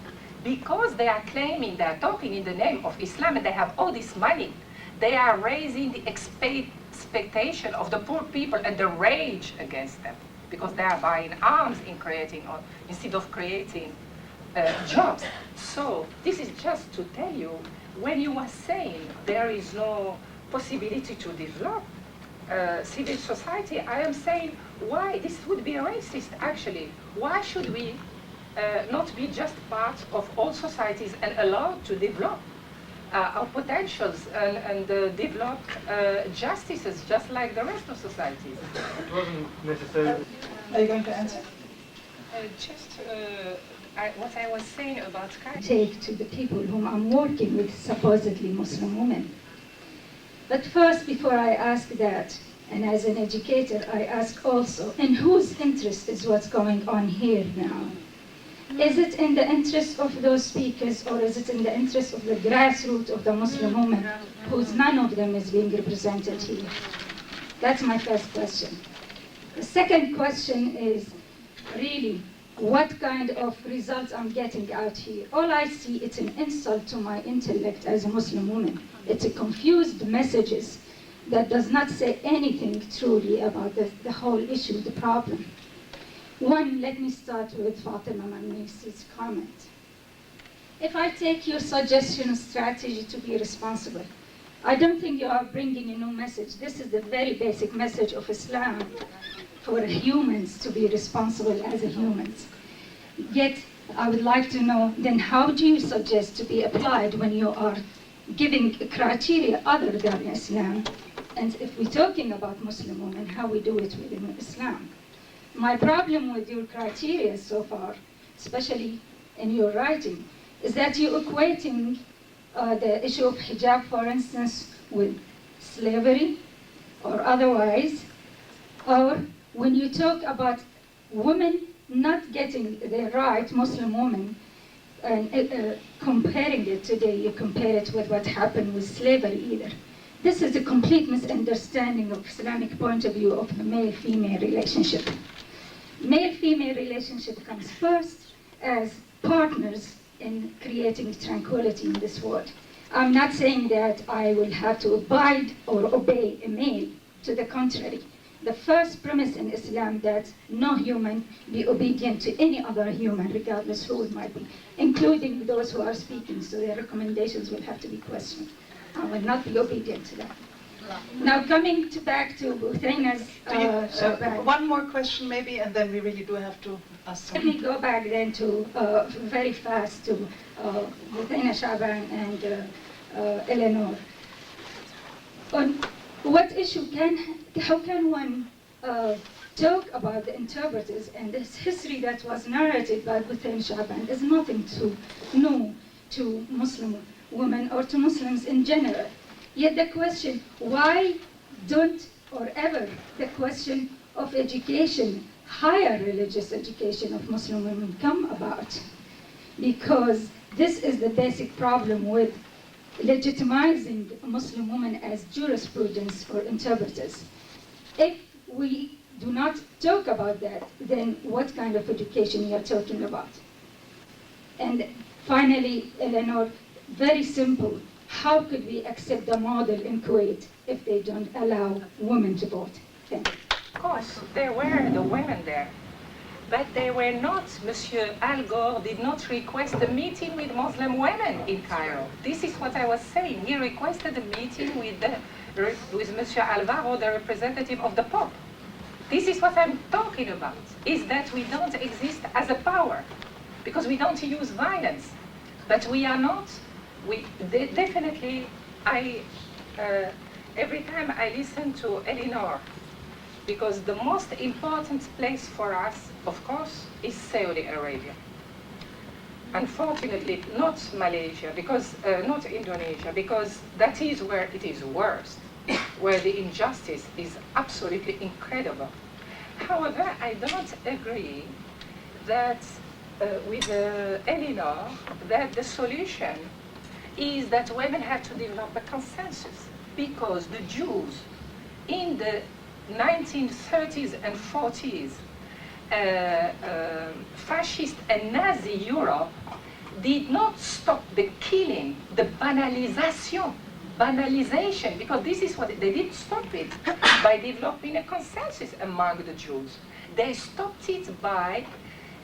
because they are claiming, they are talking in the name of Islam, and they have all this money, they are raising the expectation of the poor people and the rage against them, because they are buying arms instead of creating jobs. So this is just to tell you, when you are saying there is no possibility to develop civil society, I am saying why this would be racist actually. Why should we not be just part of all societies and allowed to develop our potentials and develop justices just like the rest of societies? It wasn't necessarily. Are you going to answer? What I was saying about take to the people whom I'm working with, supposedly Muslim women. But first, before I ask that, and as an educator, I ask also, in whose interest is what's going on here now? Is it in the interest of those speakers, or is it in the interest of the grassroots of the Muslim women, whose none of them is being represented here? That's my first question. The second question is, really, what kind of results I'm getting out here? All I see, it's an insult to my intellect as a Muslim woman. It's a confused messages that does not say anything truly about the whole issue, the problem. One, let me start with Fatima Mernissi's comment. If I take your suggestion of strategy to be responsible, I don't think you are bringing a new message. This is the very basic message of Islam, for humans to be responsible as humans. Yet, I would like to know, then how do you suggest to be applied when you are giving criteria other than Islam? And if we're talking about Muslim women, how we do it within Islam? My problem with your criteria so far, especially in your writing, is that you're equating the issue of hijab, for instance, with slavery or otherwise, or when you talk about women not getting their right, Muslim women, and comparing it today, you compare it with what happened with slavery either. This is a complete misunderstanding of Islamic point of view of the male-female relationship. Male-female relationship comes first as partners in creating tranquility in this world. I'm not saying that I will have to abide or obey a male. To the contrary. The first premise in Islam that no human be obedient to any other human, regardless who it might be, including those who are speaking, so their recommendations will have to be questioned. I will not be obedient to that. Now coming back to Buthaina's one more question maybe, and then we really do have to ask Let me go back then to, very fast, to Buthaina Shaban and Eleanor. On what issue how can one talk about the interpreters and this history that was narrated by Buthaina Shaban is nothing new to Muslim women or to Muslims in general. Yet the question, why don't, or ever, the question of education, higher religious education of Muslim women come about? Because this is the basic problem with legitimizing Muslim women as jurisprudence for interpreters. If we do not talk about that, then what kind of education you are talking about? And finally, Eleanor, very simple. How could we accept the model in Kuwait if they don't allow women to vote? Thank you. Of course, there were the women there, but they were not, Monsieur Al Gore did not request a meeting with Muslim women in Cairo. This is what I was saying. He requested a meeting with Monsieur Alvaro, the representative of the Pope. This is what I'm talking about, is that we don't exist as a power, because we don't use violence. But we are not, definitely, every time I listen to Eleanor, because the most important place for us, of course, is Saudi Arabia. Unfortunately, not Malaysia, because not Indonesia, because that is where it is worst, where the injustice is absolutely incredible. However, I don't agree that with Eleanor that the solution is that women have to develop a consensus, because the Jews in the 1930s and 40s, fascist and Nazi Europe did not stop the killing, the banalization, because this is what they did stop it by developing a consensus among the Jews. They stopped it by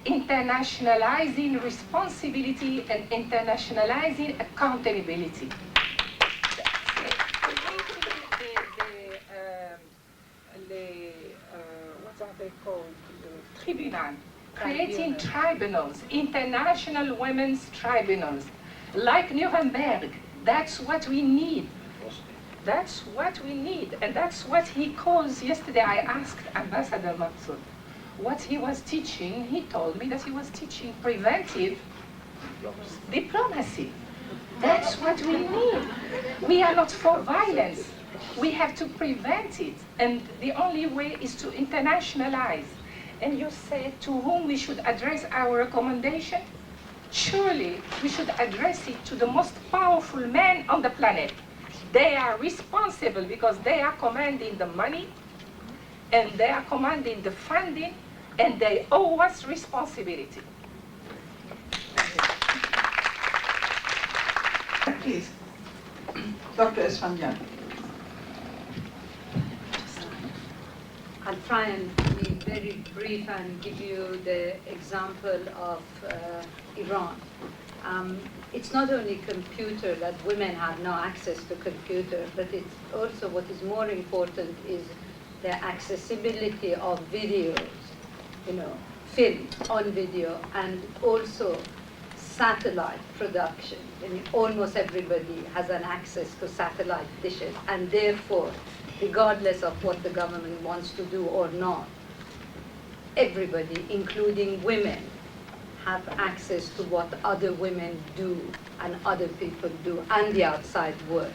internationalizing responsibility and internationalizing accountability. What are they called? Tribunal. Creating tribunals, international women's tribunals, like Nuremberg. That's what we need. That's what we need. And that's what he calls, yesterday I asked Ambassador Maksud what he was teaching. He told me that he was teaching preventive diplomacy. That's what we need. We are not for violence. We have to prevent it. And the only way is to internationalize. And you say to whom we should address our recommendation? Surely we should address it to the most powerful men on the planet. They are responsible because they are commanding the money and they are commanding the funding, and they owe us responsibility. Please, Dr. Esfandian. I'll try and be very brief and give you the example of Iran. It's not only computer that women have no access to computer, but it's also what is more important is the accessibility of videos, film on video, and also satellite production. I mean, almost everybody has an access to satellite dishes, and therefore, regardless of what the government wants to do or not, everybody, including women, have access to what other women do and other people do, and the outside world.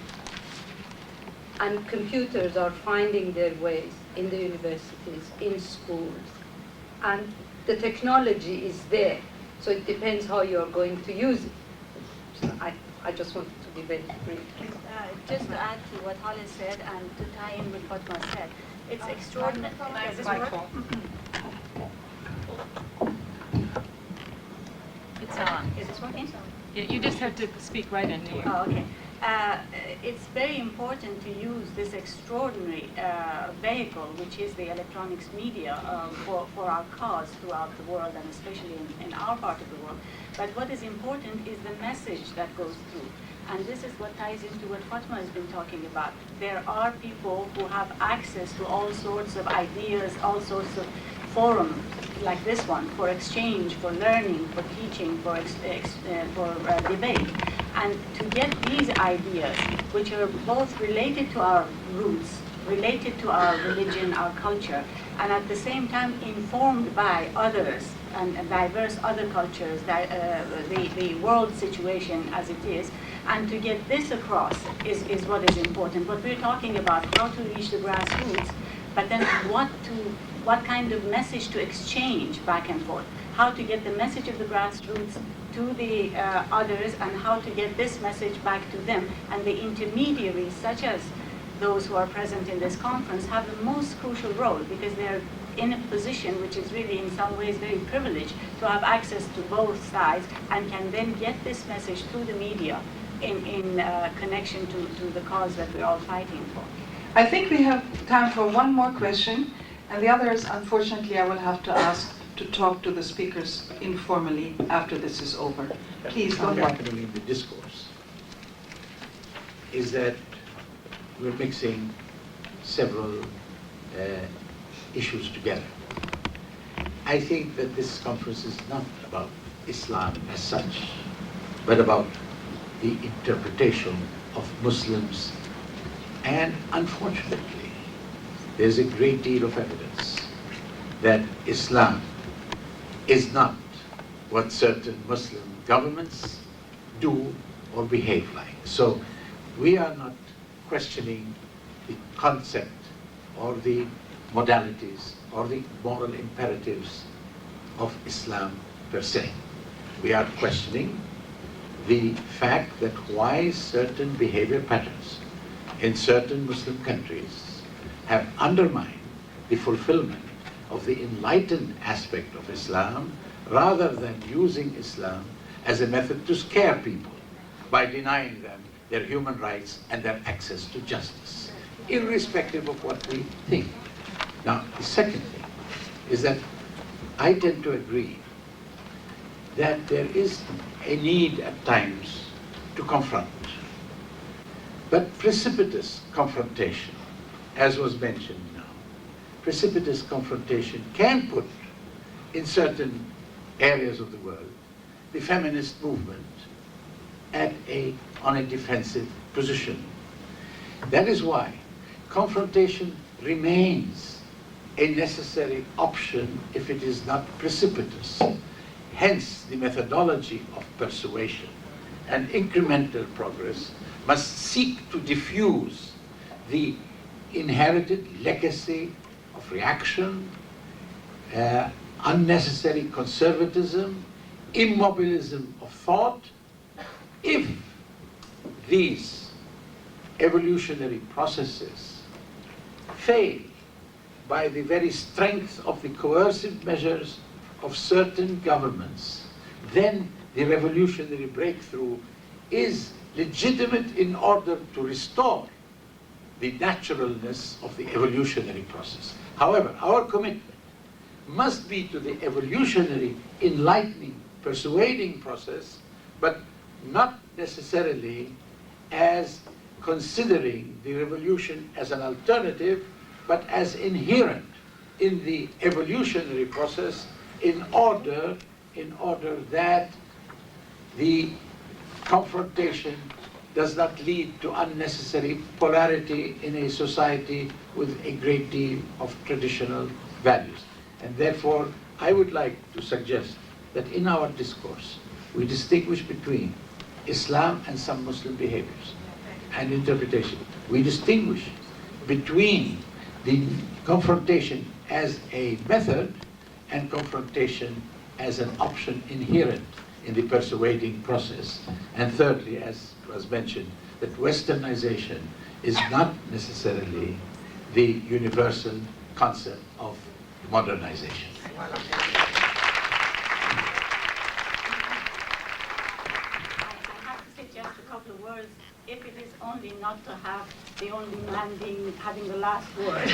And computers are finding their ways in the universities, in schools, and the technology is there. So it depends how you're going to use it. So I just wanted to be very brief. Just to add to what Holly said and to tie in with what Fatima said, it's extraordinary. Does this work? It's on. Is this working? Yeah, you just have to speak right into it. Oh, okay. It's very important to use this extraordinary vehicle, which is the electronics media, for our cause throughout the world, and especially in our part of the world. But what is important is the message that goes through. And this is what ties into what Fatima has been talking about. There are people who have access to all sorts of ideas, all sorts of forums like this one, for exchange, for learning, for teaching, for debate. And to get these ideas, which are both related to our roots, related to our religion, our culture, and at the same time informed by others and diverse other cultures, the world situation as it is, and to get this across is what is important. What we're talking about, how to reach the grassroots, but then what kind of message to exchange back and forth, how to get the message of the grassroots to the others, and how to get this message back to them. And the intermediaries, such as those who are present in this conference, have the most crucial role, because they're in a position which is really in some ways very privileged to have access to both sides, and can then get this message through the media in connection to the cause that we're all fighting for. I think we have time for one more question, and the others, unfortunately, I will have to ask to talk to the speakers informally after this is over. Please go ahead. Happening in the discourse is that we're mixing several issues together. I think that this conference is not about Islam as such, but about the interpretation of Muslims, and unfortunately, there's a great deal of evidence that Islam is not what certain Muslim governments do or behave like. So we are not questioning the concept or the modalities or the moral imperatives of Islam per se. We are questioning the fact that why certain behavior patterns in certain Muslim countries have undermined the fulfillment of the enlightened aspect of Islam, rather than using Islam as a method to scare people by denying them their human rights and their access to justice, irrespective of what we think. Now, the second thing is that I tend to agree that there is a need at times to confront. But precipitous confrontation, as was mentioned now, precipitous confrontation can put, in certain areas of the world, the feminist movement on a defensive position. That is why confrontation remains a necessary option if it is not precipitous. Hence, the methodology of persuasion and incremental progress must seek to diffuse the inherited legacy of reaction, unnecessary conservatism, immobilism of thought. If these evolutionary processes fail by the very strength of the coercive measures of certain governments, then the revolutionary breakthrough is legitimate in order to restore the naturalness of the evolutionary process. However, our commitment must be to the evolutionary, enlightening, persuading process, but not necessarily as considering the revolution as an alternative, but as inherent in the evolutionary process, in order that the confrontation does not lead to unnecessary polarity in a society with a great deal of traditional values. And therefore, I would like to suggest that in our discourse, we distinguish between Islam and some Muslim behaviors and interpretation. We distinguish between the confrontation as a method and confrontation as an option inherent in the persuading process. And thirdly, as was mentioned, that Westernization is not necessarily the universal concept of modernization. I have to say just a couple of words, if it is only not to have the only man having the last word.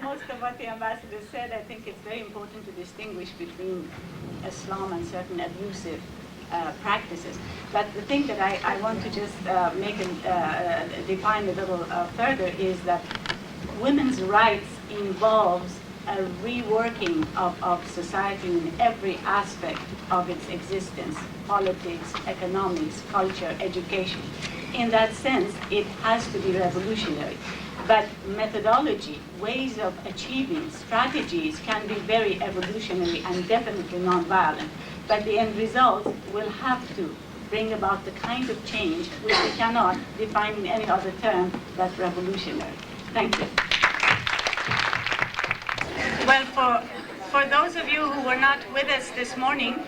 Most of what the ambassador said, I think it's very important to distinguish between Islam and certain abusive practices. But the thing that I want to just define a little further is that women's rights involves a reworking of society in every aspect of its existence: politics, economics, culture, education. In that sense, it has to be revolutionary. But methodology, ways of achieving, strategies can be very evolutionary and definitely nonviolent. But the end result will have to bring about the kind of change which we cannot define in any other term that's revolutionary. Thank you. Well, for those of you who were not with us this morning,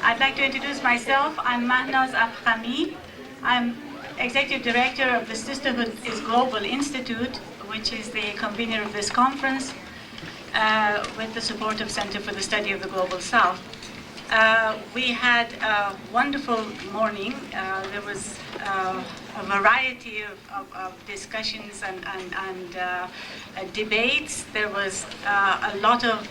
I'd like to introduce myself. I'm Mahnaz Afkhami. I'm Executive Director of the Sisterhood is Global Institute, which is the convener of this conference, with the support of Center for the Study of the Global South. We had a wonderful morning. There was a variety of discussions and debates. There was a lot of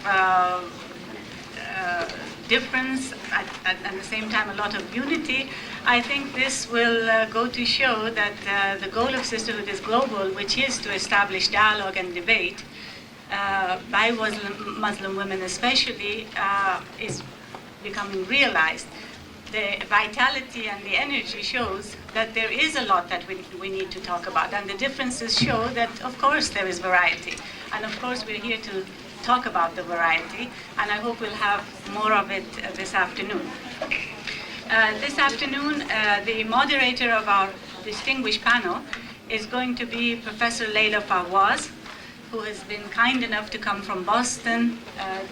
difference, at the same time a lot of unity. I think this will go to show that the goal of Sisterhood is Global, which is to establish dialogue and debate by Muslim women especially, is becoming realized. the vitality and the energy shows that there is a lot that we need to talk about. And the differences show that, of course, there is variety. And of course, we're here to talk about the variety. And I hope we'll have more of it this afternoon. This afternoon, the moderator of our distinguished panel is going to be Professor Leila Fawaz, who has been kind enough to come from Boston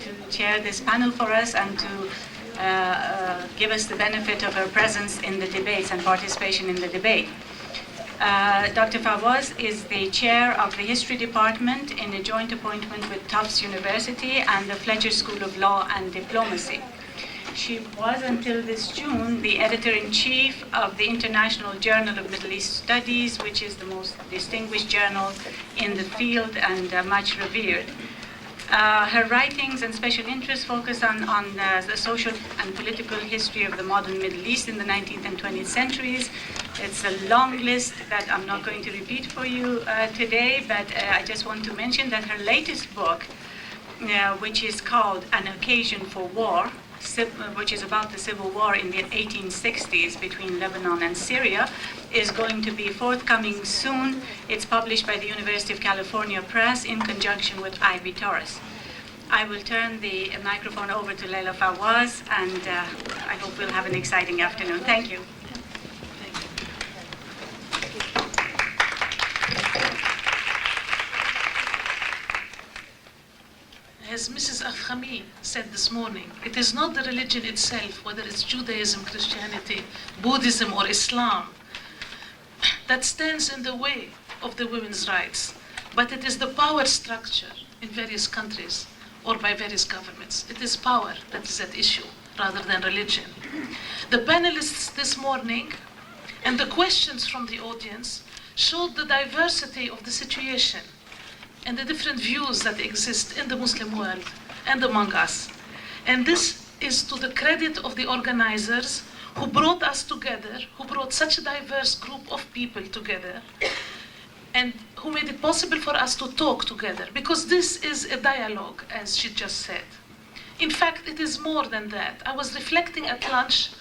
to chair this panel for us and to give us the benefit of her presence in the debates and participation in the debate. Dr. Fawaz is the chair of the History Department in a joint appointment with Tufts University and the Fletcher School of Law and Diplomacy. She was, until this June, the editor-in-chief of the International Journal of Middle East Studies, which is the most distinguished journal in the field and much revered. Her writings and special interests focus on the social and political history of the modern Middle East in the 19th and 20th centuries. It's a long list that I'm not going to repeat for you today, but I just want to mention that her latest book, which is called An Occasion for War, which is about the civil war in the 1860s between Lebanon and Syria, is going to be forthcoming soon. It's published by the University of California Press in conjunction with Ivy Torres. I will turn the microphone over to Leila Fawaz, and I hope we'll have an exciting afternoon. Thank you. As Mrs. Afkhami said this morning, it is not the religion itself, whether it's Judaism, Christianity, Buddhism, or Islam, that stands in the way of the women's rights, but it is the power structure in various countries or by various governments. It is power that is at issue rather than religion. The panelists this morning and the questions from the audience showed the diversity of the situation and the different views that exist in the Muslim world and among us. And this is to the credit of the organizers who brought us together, who brought such a diverse group of people together, and who made it possible for us to talk together, because this is a dialogue, as she just said. In fact, it is more than that. I was reflecting at lunch.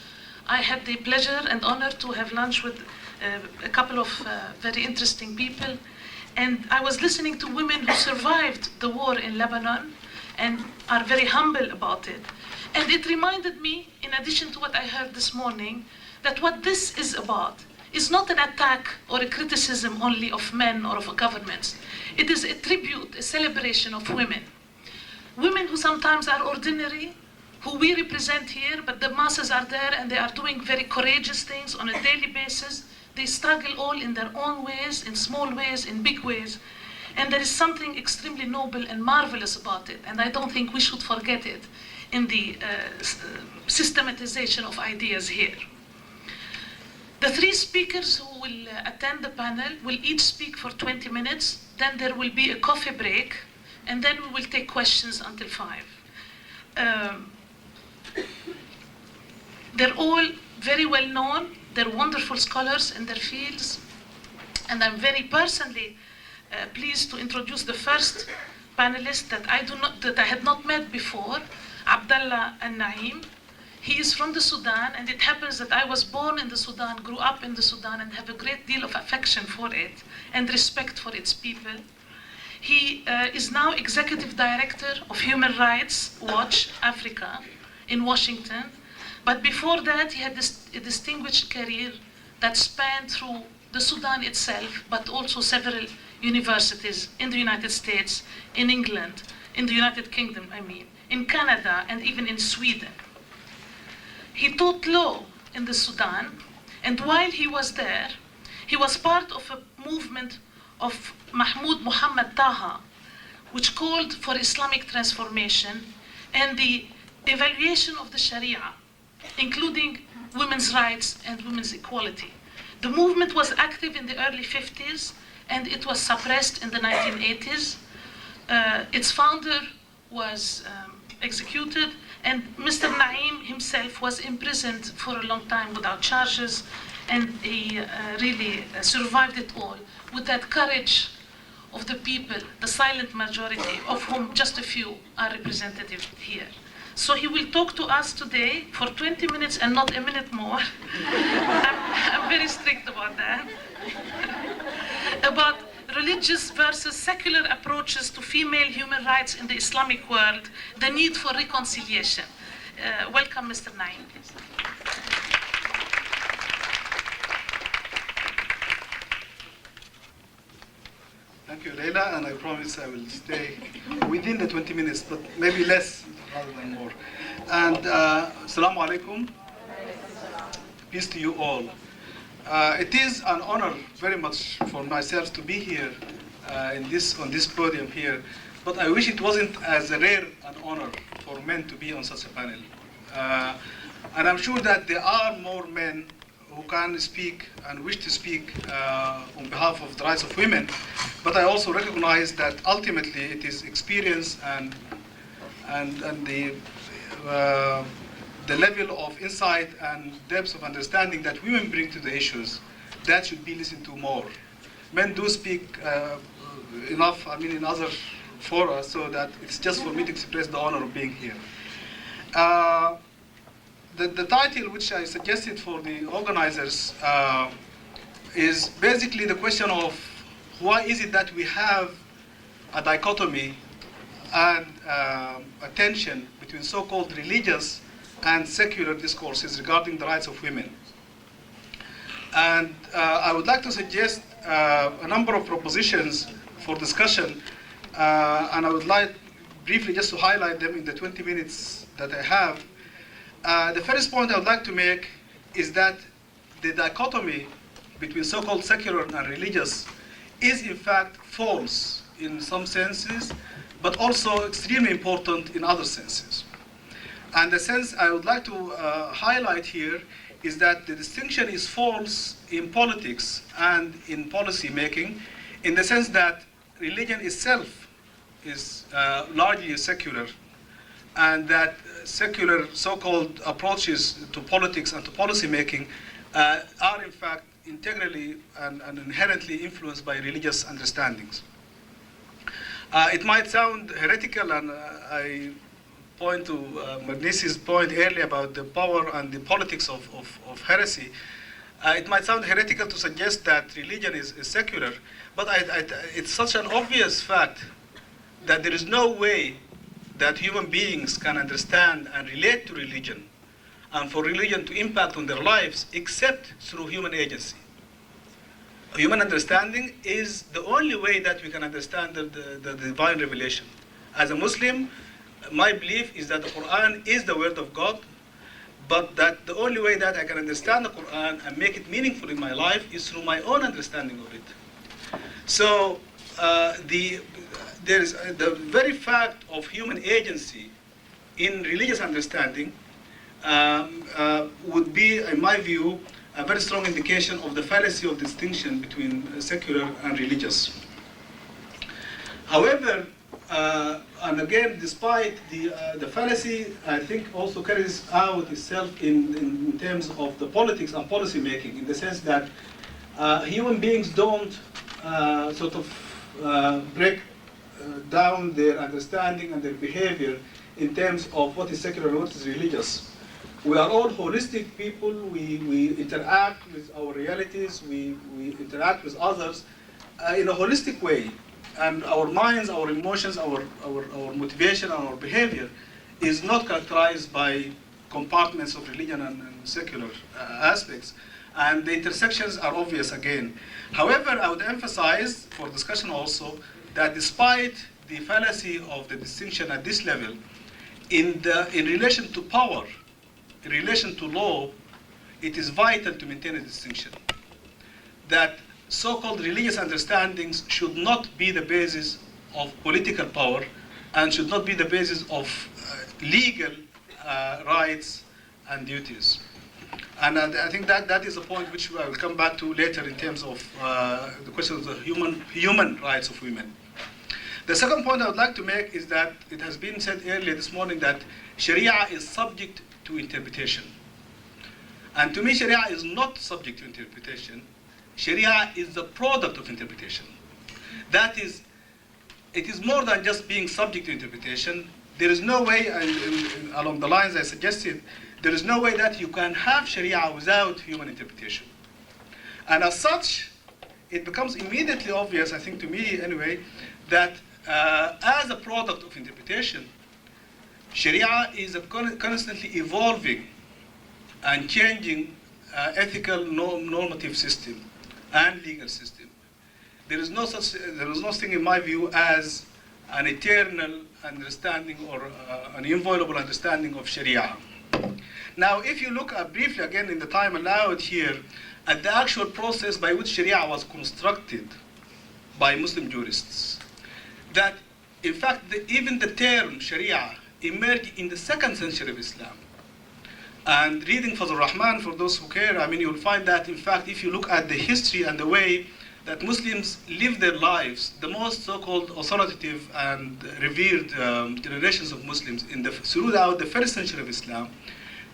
I had the pleasure and honor to have lunch with a couple of very interesting people. And I was listening to women who survived the war in Lebanon and are very humble about it. And it reminded me, in addition to what I heard this morning, that what this is about is not an attack or a criticism only of men or of governments. It is a tribute, a celebration of women. Women who sometimes are ordinary, who we represent here, but the masses are there and they are doing very courageous things on a daily basis. They struggle all in their own ways, in small ways, in big ways. And there is something extremely noble and marvelous about it. And I don't think we should forget it in the systematization of ideas here. The three speakers who will attend the panel will each speak for 20 minutes. Then there will be a coffee break. And then we will take questions until 5. They're all very well known. They're wonderful scholars in their fields. And I'm very personally pleased to introduce the first panelist that I had not met before, Abdallah Al-Naim. He is from the Sudan, and it happens that I was born in the Sudan, grew up in the Sudan, and have a great deal of affection for it and respect for its people. He is now Executive Director of Human Rights Watch Africa in Washington. But before that, he had a distinguished career that spanned through the Sudan itself, but also several universities in the United States, in England, in the United Kingdom, in Canada, and even in Sweden. He taught law in the Sudan, and while he was there, he was part of a movement of Mahmoud Muhammad Taha, which called for Islamic transformation and the evaluation of the Sharia, including women's rights and women's equality. The movement was active in the early 50s, and it was suppressed in the 1980s. Its founder was executed, and Mr. Naim himself was imprisoned for a long time without charges, and he really survived it all with that courage of the people, the silent majority, of whom just a few are representative here. So he will talk to us today for 20 minutes and not a minute more. I'm very strict about that. About religious versus secular approaches to female human rights in the Islamic world, the need for reconciliation. Welcome, Mr. Naeem, please. Thank you, Leila, and I promise I will stay within the 20 minutes, but maybe less rather than more. And Assalamu alaikum. Peace to you all. It is an honor very much for myself to be here on this podium here, but I wish it wasn't as rare an honor for men to be on such a panel. And I'm sure that there are more men who can speak and wish to speak on behalf of the rights of women, but I also recognize that ultimately it is experience and the level of insight and depth of understanding that women bring to the issues that should be listened to more. Men do speak enough, in other fora, so that it's just for me to express the honor of being here. The title which I suggested for the organizers is basically the question of why is it that we have a dichotomy and a tension between so-called religious and secular discourses regarding the rights of women. And I would like to suggest a number of propositions for discussion, and I would like briefly just to highlight them in the 20 minutes that I have. The first point I would like to make is that the dichotomy between so-called secular and religious is in fact false in some senses, but also extremely important in other senses. And the sense I would like to highlight here is that the distinction is false in politics and in policy making, in the sense that religion itself is largely secular, and that secular so-called approaches to politics and to policy making are in fact integrally and inherently influenced by religious understandings. It might sound heretical, and I point to Mernissi's point earlier about the power and the politics of heresy. It might sound heretical to suggest that religion is secular, but it's such an obvious fact that there is no way that human beings can understand and relate to religion and for religion to impact on their lives except through human agency. Human understanding is the only way that we can understand the divine revelation. As a Muslim, my belief is that the Quran is the word of God, but that the only way that I can understand the Quran and make it meaningful in my life is through my own understanding of it. So there is the very fact of human agency in religious understanding would be, in my view, a very strong indication of the fallacy of distinction between secular and religious. However, and again, despite the fallacy, I think also carries out itself in terms of the politics and policy making, in the sense that human beings don't break down their understanding and their behavior in terms of what is secular and what is religious. We are all holistic people. We interact with our realities. We interact with others in a holistic way. And our minds, our emotions, our motivation, and our behavior is not characterized by compartments of religion and secular aspects. And the intersections are obvious again. However, I would emphasize for discussion also that despite the fallacy of the distinction at this level, in relation to power, in relation to law, it is vital to maintain a distinction. That so-called religious understandings should not be the basis of political power and should not be the basis of legal rights and duties. And I think that is a point which I will come back to later in terms of the question of the human rights of women. The second point I would like to make is that it has been said earlier this morning that Sharia is subject to interpretation. And to me, Sharia is not subject to interpretation. Sharia is the product of interpretation. That is, it is more than just being subject to interpretation. there is no way, along the lines I suggested, there is no way that you can have Sharia without human interpretation. And as such, it becomes immediately obvious, I think to me anyway, that as a product of interpretation, Sharia is a constantly evolving and changing ethical normative system and legal system. There is no thing in my view as an eternal understanding or an inviolable understanding of Sharia. Now, if you look briefly again in the time allowed here at the actual process by which Sharia was constructed by Muslim jurists, that in fact even the term Sharia emerged in the 2nd century of Islam. And reading Fazl Rahman, for those who care, I mean, you'll find that in fact if you look at the history and the way that Muslims live their lives, the most so-called authoritative and revered generations of Muslims throughout the 1st century of Islam,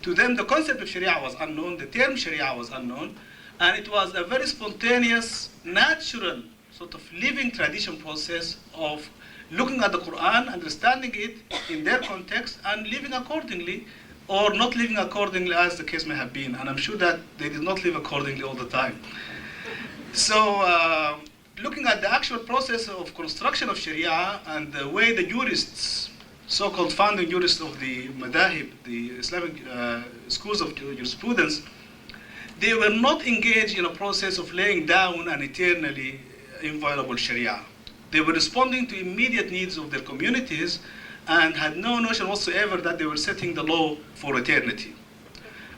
to them the concept of Sharia was unknown, the term Sharia was unknown, and it was a very spontaneous, natural, sort of living tradition process of looking at the Quran, understanding it in their context, and living accordingly, or not living accordingly as the case may have been. And I'm sure that they did not live accordingly all the time. So looking at the actual process of construction of Sharia and the way the jurists, so-called founding jurists of the Madahib, the Islamic schools of jurisprudence, they were not engaged in a process of laying down an eternally inviolable Sharia. They were responding to immediate needs of their communities and had no notion whatsoever that they were setting the law for eternity.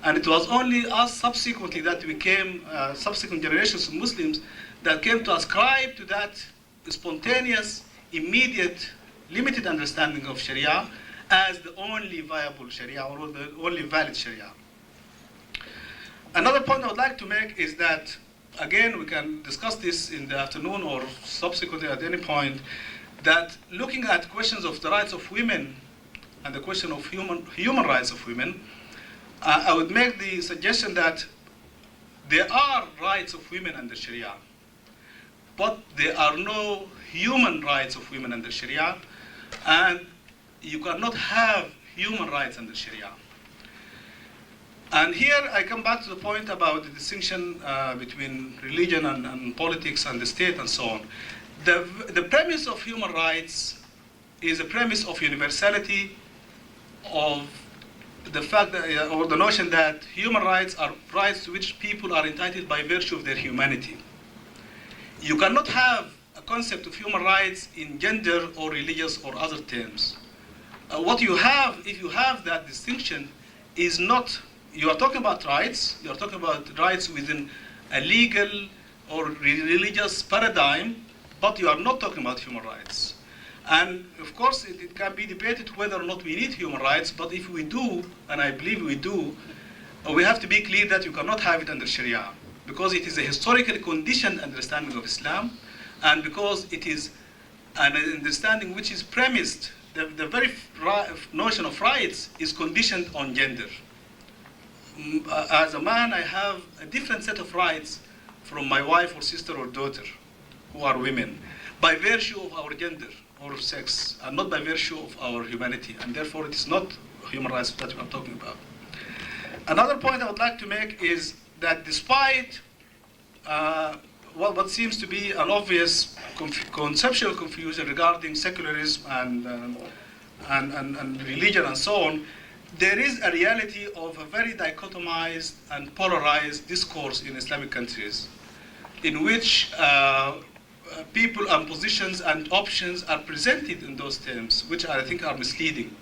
And it was only us subsequently that we came, subsequent generations of Muslims, that came to ascribe to that spontaneous, immediate, limited understanding of Sharia as the only viable Sharia or the only valid Sharia. Another point I would like to make is that, again, we can discuss this in the afternoon or subsequently at any point, that looking at questions of the rights of women and the question of human rights of women, I would make the suggestion that there are rights of women under Sharia, but there are no human rights of women under Sharia, and you cannot have human rights under Sharia. And here I come back to the point about the distinction between religion and politics and the state and so on. The premise of human rights is a premise of universality, of the fact that, or the notion that human rights are rights to which people are entitled by virtue of their humanity. You cannot have a concept of human rights in gender or religious or other terms. What you have, if you have that distinction, is not, you are talking about rights, you are talking about rights within a legal or religious paradigm, but you are not talking about human rights. And of course, it can be debated whether or not we need human rights, but if we do, and I believe we do, we have to be clear that you cannot have it under Sharia, because it is a historically conditioned understanding of Islam, and because it is an understanding which is premised, the very notion of rights is conditioned on gender. As a man, I have a different set of rights from my wife or sister or daughter, who are women, by virtue of our gender or sex, and not by virtue of our humanity, and therefore it is not human rights that we are talking about. Another point I would like to make is that despite what seems to be an obvious conceptual confusion regarding secularism and religion and so on, there is a reality of a very dichotomized and polarized discourse in Islamic countries, in which people and positions and options are presented in those terms, which I think are misleading.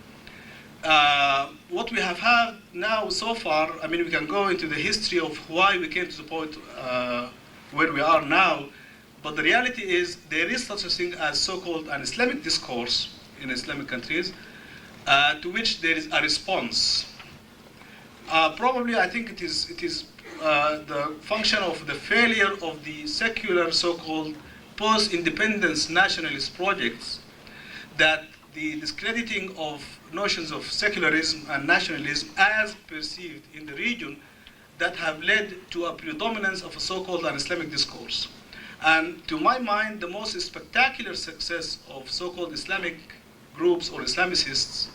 What we have had now so far, I mean, we can go into the history of why we came to the point where we are now, but the reality is there is such a thing as so-called an Islamic discourse in Islamic countries, to which there is a response. Probably, I think it is the function of the failure of the secular so-called post-independence nationalist projects, that the discrediting of notions of secularism and nationalism as perceived in the region, that have led to a predominance of a so-called an Islamic discourse. And to my mind, the most spectacular success of so-called Islamic groups or Islamicists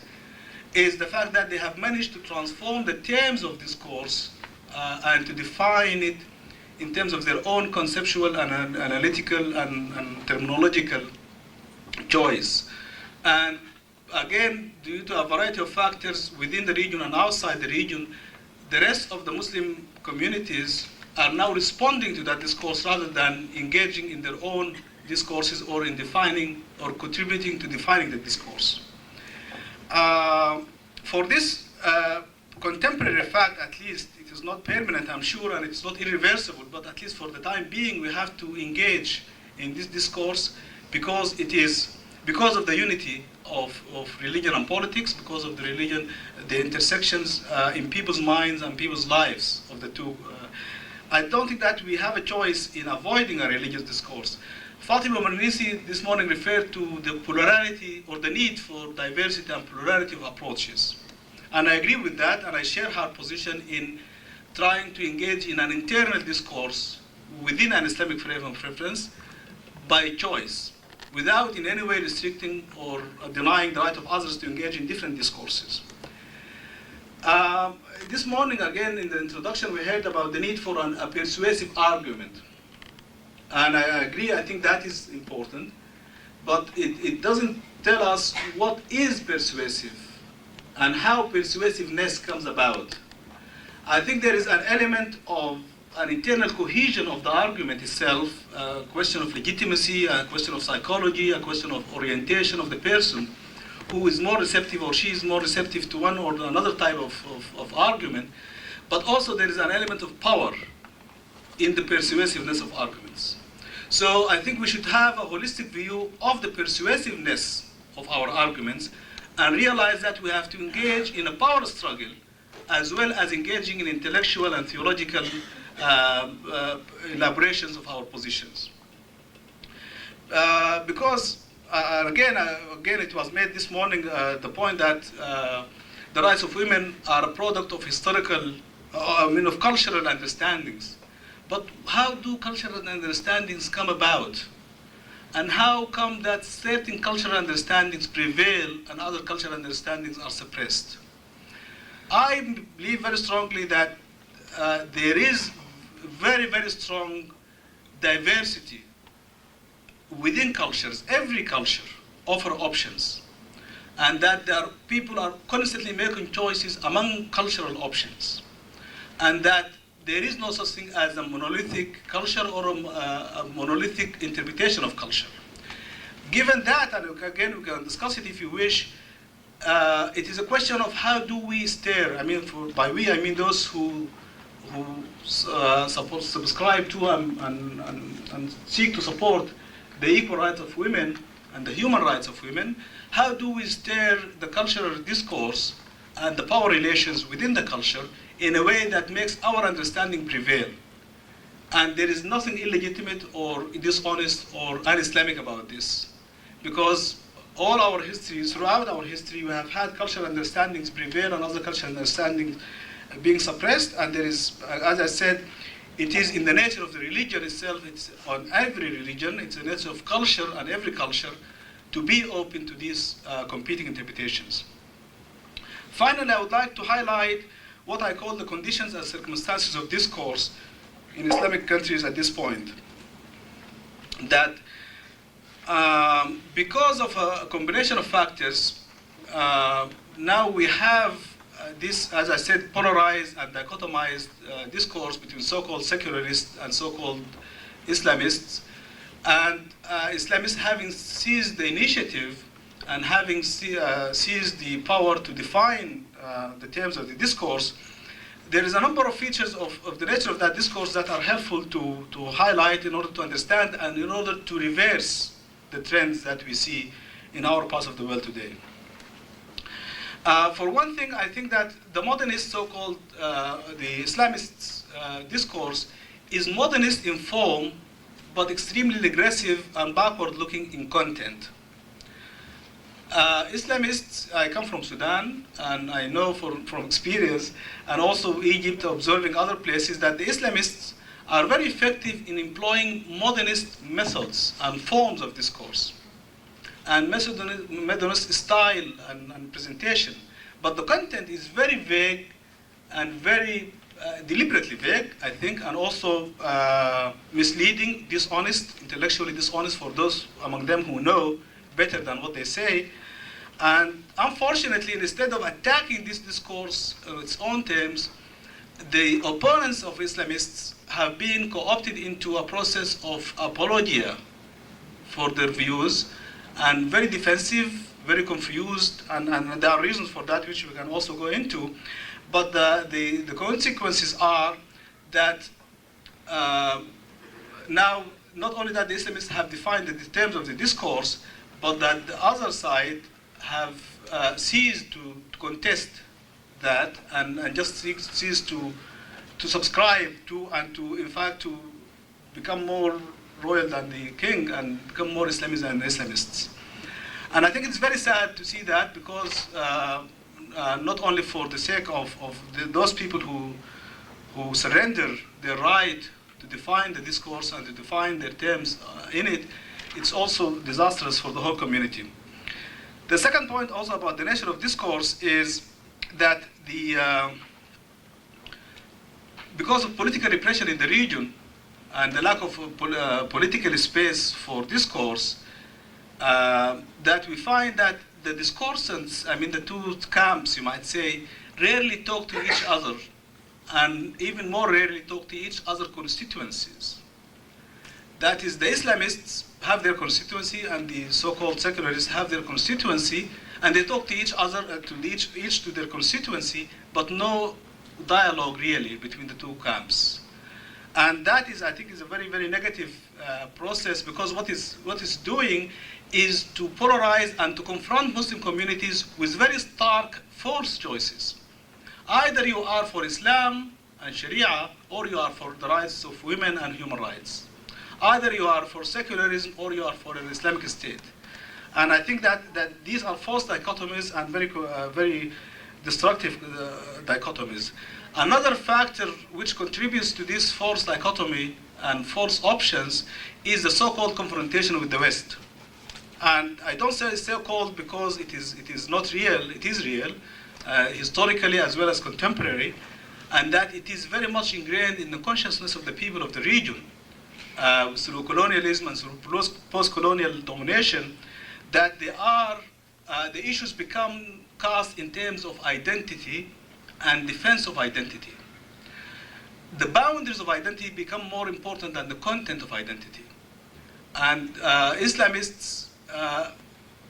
is the fact that they have managed to transform the terms of discourse and to define it in terms of their own conceptual and analytical and terminological choice. And again, due to a variety of factors within the region and outside the region, the rest of the Muslim communities are now responding to that discourse rather than engaging in their own discourses or in defining or contributing to defining the discourse. For this contemporary fact, at least, it is not permanent, I'm sure, and it's not irreversible, but at least for the time being, we have to engage in this discourse because of the unity of religion and politics, because of the intersections in people's minds and people's lives of the two. I don't think that we have a choice in avoiding a religious discourse. Fatima Mernissi this morning referred to the plurality or the need for diversity and plurality of approaches. And I agree with that, and I share her position in trying to engage in an internal discourse within an Islamic frame of reference by choice, without in any way restricting or denying the right of others to engage in different discourses. This morning, again, in the introduction, we heard about the need for a persuasive argument. And I agree, I think that is important, but it doesn't tell us what is persuasive and how persuasiveness comes about. I think there is an element of an internal cohesion of the argument itself, a question of legitimacy, a question of psychology, a question of orientation of the person who is more receptive or she is more receptive to one or another type of argument, but also there is an element of power in the persuasiveness of arguments. So I think we should have a holistic view of the persuasiveness of our arguments and realize that we have to engage in a power struggle as well as engaging in intellectual and theological elaborations of our positions. Because again, it was made this morning the point that the rights of women are a product of historical, of cultural understandings. But how do cultural understandings come about? And how come that certain cultural understandings prevail and other cultural understandings are suppressed? I believe very strongly that there is very, very strong diversity within cultures. Every culture offers options, and that people are constantly making choices among cultural options, and that there is no such thing as a monolithic culture or a monolithic interpretation of culture. Given that, and again we can discuss it if you wish, it is a question of how do we steer, by we I mean those who subscribe to and seek to support the equal rights of women and the human rights of women. How do we steer the cultural discourse and the power relations within the culture in a way that makes our understanding prevail? And there is nothing illegitimate or dishonest or un-Islamic about this, because all our history, throughout our history, we have had cultural understandings prevail and other cultural understandings being suppressed, and there is, as I said, it is in the nature of the religion itself, it's on every religion, it's the nature of culture and every culture to be open to these competing interpretations. Finally, I would like to highlight what I call the conditions and circumstances of discourse in Islamic countries at this point. That because of a combination of factors, now we have this, as I said, polarized and dichotomized discourse between so-called secularists and so-called Islamists. And Islamists having seized the initiative and having seized the power to define the terms of the discourse, there is a number of features of the nature of that discourse that are helpful to highlight in order to understand and in order to reverse the trends that we see in our parts of the world today. For one thing, I think that the modernist so-called, the Islamists discourse is modernist in form, but extremely regressive and backward-looking in content. Islamists, I come from Sudan, and I know from experience, and also Egypt, observing other places, that the Islamists are very effective in employing modernist methods and forms of discourse. and Methodist style and presentation. But the content is very vague and very deliberately vague, I think, and also misleading, dishonest, intellectually dishonest for those among them who know better than what they say. And unfortunately, instead of attacking this discourse on its own terms, the opponents of Islamists have been co-opted into a process of apologia for their views, and very defensive, very confused, and there are reasons for that which we can also go into. But the consequences are that now, not only that the Islamists have defined the terms of the discourse, but that the other side have ceased to contest that and just ceased to subscribe to, and to, in fact, to become more royal than the king and become more Islamists than Islamists. And I think it's very sad to see that, because not only for the sake of those people who surrender their right to define the discourse and to define their terms in it, it's also disastrous for the whole community. The second point also about the nature of discourse is that because of political repression in the region and the lack of political space for discourse, that we find that the discoursants, I mean the two camps, you might say, rarely talk to each other, and even more rarely talk to each other constituencies. That is, the Islamists have their constituency, and the so-called secularists have their constituency, and they talk to each other, each to their constituency, but no dialogue really between the two camps. And that is, I think, is a very, very negative process, because what is doing is to polarize and to confront Muslim communities with very stark false choices. Either you are for Islam and Sharia, or you are for the rights of women and human rights. Either you are for secularism, or you are for an Islamic state. And I think that these are false dichotomies and very destructive dichotomies. Another factor which contributes to this false dichotomy and false options is the so-called confrontation with the West. And I don't say so-called because it is not real. It is real, historically as well as contemporary, and that it is very much ingrained in the consciousness of the people of the region through colonialism and through post-colonial domination, that the issues become cast in terms of identity and defense of identity. The boundaries of identity become more important than the content of identity. And Islamists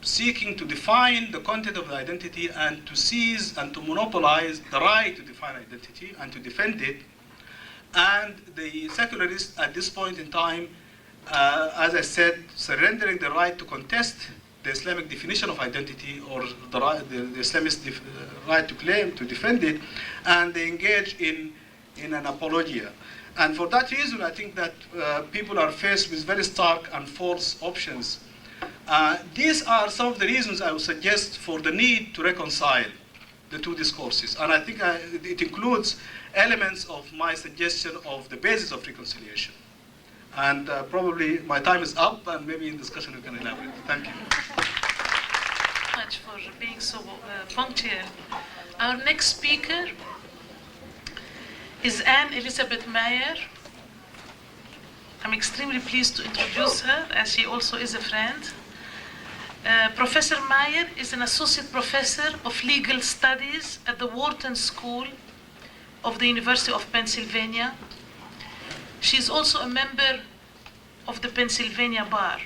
seeking to define the content of the identity and to seize and to monopolize the right to define identity and to defend it. And the secularists at this point in time, as I said, surrendering the right to contest the Islamic definition of identity, or the Islamist right to claim to defend it, and they engage in an apologia. And for that reason, I think that people are faced with very stark and false options. These are some of the reasons I would suggest for the need to reconcile the two discourses. And I think it includes elements of my suggestion of the basis of reconciliation. And probably my time is up, and maybe in discussion we can elaborate. Thank you. Much for being so punctual. Our next speaker is Anne Elizabeth Meyer. I'm extremely pleased to introduce her, as she also is a friend. Professor Meyer is an associate professor of legal studies at the Wharton School of the University of Pennsylvania. She is also a member of the Pennsylvania Bar.